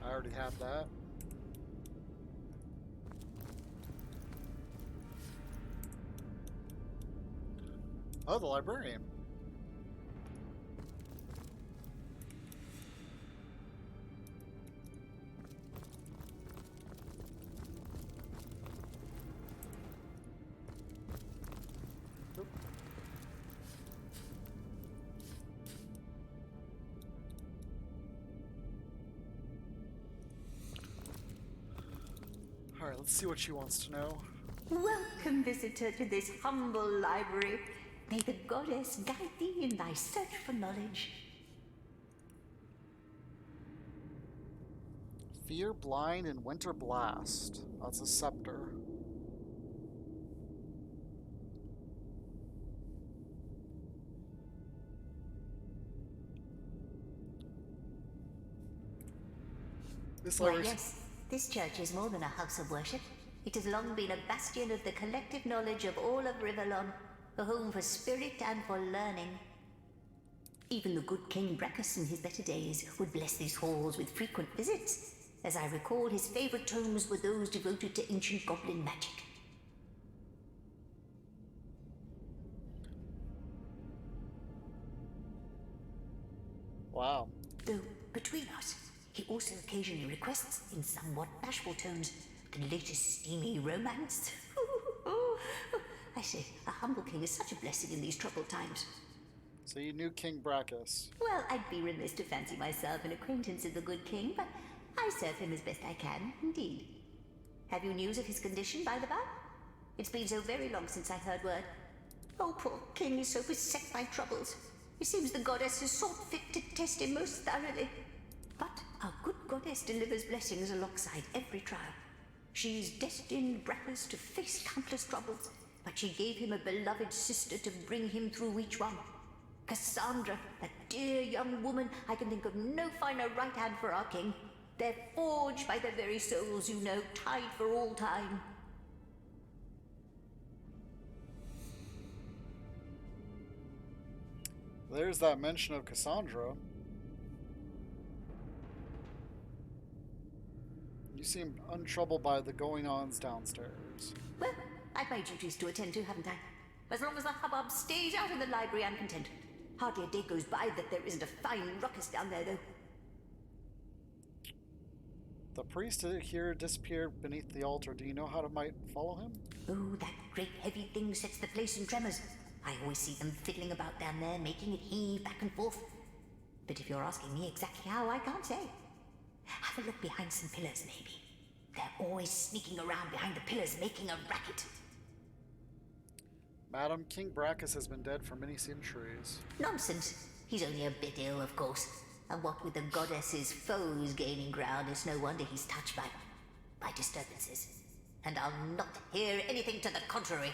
I already have that. Oh, the librarian. Oop. All right, let's see what she wants to know. Welcome, visitor, to this humble library. May the goddess guide thee in thy search for knowledge. Fear, blind, and winter blast. That's a scepter. Why, yes. This church is more than a house of worship. It has long been a bastion of the collective knowledge of all of Rivellon, a home for spirit and for learning. Even the good King Brachus in his better days would bless these halls with frequent visits. As I recall, his favorite tomes were those devoted to ancient goblin magic. Wow. Though, between us, he also occasionally requests, in somewhat bashful tones, the latest steamy romance. I say, a humble king is such a blessing in these troubled times. So you knew King Brachus. Well, I'd be remiss to fancy myself an acquaintance of the good king, but I serve him as best I can, indeed. Have you news of his condition, by the by? It's been so very long since I heard word. Oh, poor king is so beset by troubles. It seems the goddess has sought fit to test him most thoroughly. But our good goddess delivers blessings alongside every trial. She's destined Brachus to face countless troubles, but she gave him a beloved sister to bring him through each one. Cassandra, a dear young woman, I can think of no finer right hand for our king. They're forged by their very souls, you know, tied for all time. There's that mention of Cassandra. You seem untroubled by the going-ons downstairs. Well, I've my duties to attend to, haven't I? As long as the hubbub stays out of the library, I'm content. Hardly a day goes by that there isn't a fine ruckus down there, though. The priest here disappeared beneath the altar. Do you know how to might follow him? Oh, that great heavy thing sets the place in tremors. I always see them fiddling about down there, making it heave back and forth. But if you're asking me exactly how, I can't say. Have a look behind some pillars, maybe. They're always sneaking around behind the pillars, making a racket. Madam, King Brachus has been dead for many centuries. Nonsense. He's only a bit ill, of course. And what with the goddess's foes gaining ground, it's no wonder he's touched by disturbances. And I'll not hear anything to the contrary.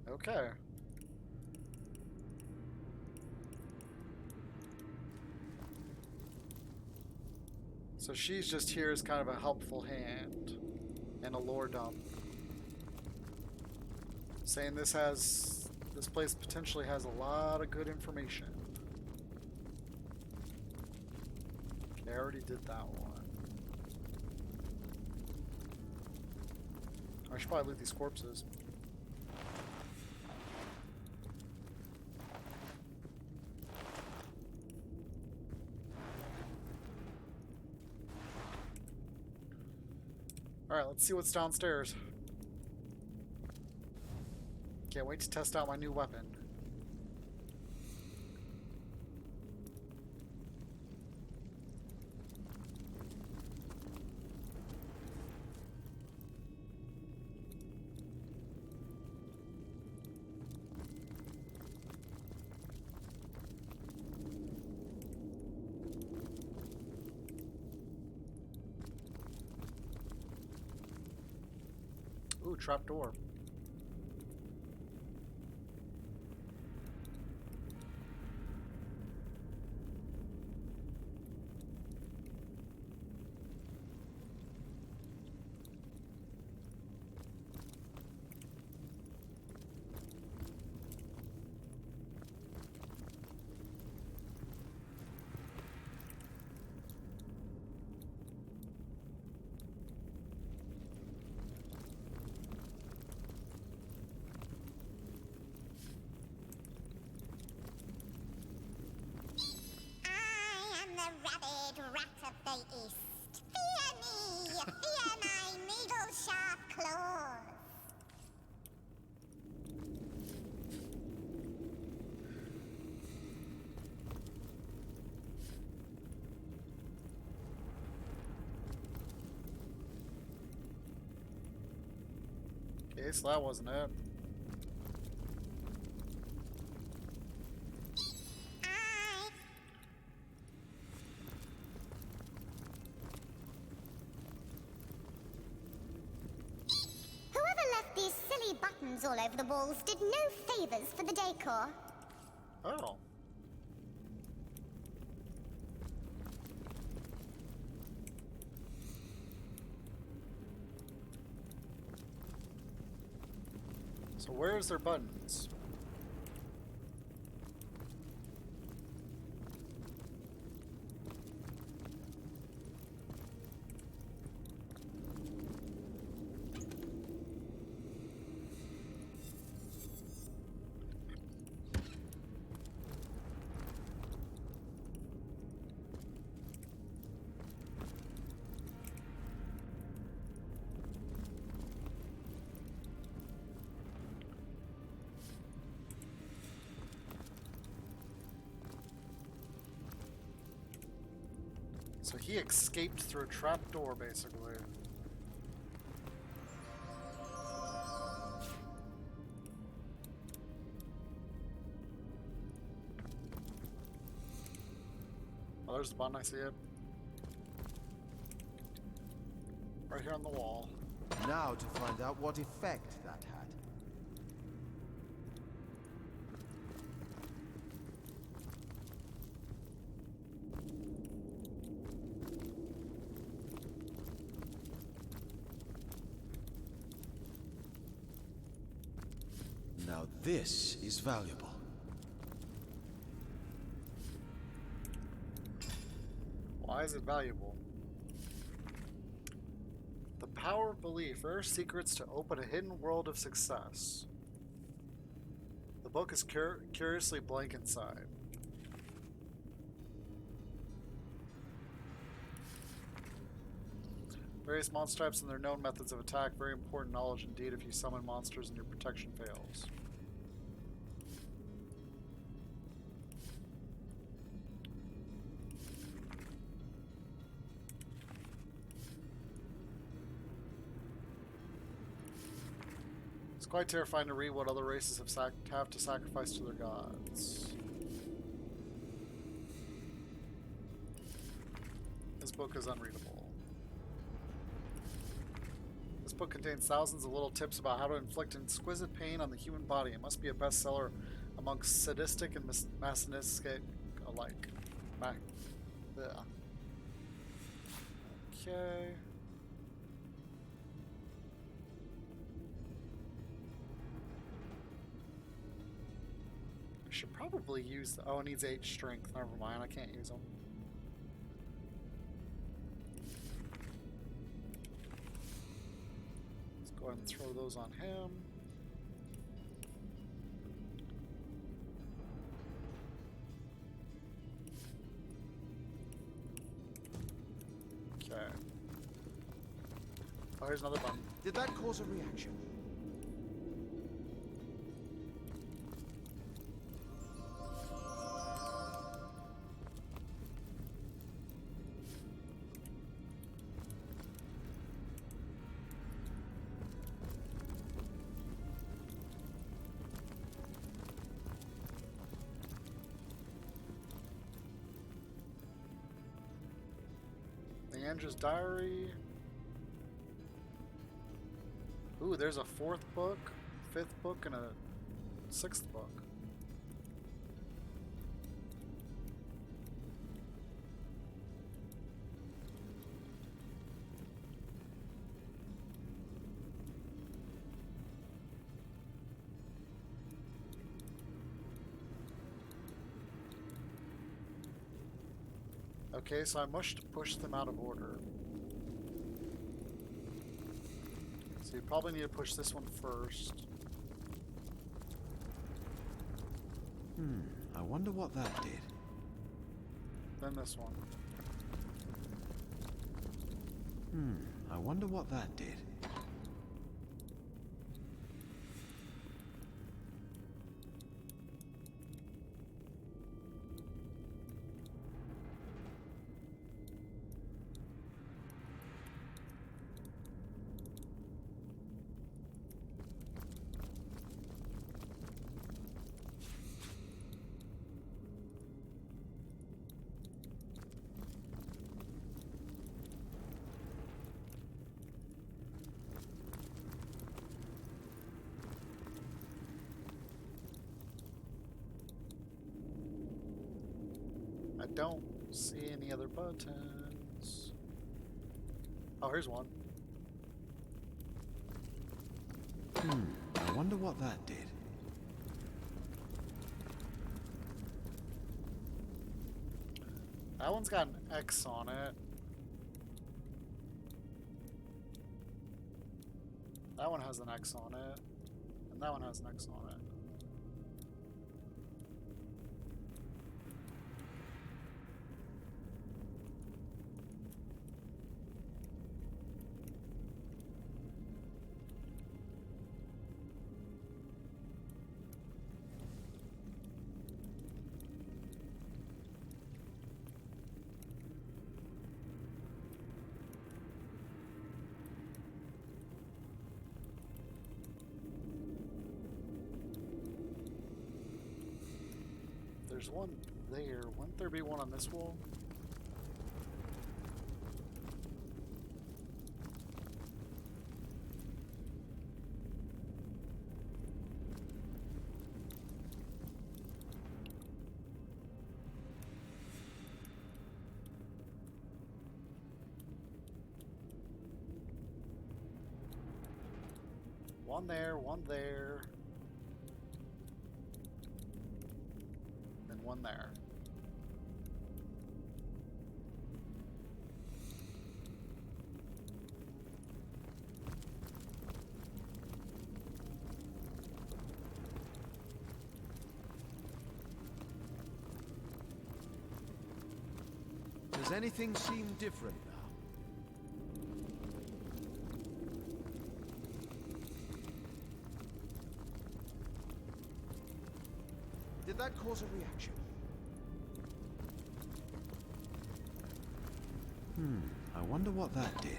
Okay. So she's just here as kind of a helpful hand and a lore dump. Saying this place potentially has a lot of good information. Okay, I already did that one. I should probably loot these corpses. Alright, let's see what's downstairs. Can't wait to test out my new weapon. Ooh, trapdoor. The rabid rat of the east. Fear me! Fear my needle-sharp claws! Okay, so that wasn't it. Buttons all over the walls did no favors for the decor. Oh. So where's their buttons? So he escaped through a trap door, basically. Oh, there's the button, I see it. Right here on the wall. Now to find out what effect that had. Now this is valuable. Why is it valuable? The power of belief. Rare secrets to open a hidden world of success. The book is curiously blank inside. Various monster types and their known methods of attack. Very important knowledge indeed if you summon monsters and your protection fails. It's quite terrifying to read what other races have to sacrifice to their gods. This book is unreadable. This book contains thousands of little tips about how to inflict exquisite pain on the human body. It must be a bestseller amongst sadistic and masochistic alike. Okay. I should probably use... Oh, it needs 8 strength. Never mind, I can't use them. Go ahead and throw those on him. Okay. Oh, here's another button. Did that cause a reaction? Andrew's diary. Ooh, there's a 4th book, 5th book, and a 6th book. Okay, so I must push them out of order. So you probably need to push this one first. I wonder what that did. Then this one. I wonder what that did. I don't see any other buttons. Oh, here's one. I wonder what that did. That one's got an X on it. That one has an X on it. And that one has an X on it. There's one there. Wouldn't there be one on this wall? One there, one there. And one there. Does anything seem different now? Did that cause a reaction? I wonder what that did.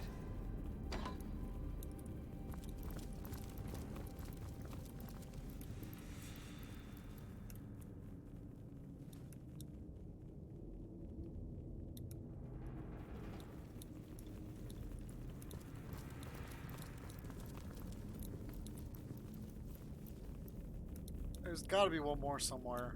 There's gotta be one more somewhere.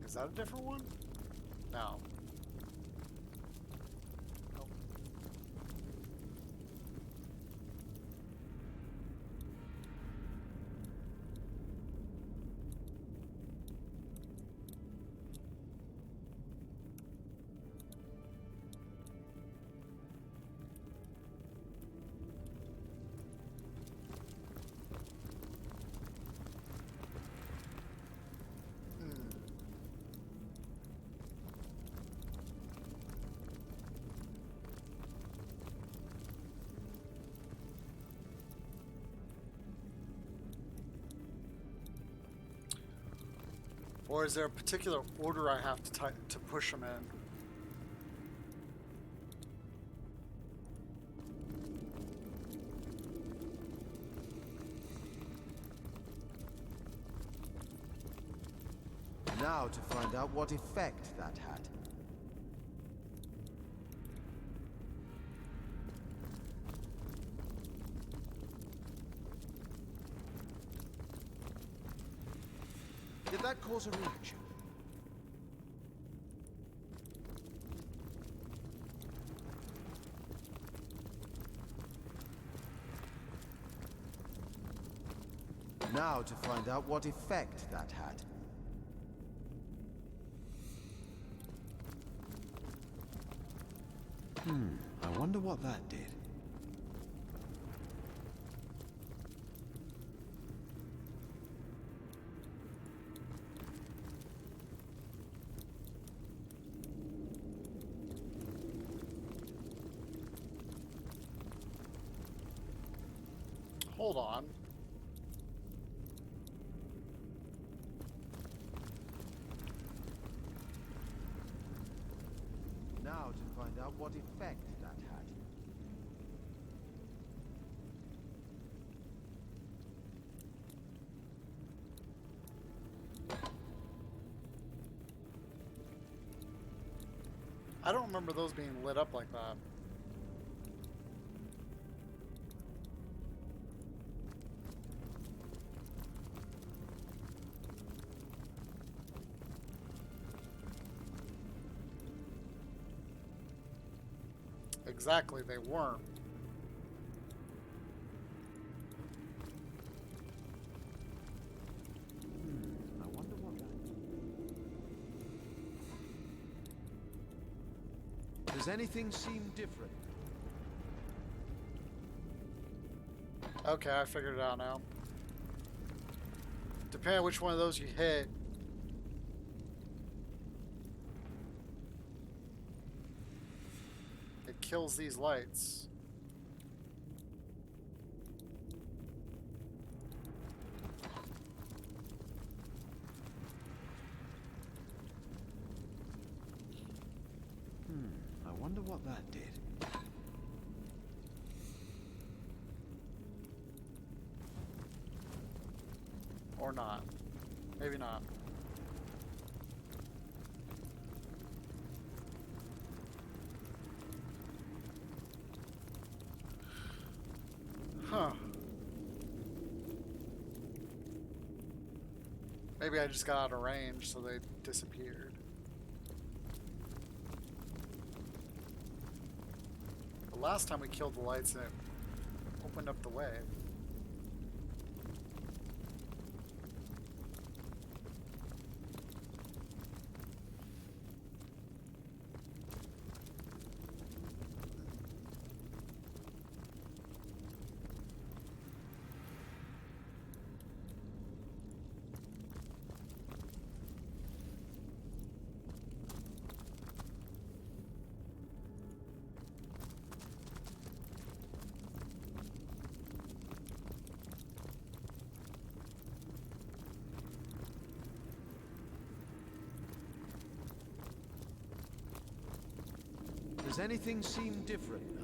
Is that a different one? No. Nope. Or is there a particular order I have to push them in? Now to find out what effect that had. Did that cause a reaction? Now to find out what effect that had. I wonder what that did. Hold on. Now to find out what effect that had. I don't remember those being lit up like that. Exactly, they weren't. I wonder what that... Does anything seem different? Okay, I figured it out now. Depending on which one of those you hit, it kills these lights. I wonder what that did. Or not. Maybe not. Huh. Maybe I just got out of range, so they disappeared. The last time we killed the lights, it opened up the way. Does anything seem different now?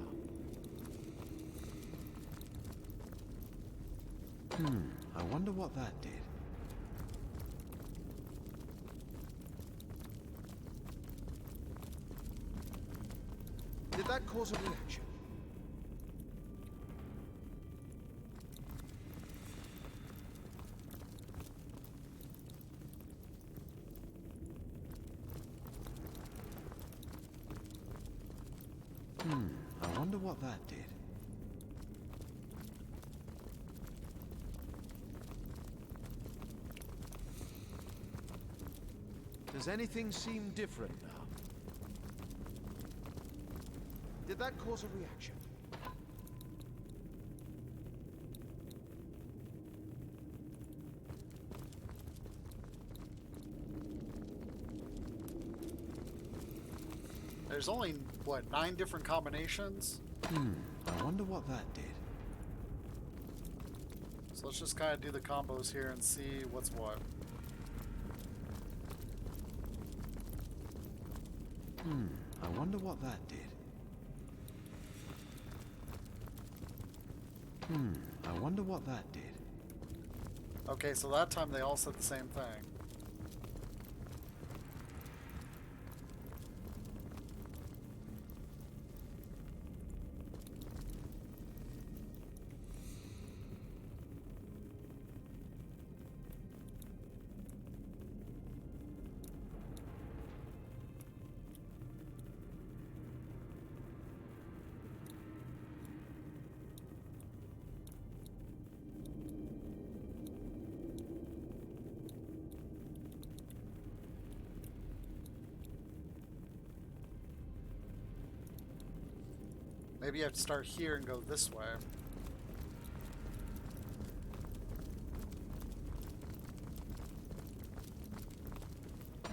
I wonder what that did. Did that cause a reaction? I wonder what that did. Does anything seem different now? Did that cause a reaction? There's only, what, 9 different combinations? I wonder what that did. So let's just kind of do the combos here and see what's what. I wonder what that did. I wonder what that did. Okay, so that time they all said the same thing. Maybe you have to start here and go this way.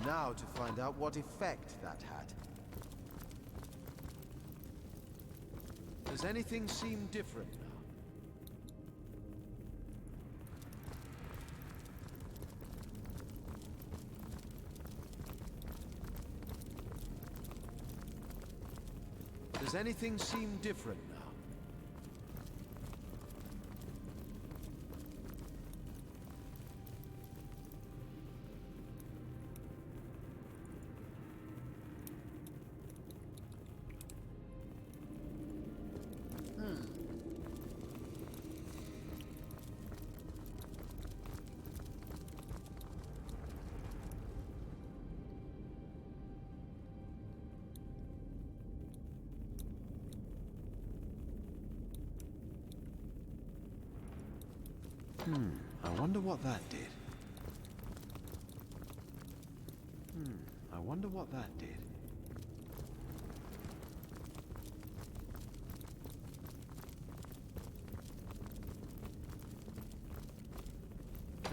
Now to find out what effect that had. Does anything seem different now? Does anything seem different now? I wonder what that did. I wonder what that did.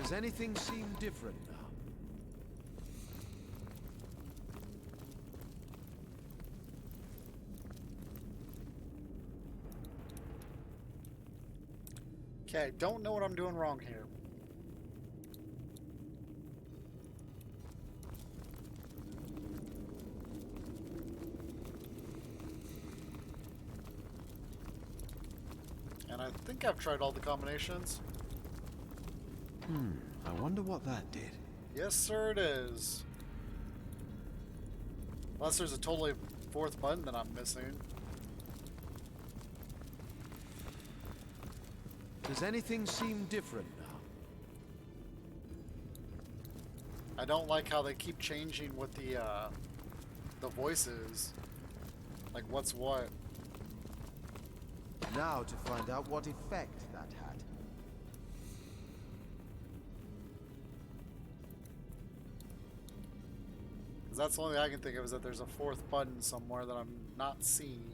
Does anything seem different now? Okay, don't know what I'm doing wrong here. And I think I've tried all the combinations. I wonder what that did. Yes, sir, it is. Unless there's a totally fourth button that I'm missing. Does anything seem different now? I don't like how they keep changing what the voices. Like what's what. Now to find out what effect that had. Because that's the only thing I can think of is that there's a fourth button somewhere that I'm not seeing.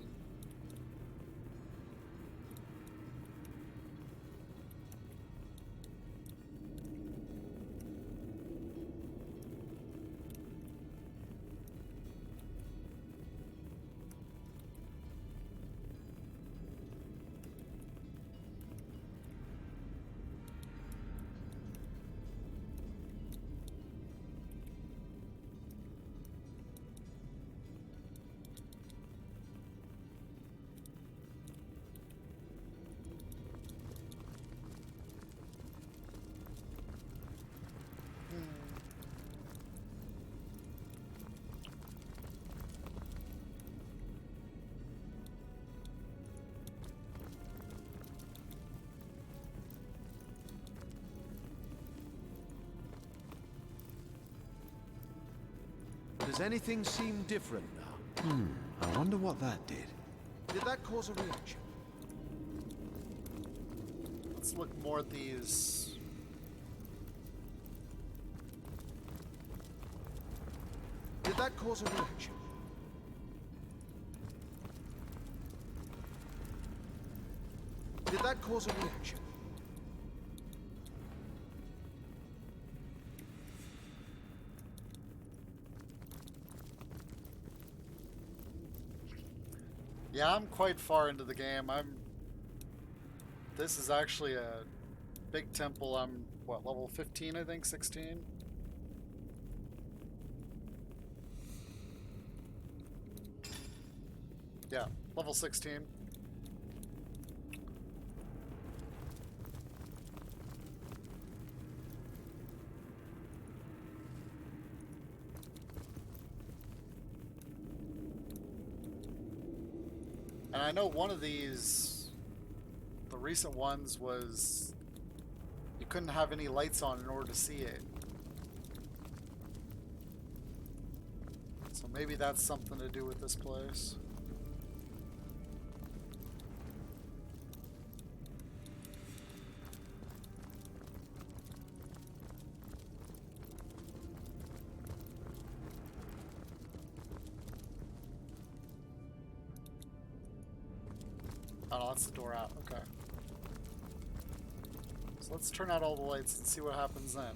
Does anything seem different now? I wonder what that did. Did that cause a reaction? Let's look more at these. Did that cause a reaction? Did that cause a reaction? Yeah, I'm quite far into the game. This is actually a big temple. I'm, what, level 15, I think? 16? Yeah, level 16. And I know one of these, the recent ones, was you couldn't have any lights on in order to see it. So maybe that's something to do with this place. Oh no, that's the door out. Okay. So let's turn out all the lights and see what happens then.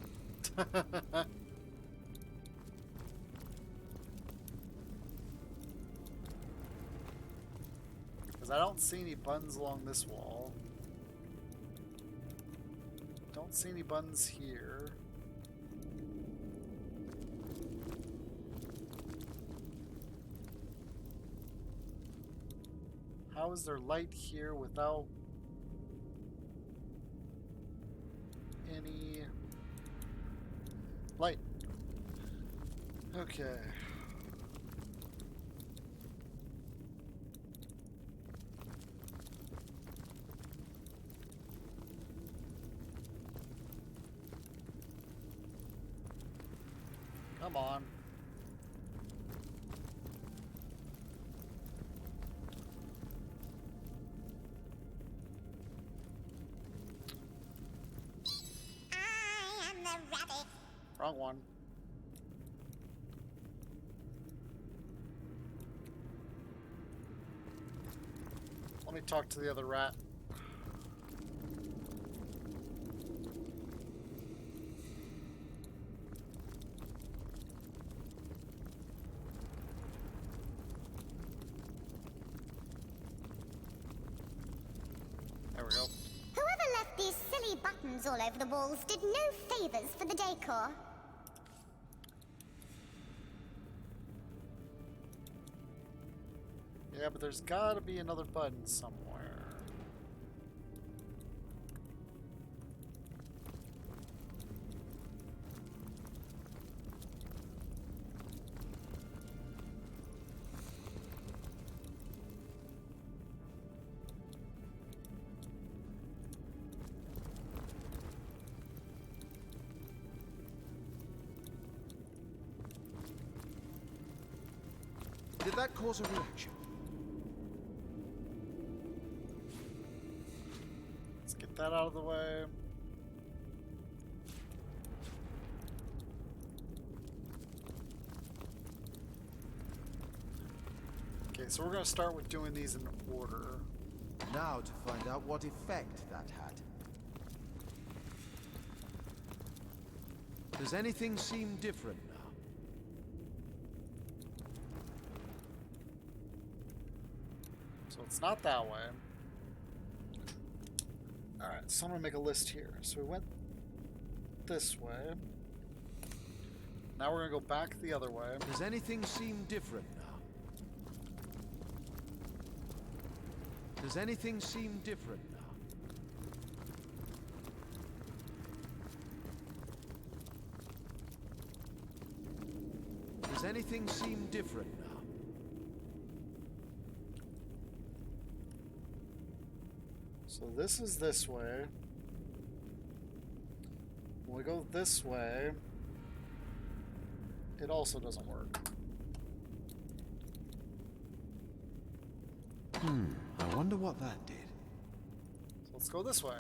Because I don't see any buttons along this wall. Don't see any buttons here. How is there light here without any light? Okay. Come on. Wrong one. Let me talk to the other rat. There we go. Whoever left these silly buttons all over the walls did no favors for the decor. Yeah, but there's gotta be another button somewhere. Did that cause a reaction? Let's get that out of the way. Okay, so we're going to start with doing these in order. Now to find out what effect that had. Does anything seem different now? So it's not that way. Alright, so I'm going to make a list here. So we went this way. Now we're going to go back the other way. Does anything seem different now? Does anything seem different now? Does anything seem different now? So this is this way. When we go this way, it also doesn't work. I wonder what that did. So let's go this way.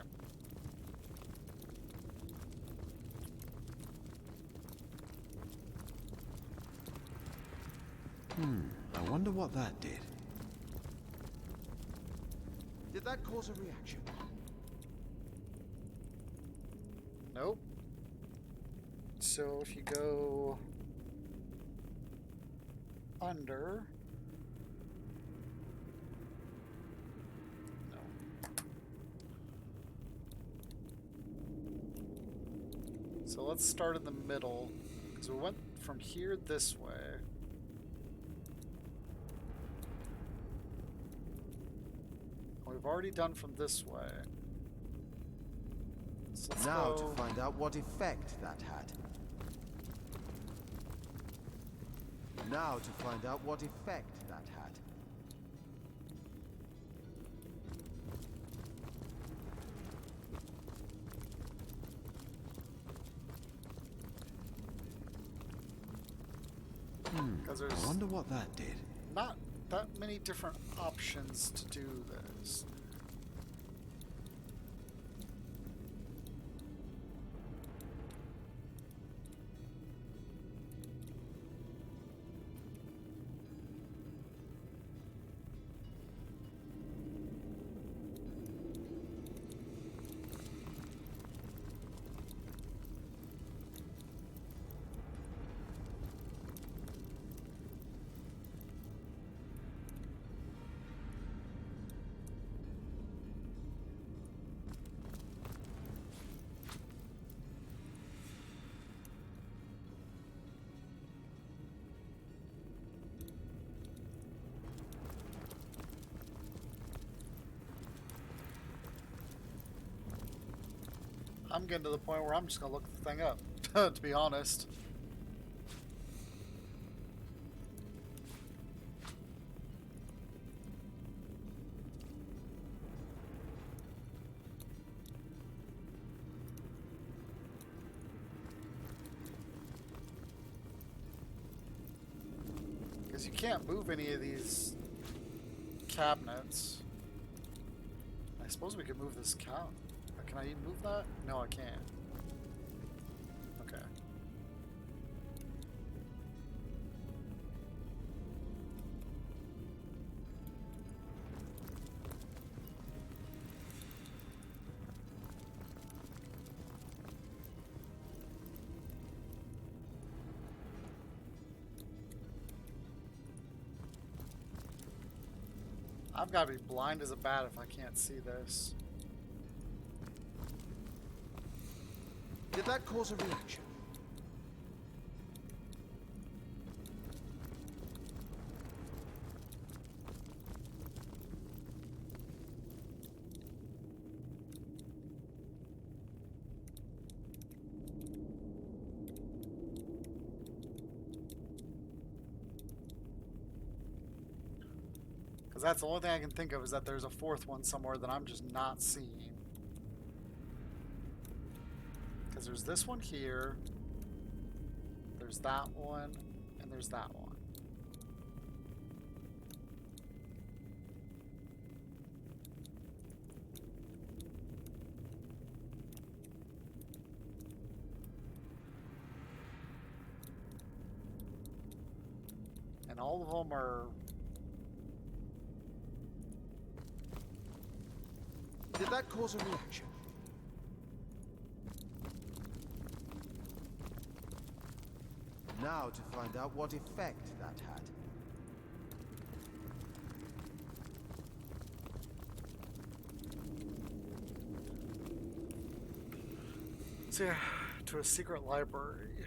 I wonder what that did. Did that cause a reaction? Nope. So if you go under, no. So let's start in the middle, because we went from here this way. We've already done from this way. So let's now go to find out what effect that had. Now to find out what effect that had. I wonder what that did. Not that many different options to do this. I'm getting to the point where I'm just gonna look the thing up, to be honest. Because you can't move any of these cabinets. I suppose we could move this count. Can I even move that? No, I can't. Okay. I've got to be blind as a bat if I can't see this. Did that cause a reaction? Because that's the only thing I can think of, is that there's a fourth one somewhere that I'm just not seeing. Because there's this one here, there's that one, and there's that one. And all of them are... Did that cause a reaction? Now to find out what effect that had. So yeah, to a secret library.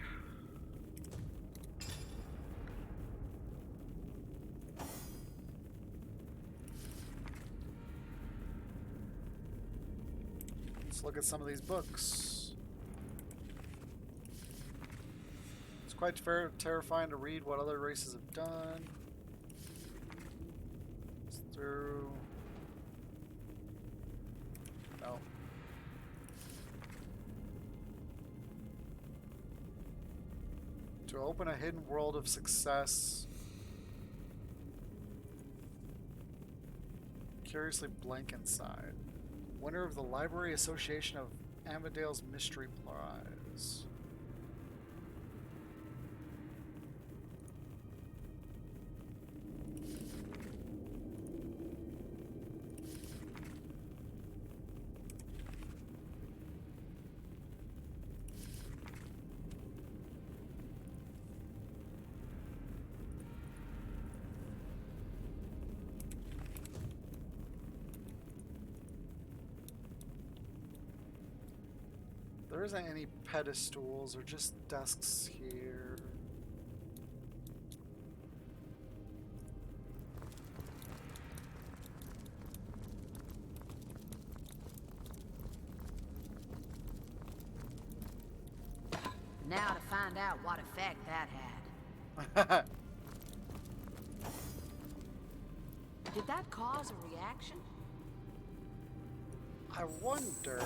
Let's look at some of these books. It's quite terrifying to read what other races have done. It's through... No. To open a hidden world of success. Curiously blank inside. Winner of the Library Association of Amadale's Mystery Prize. There isn't any pedestals or just desks here. Now to find out what effect that had. Did that cause a reaction? I wonder...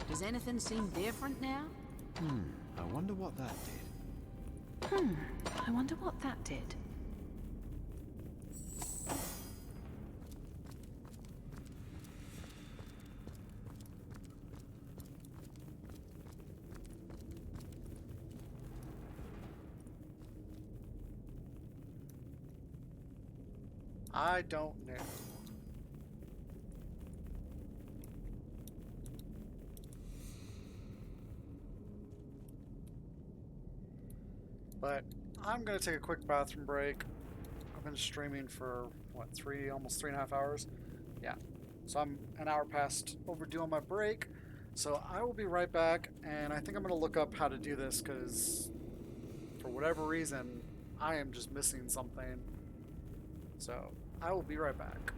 Does anything seem different now? I wonder what that did. I wonder what that did. I don't know. But I'm gonna take a quick bathroom break. I've been streaming for what, almost 3.5 hours? Yeah. So I'm an hour past overdue on my break. So I will be right back, and I think I'm gonna look up how to do this because for whatever reason I am just missing something. So I will be right back.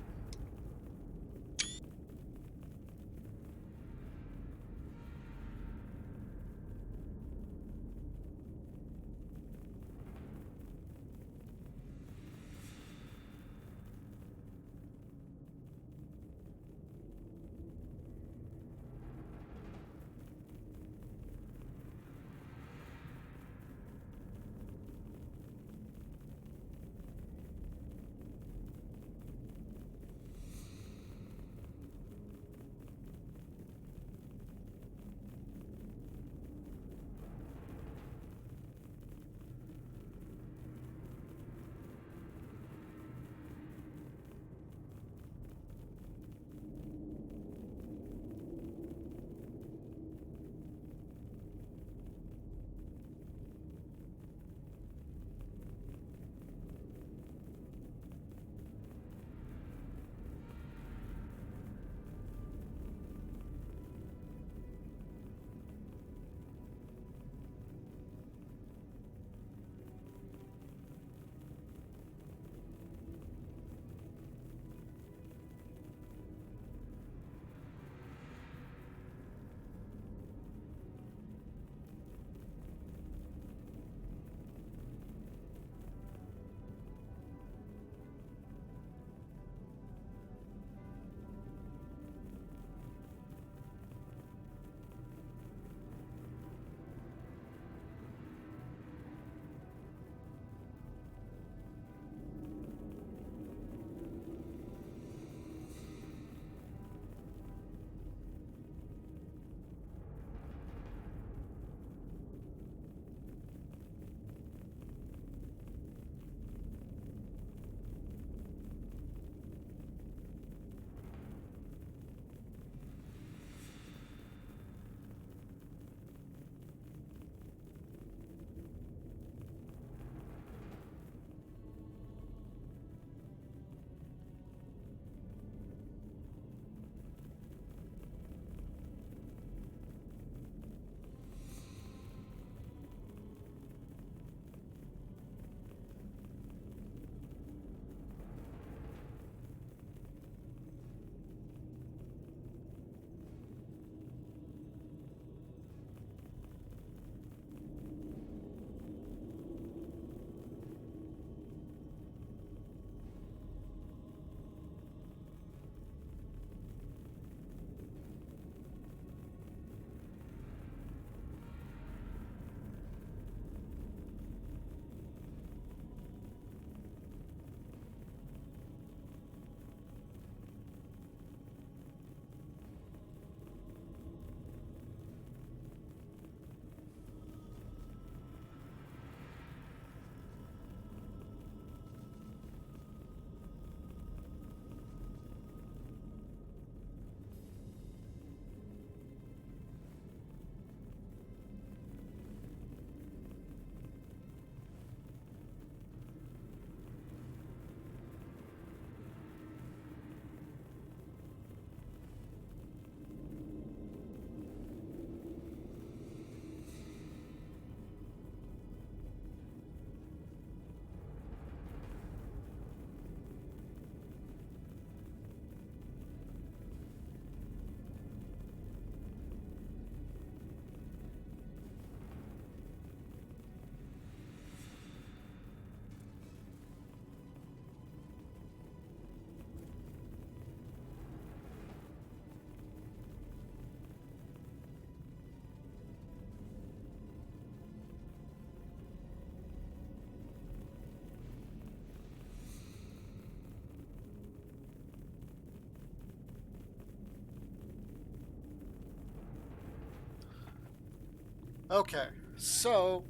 Okay, so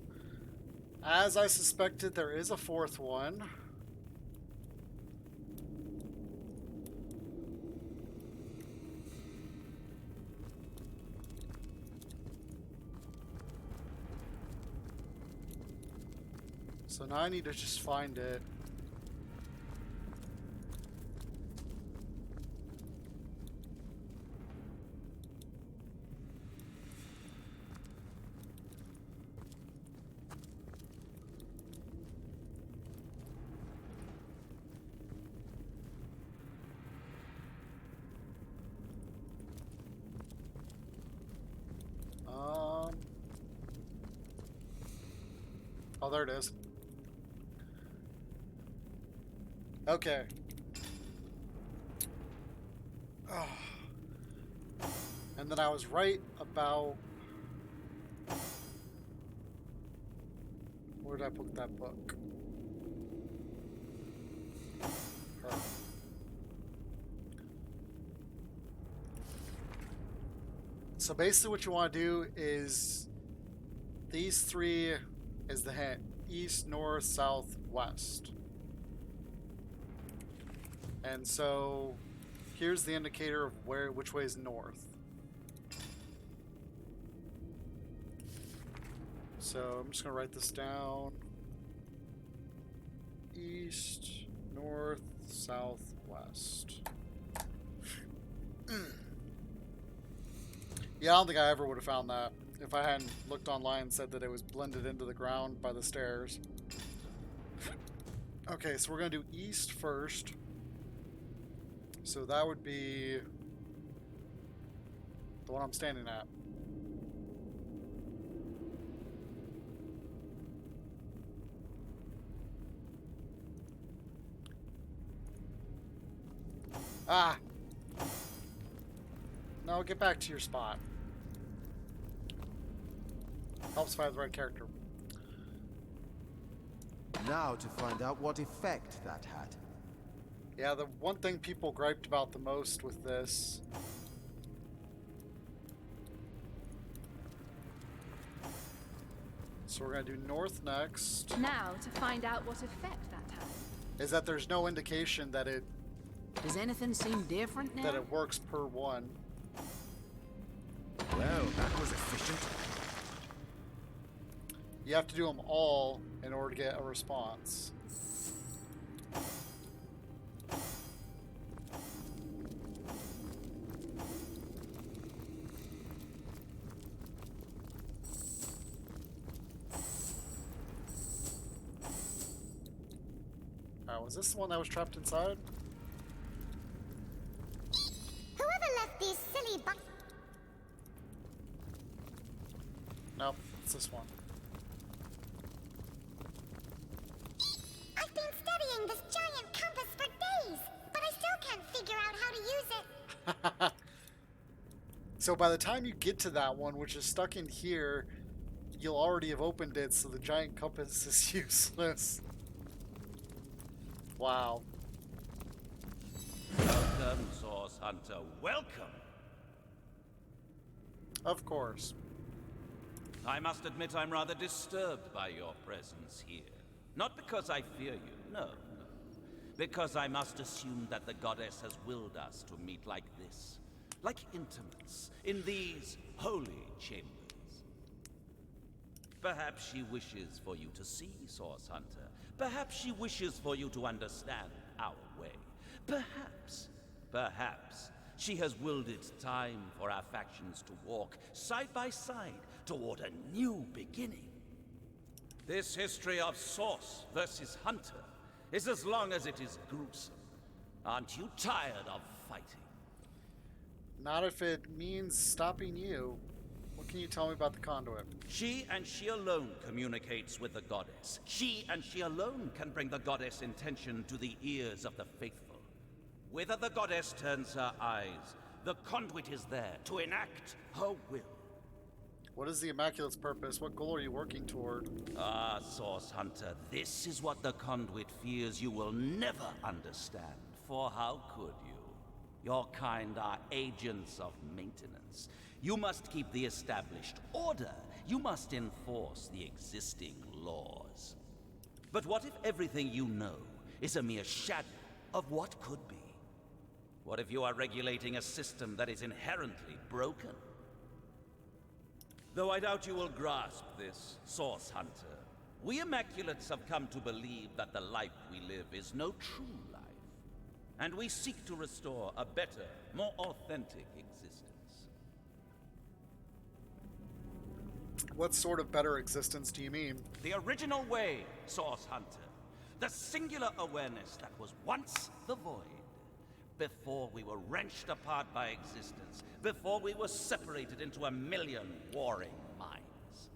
as I suspected, there is a fourth one. So now I need to just find it. Oh, there it is. Okay. Oh. And then I was right about... Where did I put that book? Her. So basically what you want to do is... These three is the hint. East, north, south, west. And so here's the indicator of which way is north. So I'm just gonna write this down. East, north, south, west. Yeah, I don't think I ever would have found that if I hadn't looked online and said that it was blended into the ground by the stairs. Okay, so we're gonna do east first. So that would be the one I'm standing at. Ah! No, get back to your spot. Helps find the right character. Now to find out what effect that had. Yeah, the one thing people griped about the most with this... So we're going to do north next. Now to find out what effect that had. Is that there's no indication that it... Does anything seem different now? That it works per one. Well, that was efficient. You have to do them all in order to get a response. Was this the one that was trapped inside? Whoever left these silly Nope, it's this one. I've been studying this giant compass for days, but I still can't figure out how to use it. So by the time you get to that one, which is stuck in here, you'll already have opened it, so the giant compass is useless. Wow. Welcome, Source Hunter. Welcome! Of course. I must admit I'm rather disturbed by your presence here. Not because I fear you, no. Because I must assume that the goddess has willed us to meet like this. Like intimates, in these holy chambers. Perhaps she wishes for you to see, Source Hunter. Perhaps she wishes for you to understand our way. Perhaps she has willed it time for our factions to walk side by side toward a new beginning. This history of Source versus Hunter is as long as it is gruesome. Aren't you tired of fighting? Not if it means stopping you. What can you tell me about the conduit? She and she alone communicates with the goddess. She and she alone can bring the goddess intention to the ears of the faithful. Whither the goddess turns her eyes, the conduit is there to enact her will. What is the Immaculate's purpose? What goal are you working toward? Ah, Source Hunter, this is what the conduit fears you will never understand. For how could you? Your kind are agents of maintenance. You must keep the established order. You must enforce the existing laws. But what if everything you know is a mere shadow of what could be? What if you are regulating a system that is inherently broken? Though I doubt you will grasp this, Source Hunter, we Immaculates have come to believe that the life we live is no true life. And we seek to restore a better, more authentic existence. What sort of better existence do you mean? The original way, Source Hunter. The singular awareness that was once the void. Before we were wrenched apart by existence. Before we were separated into a million warring minds.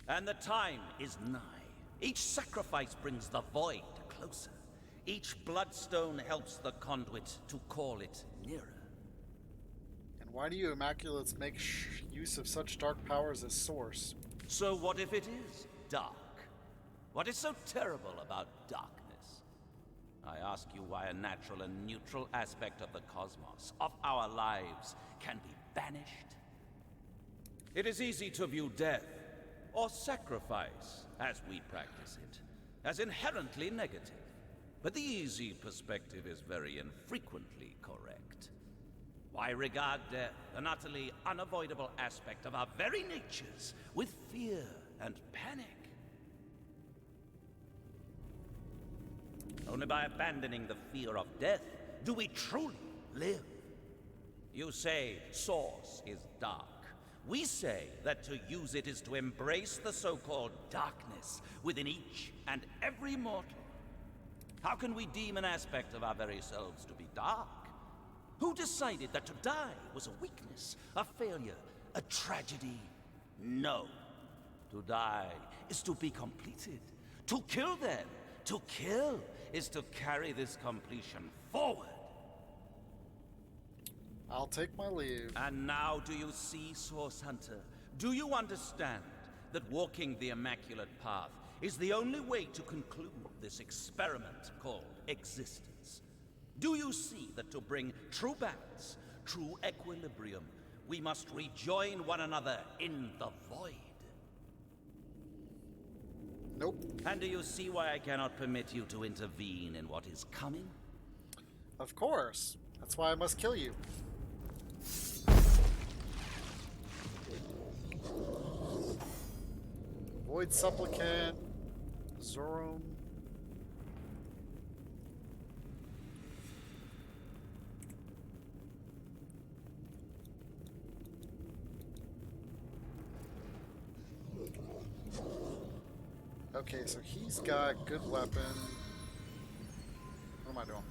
And the time is nigh. Each sacrifice brings the void closer. Each bloodstone helps the conduit to call it nearer. And why do you Immaculates make use of such dark powers as Source? So what if it is dark? What is so terrible about darkness? I ask you why a natural and neutral aspect of the cosmos, of our lives, can be banished? It is easy to view death, or sacrifice, as we practice it, as inherently negative. But the easy perspective is very infrequently correct. Why regard death, an utterly unavoidable aspect of our very natures, with fear and panic? Only by abandoning the fear of death do we truly live. You say Source is dark. We say that to use it is to embrace the so-called darkness within each and every mortal. How can we deem an aspect of our very selves to be dark? Who decided that to die was a weakness, a failure, a tragedy? No. To die is to be completed. To kill then, to kill is to carry this completion forward. I'll take my leave. And now do you see, Source Hunter? Do you understand that walking the Immaculate Path is the only way to conclude this experiment called existence? Do you see that to bring true balance, true equilibrium, we must rejoin one another in the void? Nope. And do you see why I cannot permit you to intervene in what is coming? Of course. That's why I must kill you. Void Supplicant, Zorum. Okay, so he's got good weapon. What am I doing?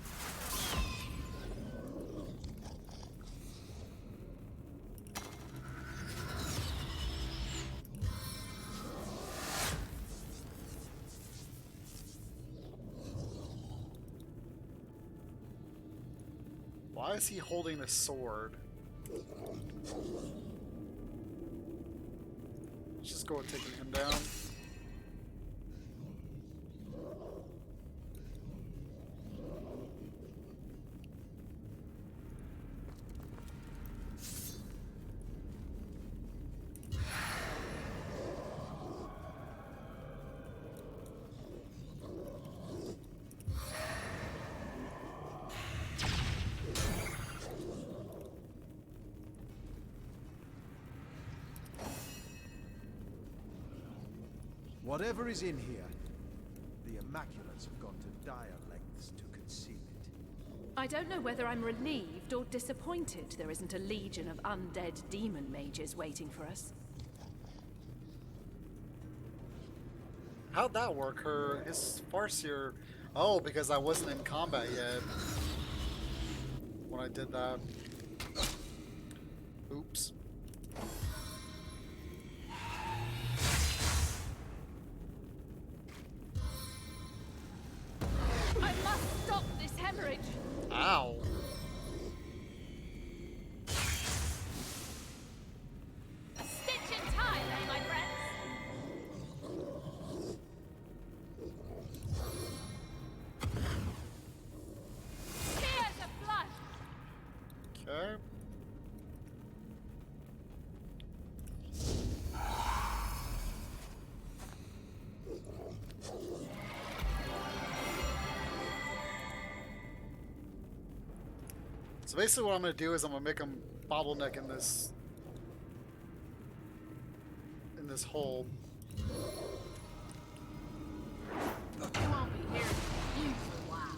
Why is he holding a sword? Let's just go with taking him down. Whatever is in here, the Immaculates have gone to dire lengths to conceal it. I don't know whether I'm relieved or disappointed there isn't a legion of undead demon mages waiting for us. How'd that work? His Farseer... Oh, because I wasn't in combat yet when I did that. Oops. I must stop this hemorrhage! Ow. A stitch in time, eh, my friends? Tears of blood! So basically what I'm going to do is I'm going to make them bottleneck in this hole. You won't be hearing from you for a while.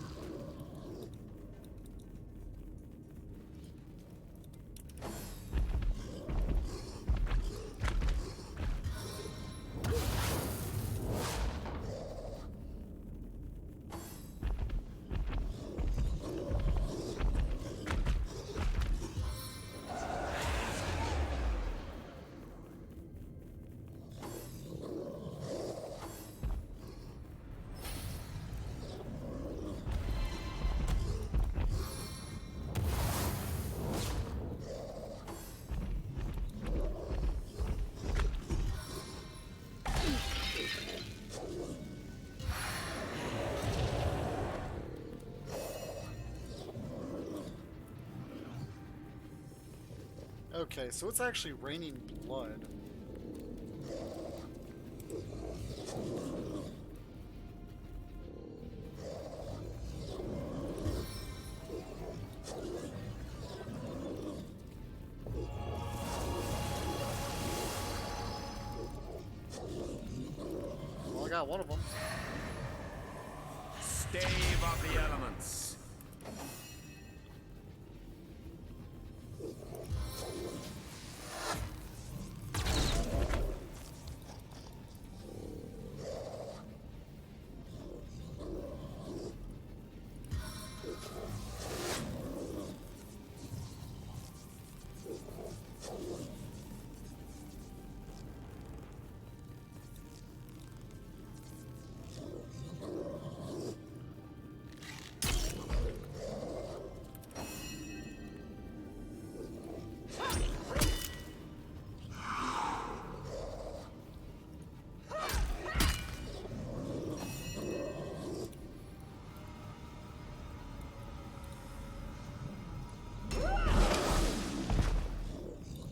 Okay, so it's actually raining blood. Well, I got one of them. Stave of the elements.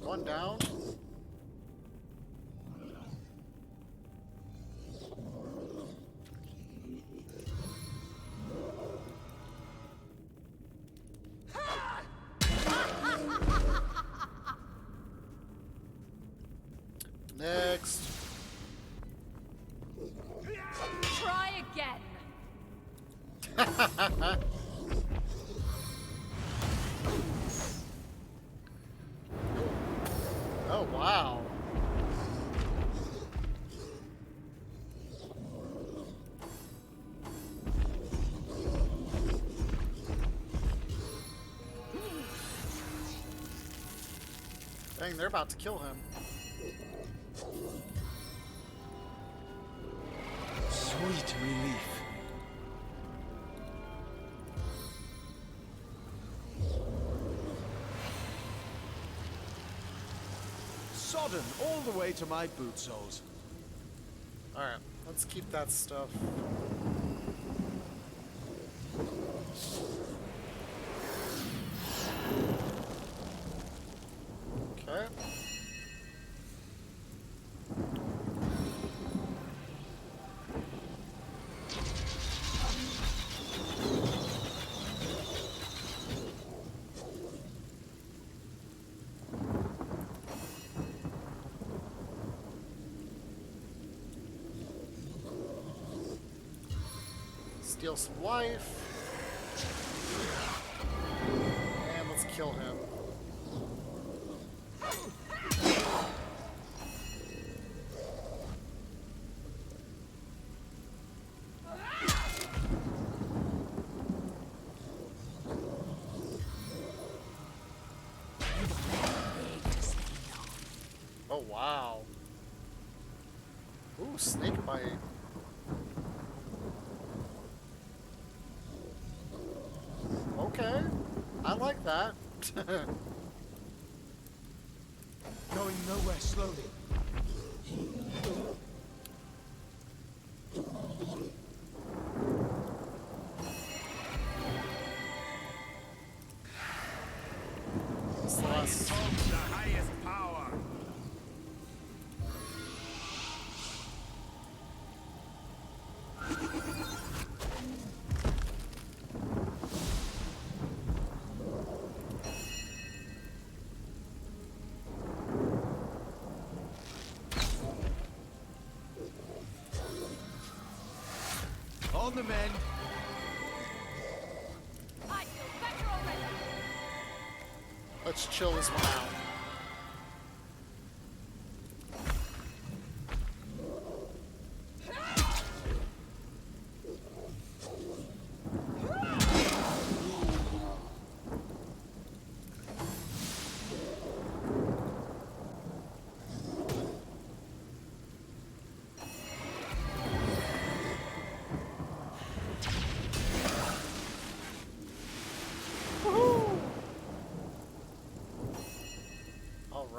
One down. Next. Try again. Oh, wow. Dang, they're about to kill him. Sweet relief. Sodden all the way to my boot soles. Alright, let's keep that stuff. Okay. Steal some life. And let's kill him. Oh, wow. Ooh, snake bite. Okay, I like that. Going nowhere slowly. Plus. The highest power. on the mend. I feel better already. Let's chill this one out.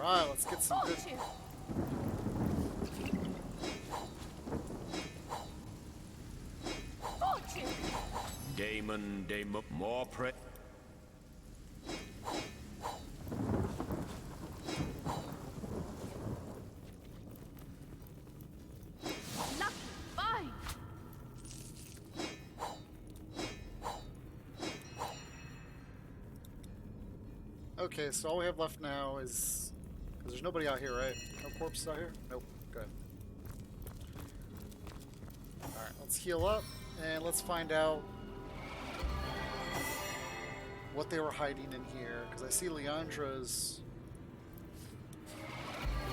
Alright, let's get some good... Damon, more pre... Lucky find. Okay, so all we have left now is... Because there's nobody out here, right? No corpses out here? Nope. Good. Alright, let's heal up, and let's find out what they were hiding in here. Because I see Leandra's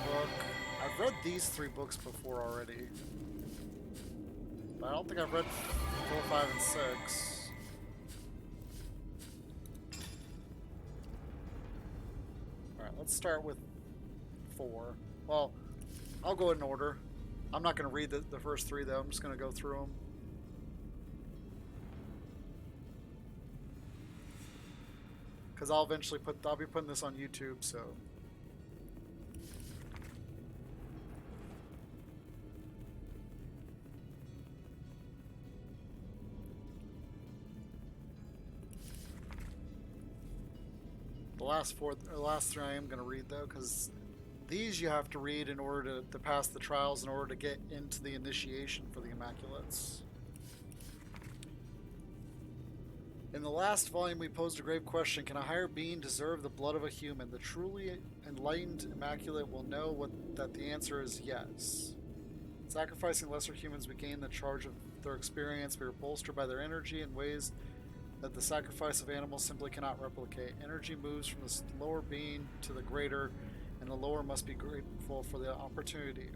book. I've read these 3 books before already. But I don't think I've read 4, 5, and 6. Alright, let's start with 4. Well, I'll go in order. I'm not going to read the first 3 though. I'm just going to go through them. Because I'll eventually I'll be putting this on YouTube, so. The last 3 I am going to read though, because these you have to read in order to pass the trials, in order to get into the initiation for the Immaculates. In the last volume, we posed a grave question: can a higher being deserve the blood of a human? The truly enlightened Immaculate will know that the answer is yes. Sacrificing lesser humans, we gain the charge of their experience. We are bolstered by their energy in ways that the sacrifice of animals simply cannot replicate. Energy moves from the lower being to the greater, and the lower must be grateful for the opportunity.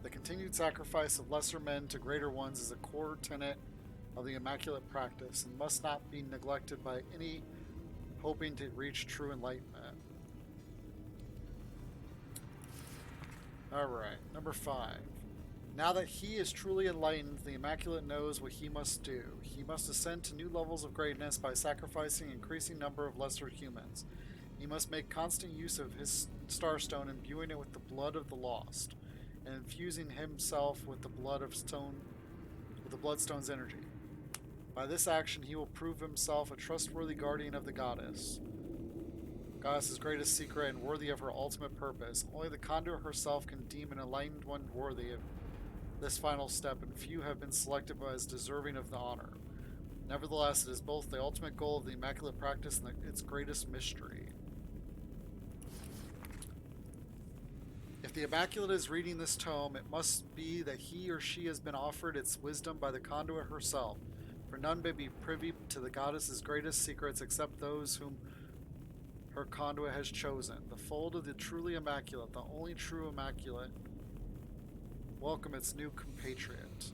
The continued sacrifice of lesser men to greater ones is a core tenet of the Immaculate practice and must not be neglected by any hoping to reach true enlightenment. Alright, number 5. Now that he is truly enlightened, the Immaculate knows what he must do. He must ascend to new levels of greatness by sacrificing an increasing number of lesser humans. He must make constant use of his starstone, imbuing it with the blood of the lost, and infusing himself with the bloodstone's energy. By this action, he will prove himself a trustworthy guardian of the goddess's greatest secret and worthy of her ultimate purpose. Only the conduit herself can deem an enlightened one worthy of this final step, and few have been selected as deserving of the honor. Nevertheless, it is both the ultimate goal of the Immaculate practice and its greatest mystery. If the Immaculate is reading this tome, it must be that he or she has been offered its wisdom by the conduit herself, for none may be privy to the goddess's greatest secrets except those whom her conduit has chosen. The fold of the truly Immaculate, the only true Immaculate, welcome its new compatriot.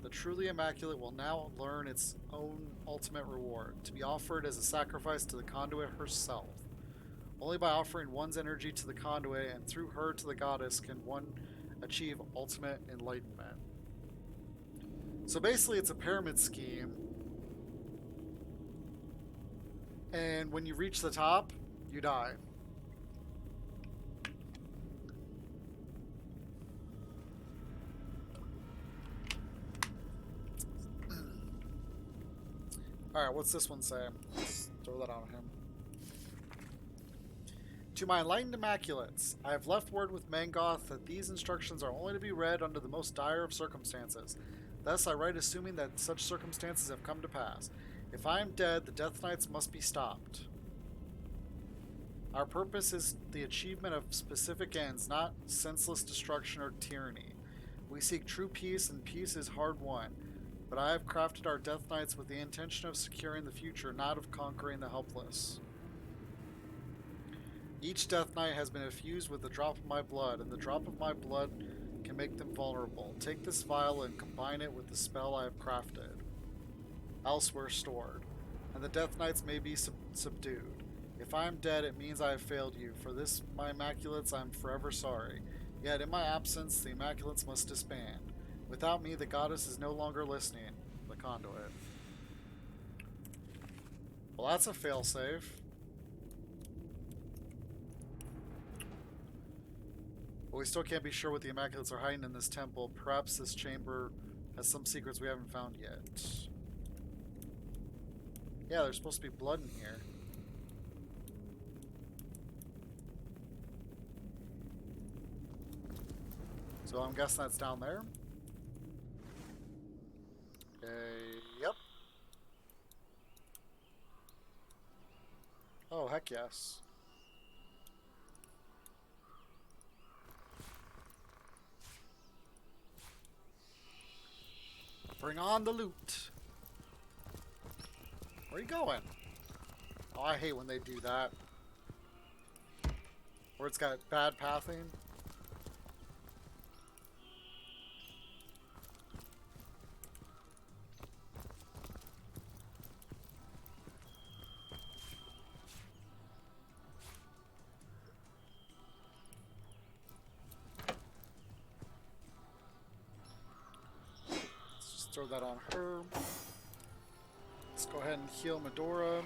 The truly Immaculate will now learn its own ultimate reward, to be offered as a sacrifice to the conduit herself. Only by offering one's energy to the conduit and through her to the goddess can one achieve ultimate enlightenment. So basically it's a pyramid scheme, and when you reach the top, you die. Alright, what's this one say? Let's throw that on him. To my enlightened Immaculates, I have left word with Mangoth that these instructions are only to be read under the most dire of circumstances. Thus I write assuming that such circumstances have come to pass. If I am dead, the Death Knights must be stopped. Our purpose is the achievement of specific ends, not senseless destruction or tyranny. We seek true peace, and peace is hard won. But I have crafted our Death Knights with the intention of securing the future, not of conquering the helpless. Each Death Knight has been infused with a drop of my blood, and the drop of my blood can make them vulnerable. Take this vial and combine it with the spell I have crafted, elsewhere stored, and the Death Knights may be subdued. If I am dead, it means I have failed you. For this, my Immaculates, I am forever sorry. Yet, in my absence, the Immaculates must disband. Without me, the goddess is no longer listening. The conduit. Well, that's a failsafe. But we still can't be sure what the Immaculates are hiding in this temple. Perhaps this chamber has some secrets we haven't found yet. Yeah, there's supposed to be blood in here. So I'm guessing that's down there. Okay, yep. Oh, heck yes. Bring on the loot. Where are you going? Oh, I hate when they do that. Where it's got bad pathing. Let's just throw that on her. Let's go ahead and heal Medora.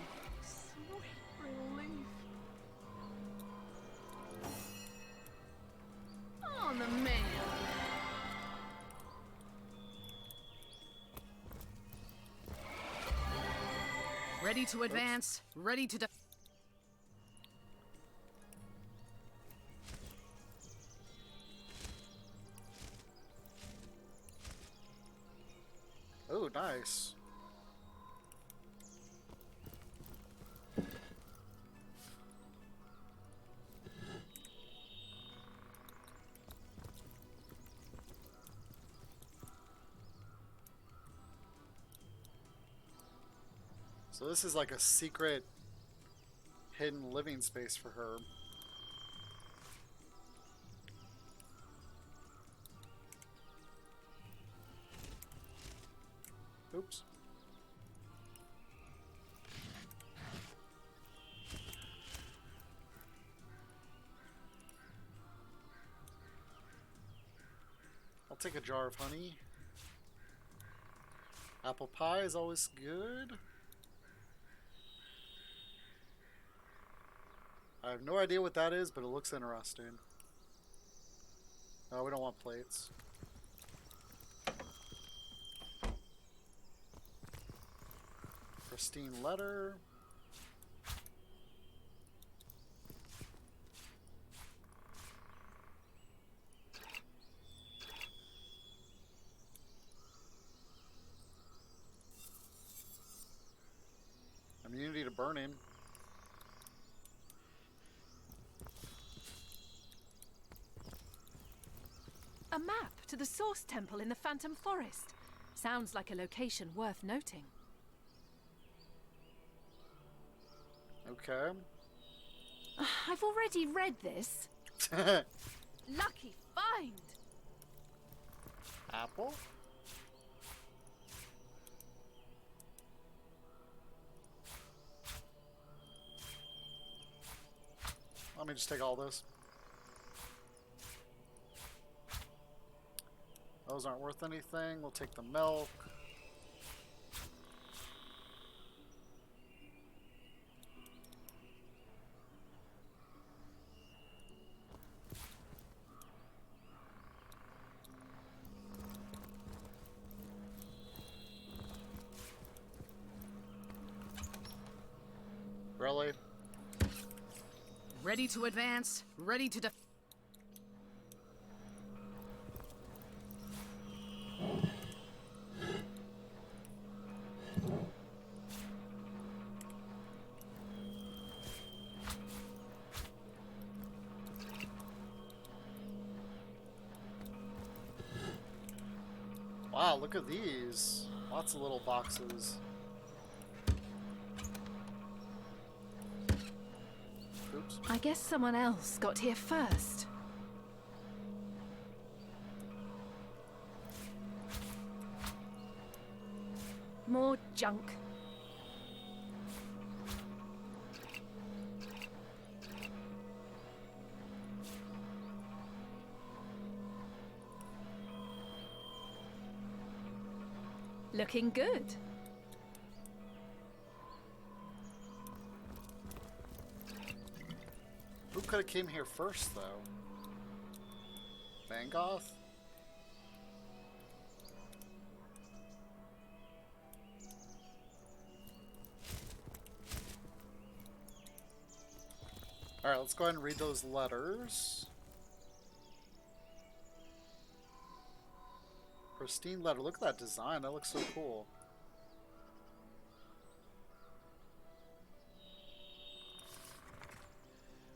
On the man. Ready to advance. Ready to. Oh, nice. So this is like a secret hidden living space for her. Oops. I'll take a jar of honey. Apple pie is always good. I have no idea what that is, but it looks interesting. Oh, we don't want plates. Pristine letter. Immunity to burning. A map to the Source Temple in the Phantom Forest. Sounds like a location worth noting. Okay. I've already read this. Lucky find! Apple? Let me just take all this. Those aren't worth anything. We'll take the milk. Really? Ready to advance. Ready to def. Wow, look at these. Lots of little boxes. Oops. I guess someone else got here first. More junk. Looking good. Who could have came here first, though? Mangoth? Alright, let's go ahead and read those letters. Pristine letter. Look at that design. That looks so cool.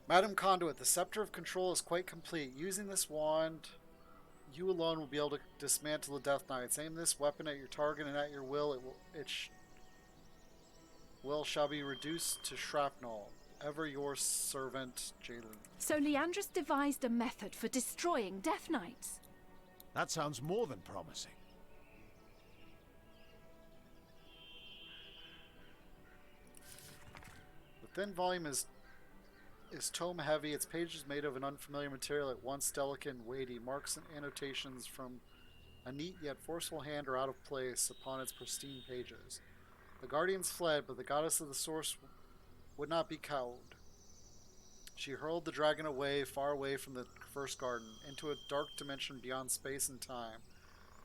Madam Conduit, the scepter of control is quite complete. Using this wand, you alone will be able to dismantle the Death Knights. Aim this weapon at your target and at your will, will shall be reduced to shrapnel. Ever your servant, Jalen. So Leandris devised a method for destroying Death Knights. That sounds more than promising. The thin volume is tome heavy. Its pages made of an unfamiliar material, at once delicate and weighty. Marks and annotations from a neat yet forceful hand are out of place upon its pristine pages. The guardians fled, but the goddess of the source would not be cowed. She hurled the dragon away, far away from the first garden, into a dark dimension beyond space and time,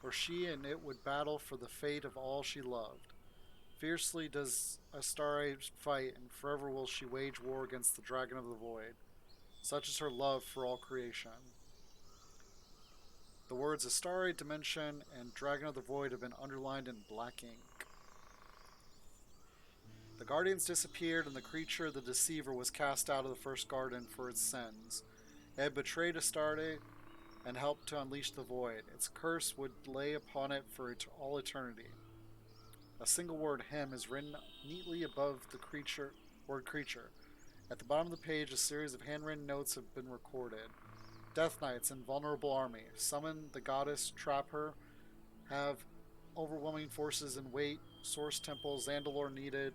where she and it would battle for the fate of all she loved. Fiercely does Astarte fight, and forever will she wage war against the Dragon of the Void. Such is her love for all creation. The words Astarte, Dimension, and Dragon of the Void have been underlined in black ink. The guardians disappeared, and the creature, the deceiver, was cast out of the first garden for its sins. It had betrayed Astarte and helped to unleash the void. Its curse would lay upon it for all eternity. A single word, him, is written neatly above the word creature. At the bottom of the page, a series of handwritten notes have been recorded. Death Knights, invulnerable army. Summon the goddess, trap her. Have overwhelming forces in wait. Source temple, Zandalore needed.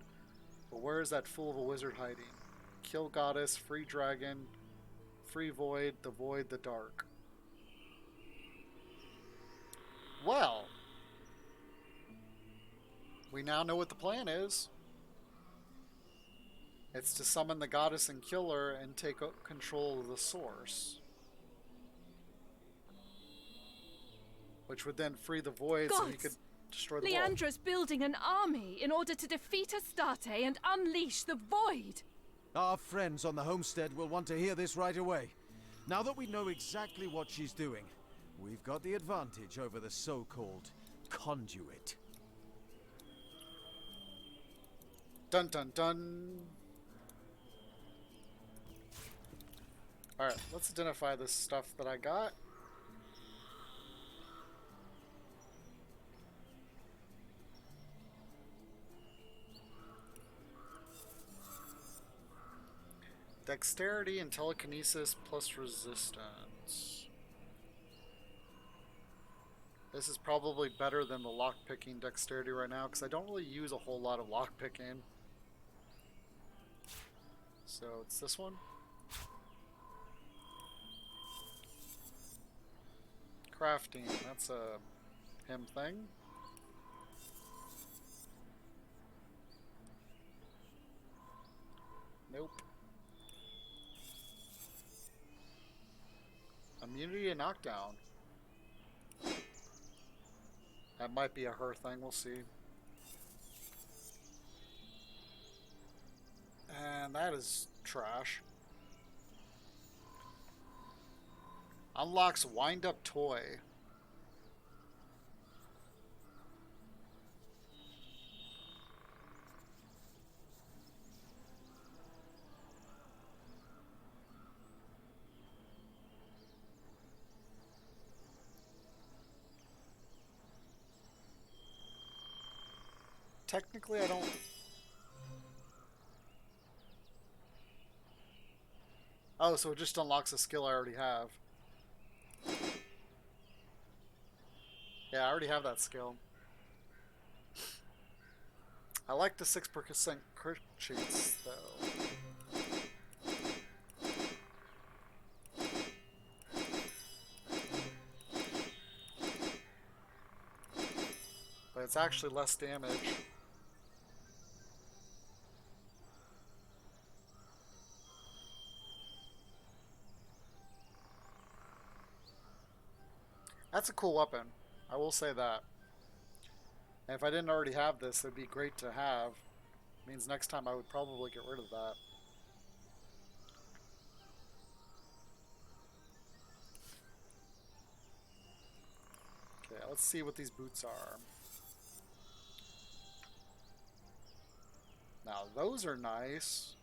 But where is that fool of a wizard hiding? Kill goddess, free dragon, free void, the dark. Well, we now know what the plan is. It's to summon the goddess and kill her and take control of the source. Which would then free the void so he could destroy the world. Leandra's building an army in order to defeat Astarte and unleash the void. Our friends on the homestead will want to hear this right away. Now that we know exactly what she's doing, we've got the advantage over the so-called conduit. Dun dun dun. Alright, let's identify this stuff that I got. Dexterity and telekinesis plus resistance. This is probably better than the lockpicking dexterity right now, because I don't really use a whole lot of lockpicking. So it's this one. Crafting, that's a him thing. Nope. Immunity and knockdown. That might be a her thing, we'll see. And that is trash. Unlocks wind-up toy. technically I don't... Oh, so it just unlocks a skill I already have. Yeah, I already have that skill. I like the 6% crit chance, though. But it's actually less damage. That's a cool weapon. I will say that. And if I didn't already have this, it'd be great to have. It means next time I would probably get rid of that. Okay, let's see what these boots are. Now, those are nice.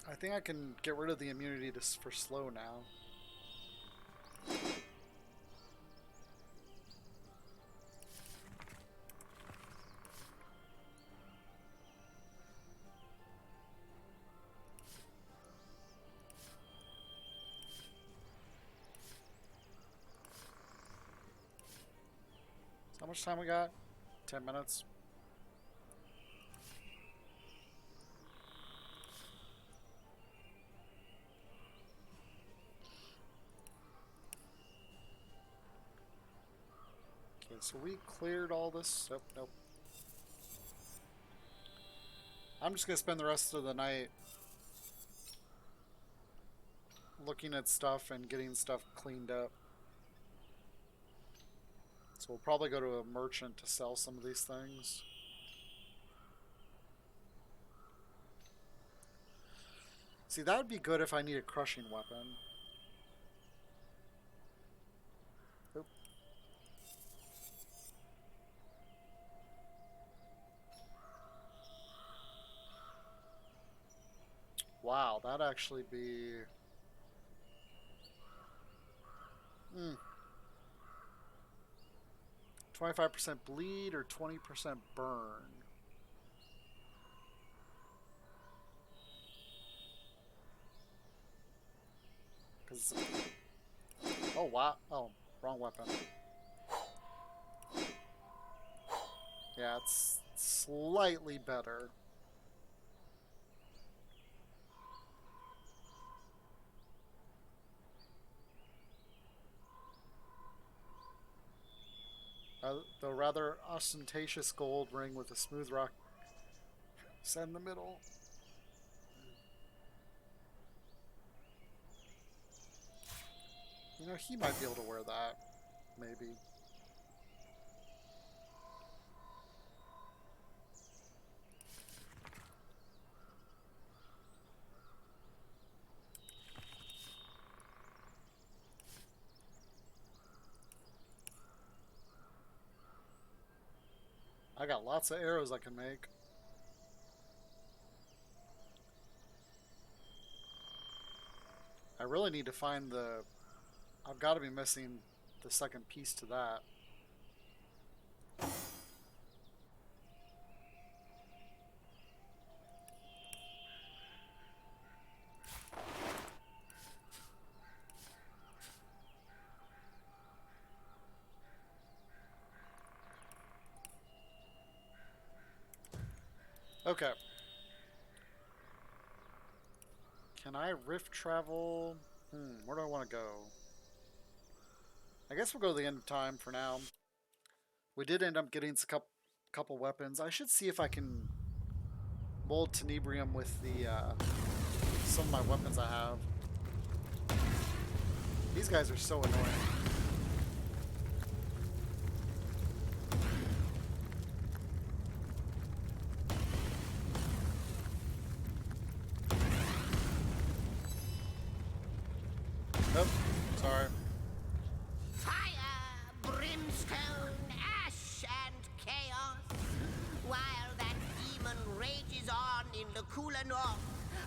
I think I can get rid of the immunity for slow now. How much time we got? 10 minutes. Okay, so we cleared all this. Nope, nope. I'm just gonna spend the rest of the night looking at stuff and getting stuff cleaned up. So we'll probably go to a merchant to sell some of these things. See, that would be good if I need a crushing weapon. Oop. Wow, that'd actually be... 25% bleed or 20% burn. Oh, wow. Oh, wrong weapon. Yeah, it's slightly better. The rather ostentatious gold ring with a smooth rock set in the middle. You know, he might be able to wear that. Maybe. I got lots of arrows I can make. I really need to find the... I've got to be missing the second piece to that. Okay. Can I rift travel? Where do I want to go? I guess we'll go to the end of time for now. We did end up getting a couple weapons. I should see if I can mold tenebrium with the some of my weapons I have. These guys are so annoying. Nope, sorry. Brimstone, ash, and chaos. While that demon rages on in the cooler north,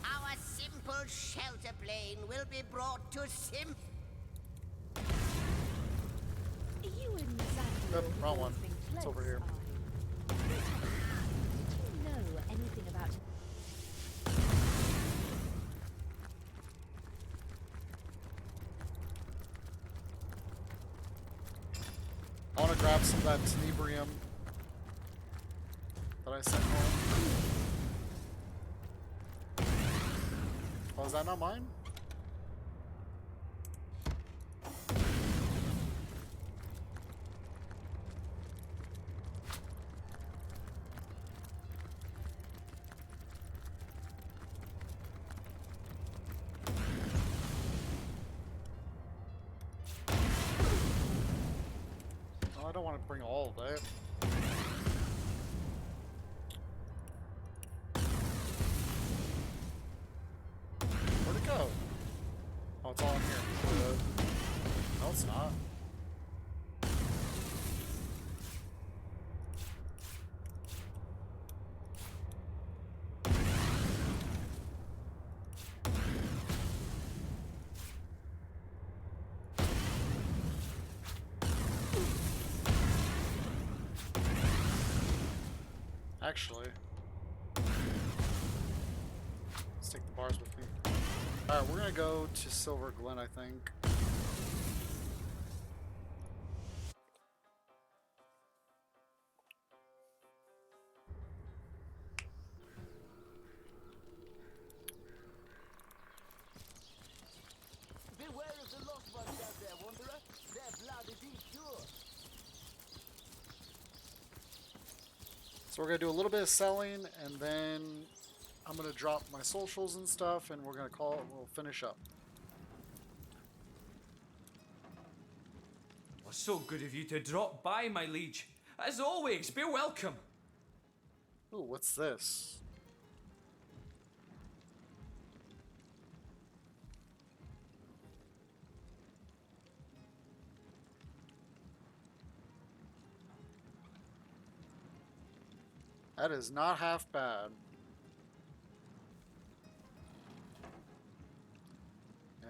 our simple shelter plane will be brought to in Xandor Nope, have wrong all one. been It's over close, here. Did you know anything about... I want to grab some of that tenebrium that I sent home. Oh, is that not mine? Oh, I don't want to bring all of it. Where'd it go? Oh, it's all in here. No, it's not. Actually, let's take the bars with me. Alright, we're gonna go to Silver Glen, I think. Beware of the lost ones out there, wanderer. Their blood is impure. So we're gonna do a little bit of selling, and then I'm gonna drop my socials and stuff, and we're gonna call it. We'll finish up. Oh, so good of you to drop by, my liege. As always, be welcome. Ooh, what's this? That is not half bad.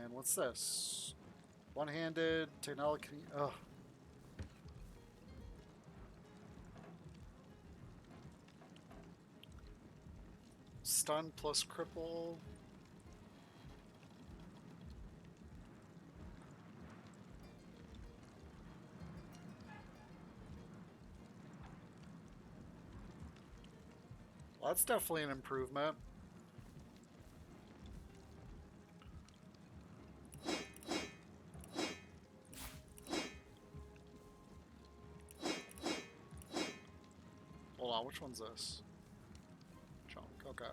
And what's this? One-handed technology. Ugh. Stun plus cripple. Well, that's definitely an improvement. Hold on, which one's this? Chunk, okay.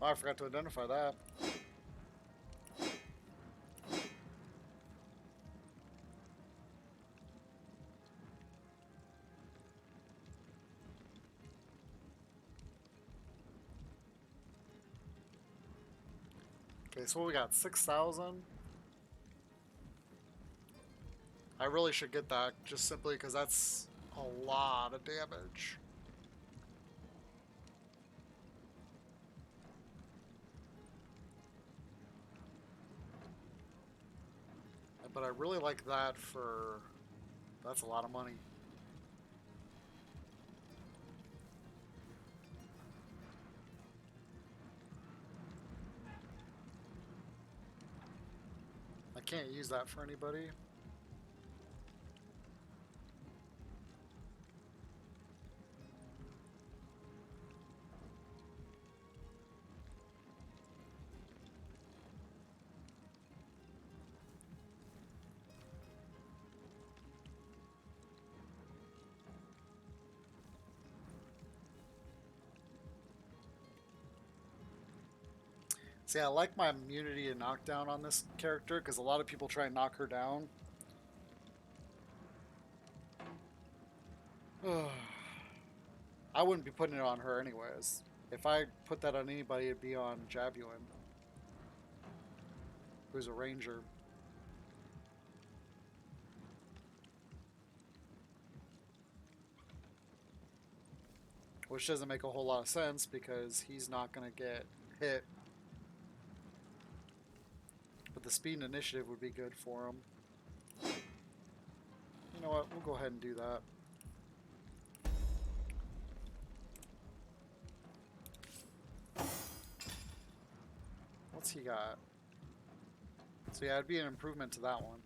Oh, I forgot to identify that. Okay, so what we got? 6,000? I really should get that, just simply because that's a lot of damage. But I really like that for... That's a lot of money. I can't use that for anybody. See, I like my immunity and knockdown on this character because a lot of people try and knock her down. I wouldn't be putting it on her anyways. If I put that on anybody, it'd be on Jabuin. who's a ranger. Which doesn't make a whole lot of sense because he's not going to get hit. But the speed and initiative would be good for him. You know what? We'll go ahead and do that. What's he got? So yeah, it'd be an improvement to that one.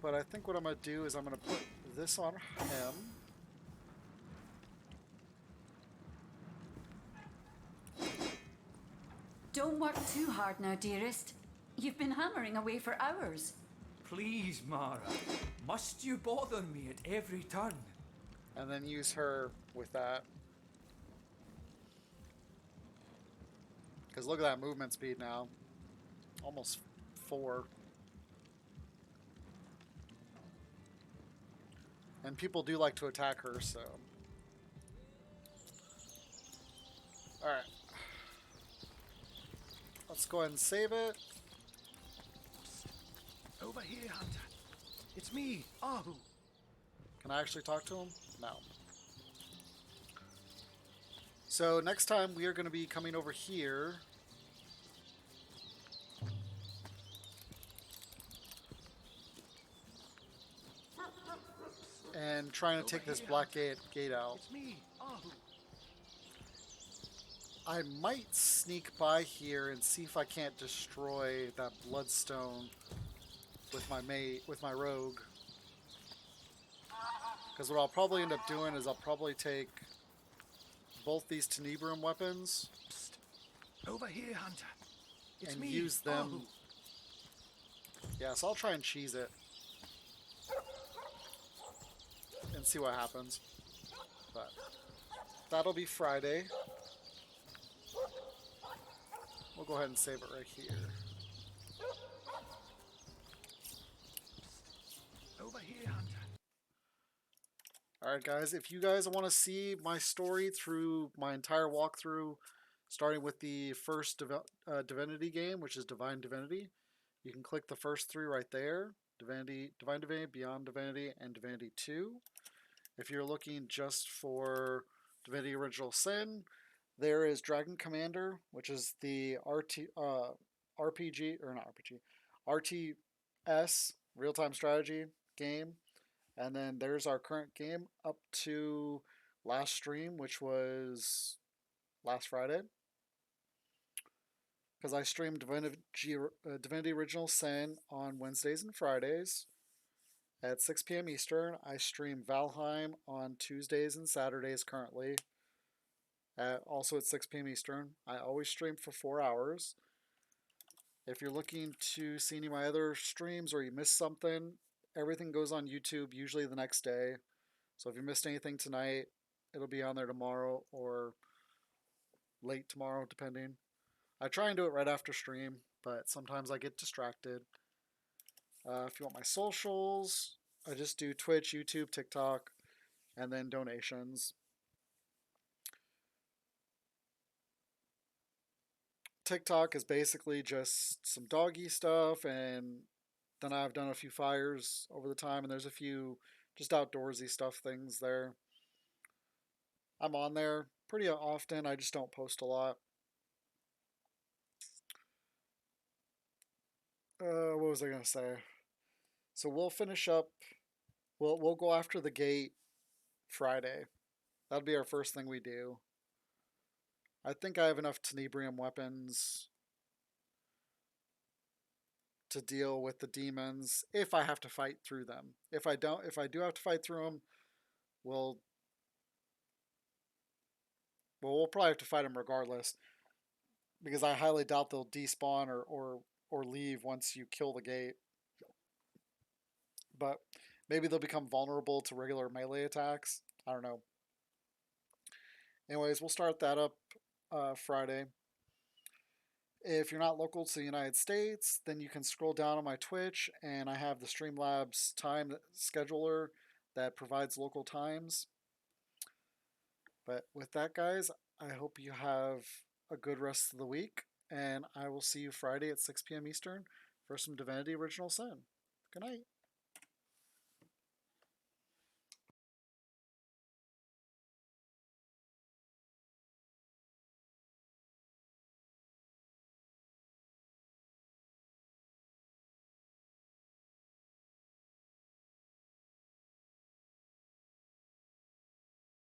But I think what I'm going to do is I'm going to put this on him. Don't work too hard now, dearest. You've been hammering away for hours. Please, Mara. Must you bother me at every turn? And then use her with that. Because look at that movement speed now. Almost 4. And people do like to attack her, so. Alright. Let's go ahead and save it. Over here, Hunter. It's me, Ahu. Can I actually talk to him? No. So next time we are going to be coming over here. And trying to take this black gate out. It's me, Ahu. I might sneak by here and see if I can't destroy that bloodstone with my rogue. Because what I'll probably end up doing is I'll probably take both these Tenebrium weapons. Psst. Over here, Hunter. It's and me, use them. Ahu. Yeah, so I'll try and cheese it. And see what happens. But that'll be Friday. We'll go ahead and save it right here. Over here, Hunter. Alright guys, if you guys want to see my story through my entire walkthrough, starting with the first Divinity game, which is Divine Divinity, you can click the first 3 right there. Divine Divinity, Beyond Divinity, and Divinity 2. If you're looking just for Divinity Original Sin, there is Dragon Commander, which is the RTS real-time strategy game. And then there's our current game up to last stream, which was last Friday. Because I streamed Divinity Original Sin on Wednesdays and Fridays at 6 p.m. Eastern. I stream Valheim on Tuesdays and Saturdays currently, also at 6 p.m. Eastern. I always stream for 4 hours. If you're looking to see any of my other streams or you missed something, everything goes on YouTube usually the next day. So if you missed anything tonight, it'll be on there tomorrow or late tomorrow, depending. I try and do it right after stream, but sometimes I get distracted. If you want my socials, I just do Twitch, YouTube, TikTok, and then donations. TikTok is basically just some doggy stuff, and then I've done a few fires over the time, and there's a few just outdoorsy stuff things there. I'm on there pretty often, I just don't post a lot. What was I gonna say? So we'll finish up. We'll go after the gate Friday. That'll be our first thing we do. I think I have enough Tenebrium weapons to deal with the demons if I have to fight through them. If I do have to fight through them, we'll probably have to fight them regardless, because I highly doubt they'll despawn or leave once you kill the gate. But maybe they'll become vulnerable to regular melee attacks. I don't know. Anyways, we'll start that up Friday. If you're not local to the United States, then you can scroll down on my Twitch, and I have the Streamlabs time scheduler that provides local times. But with that, guys, I hope you have a good rest of the week, and I will see you Friday at 6 p.m. Eastern for some Divinity Original Sin. Good night.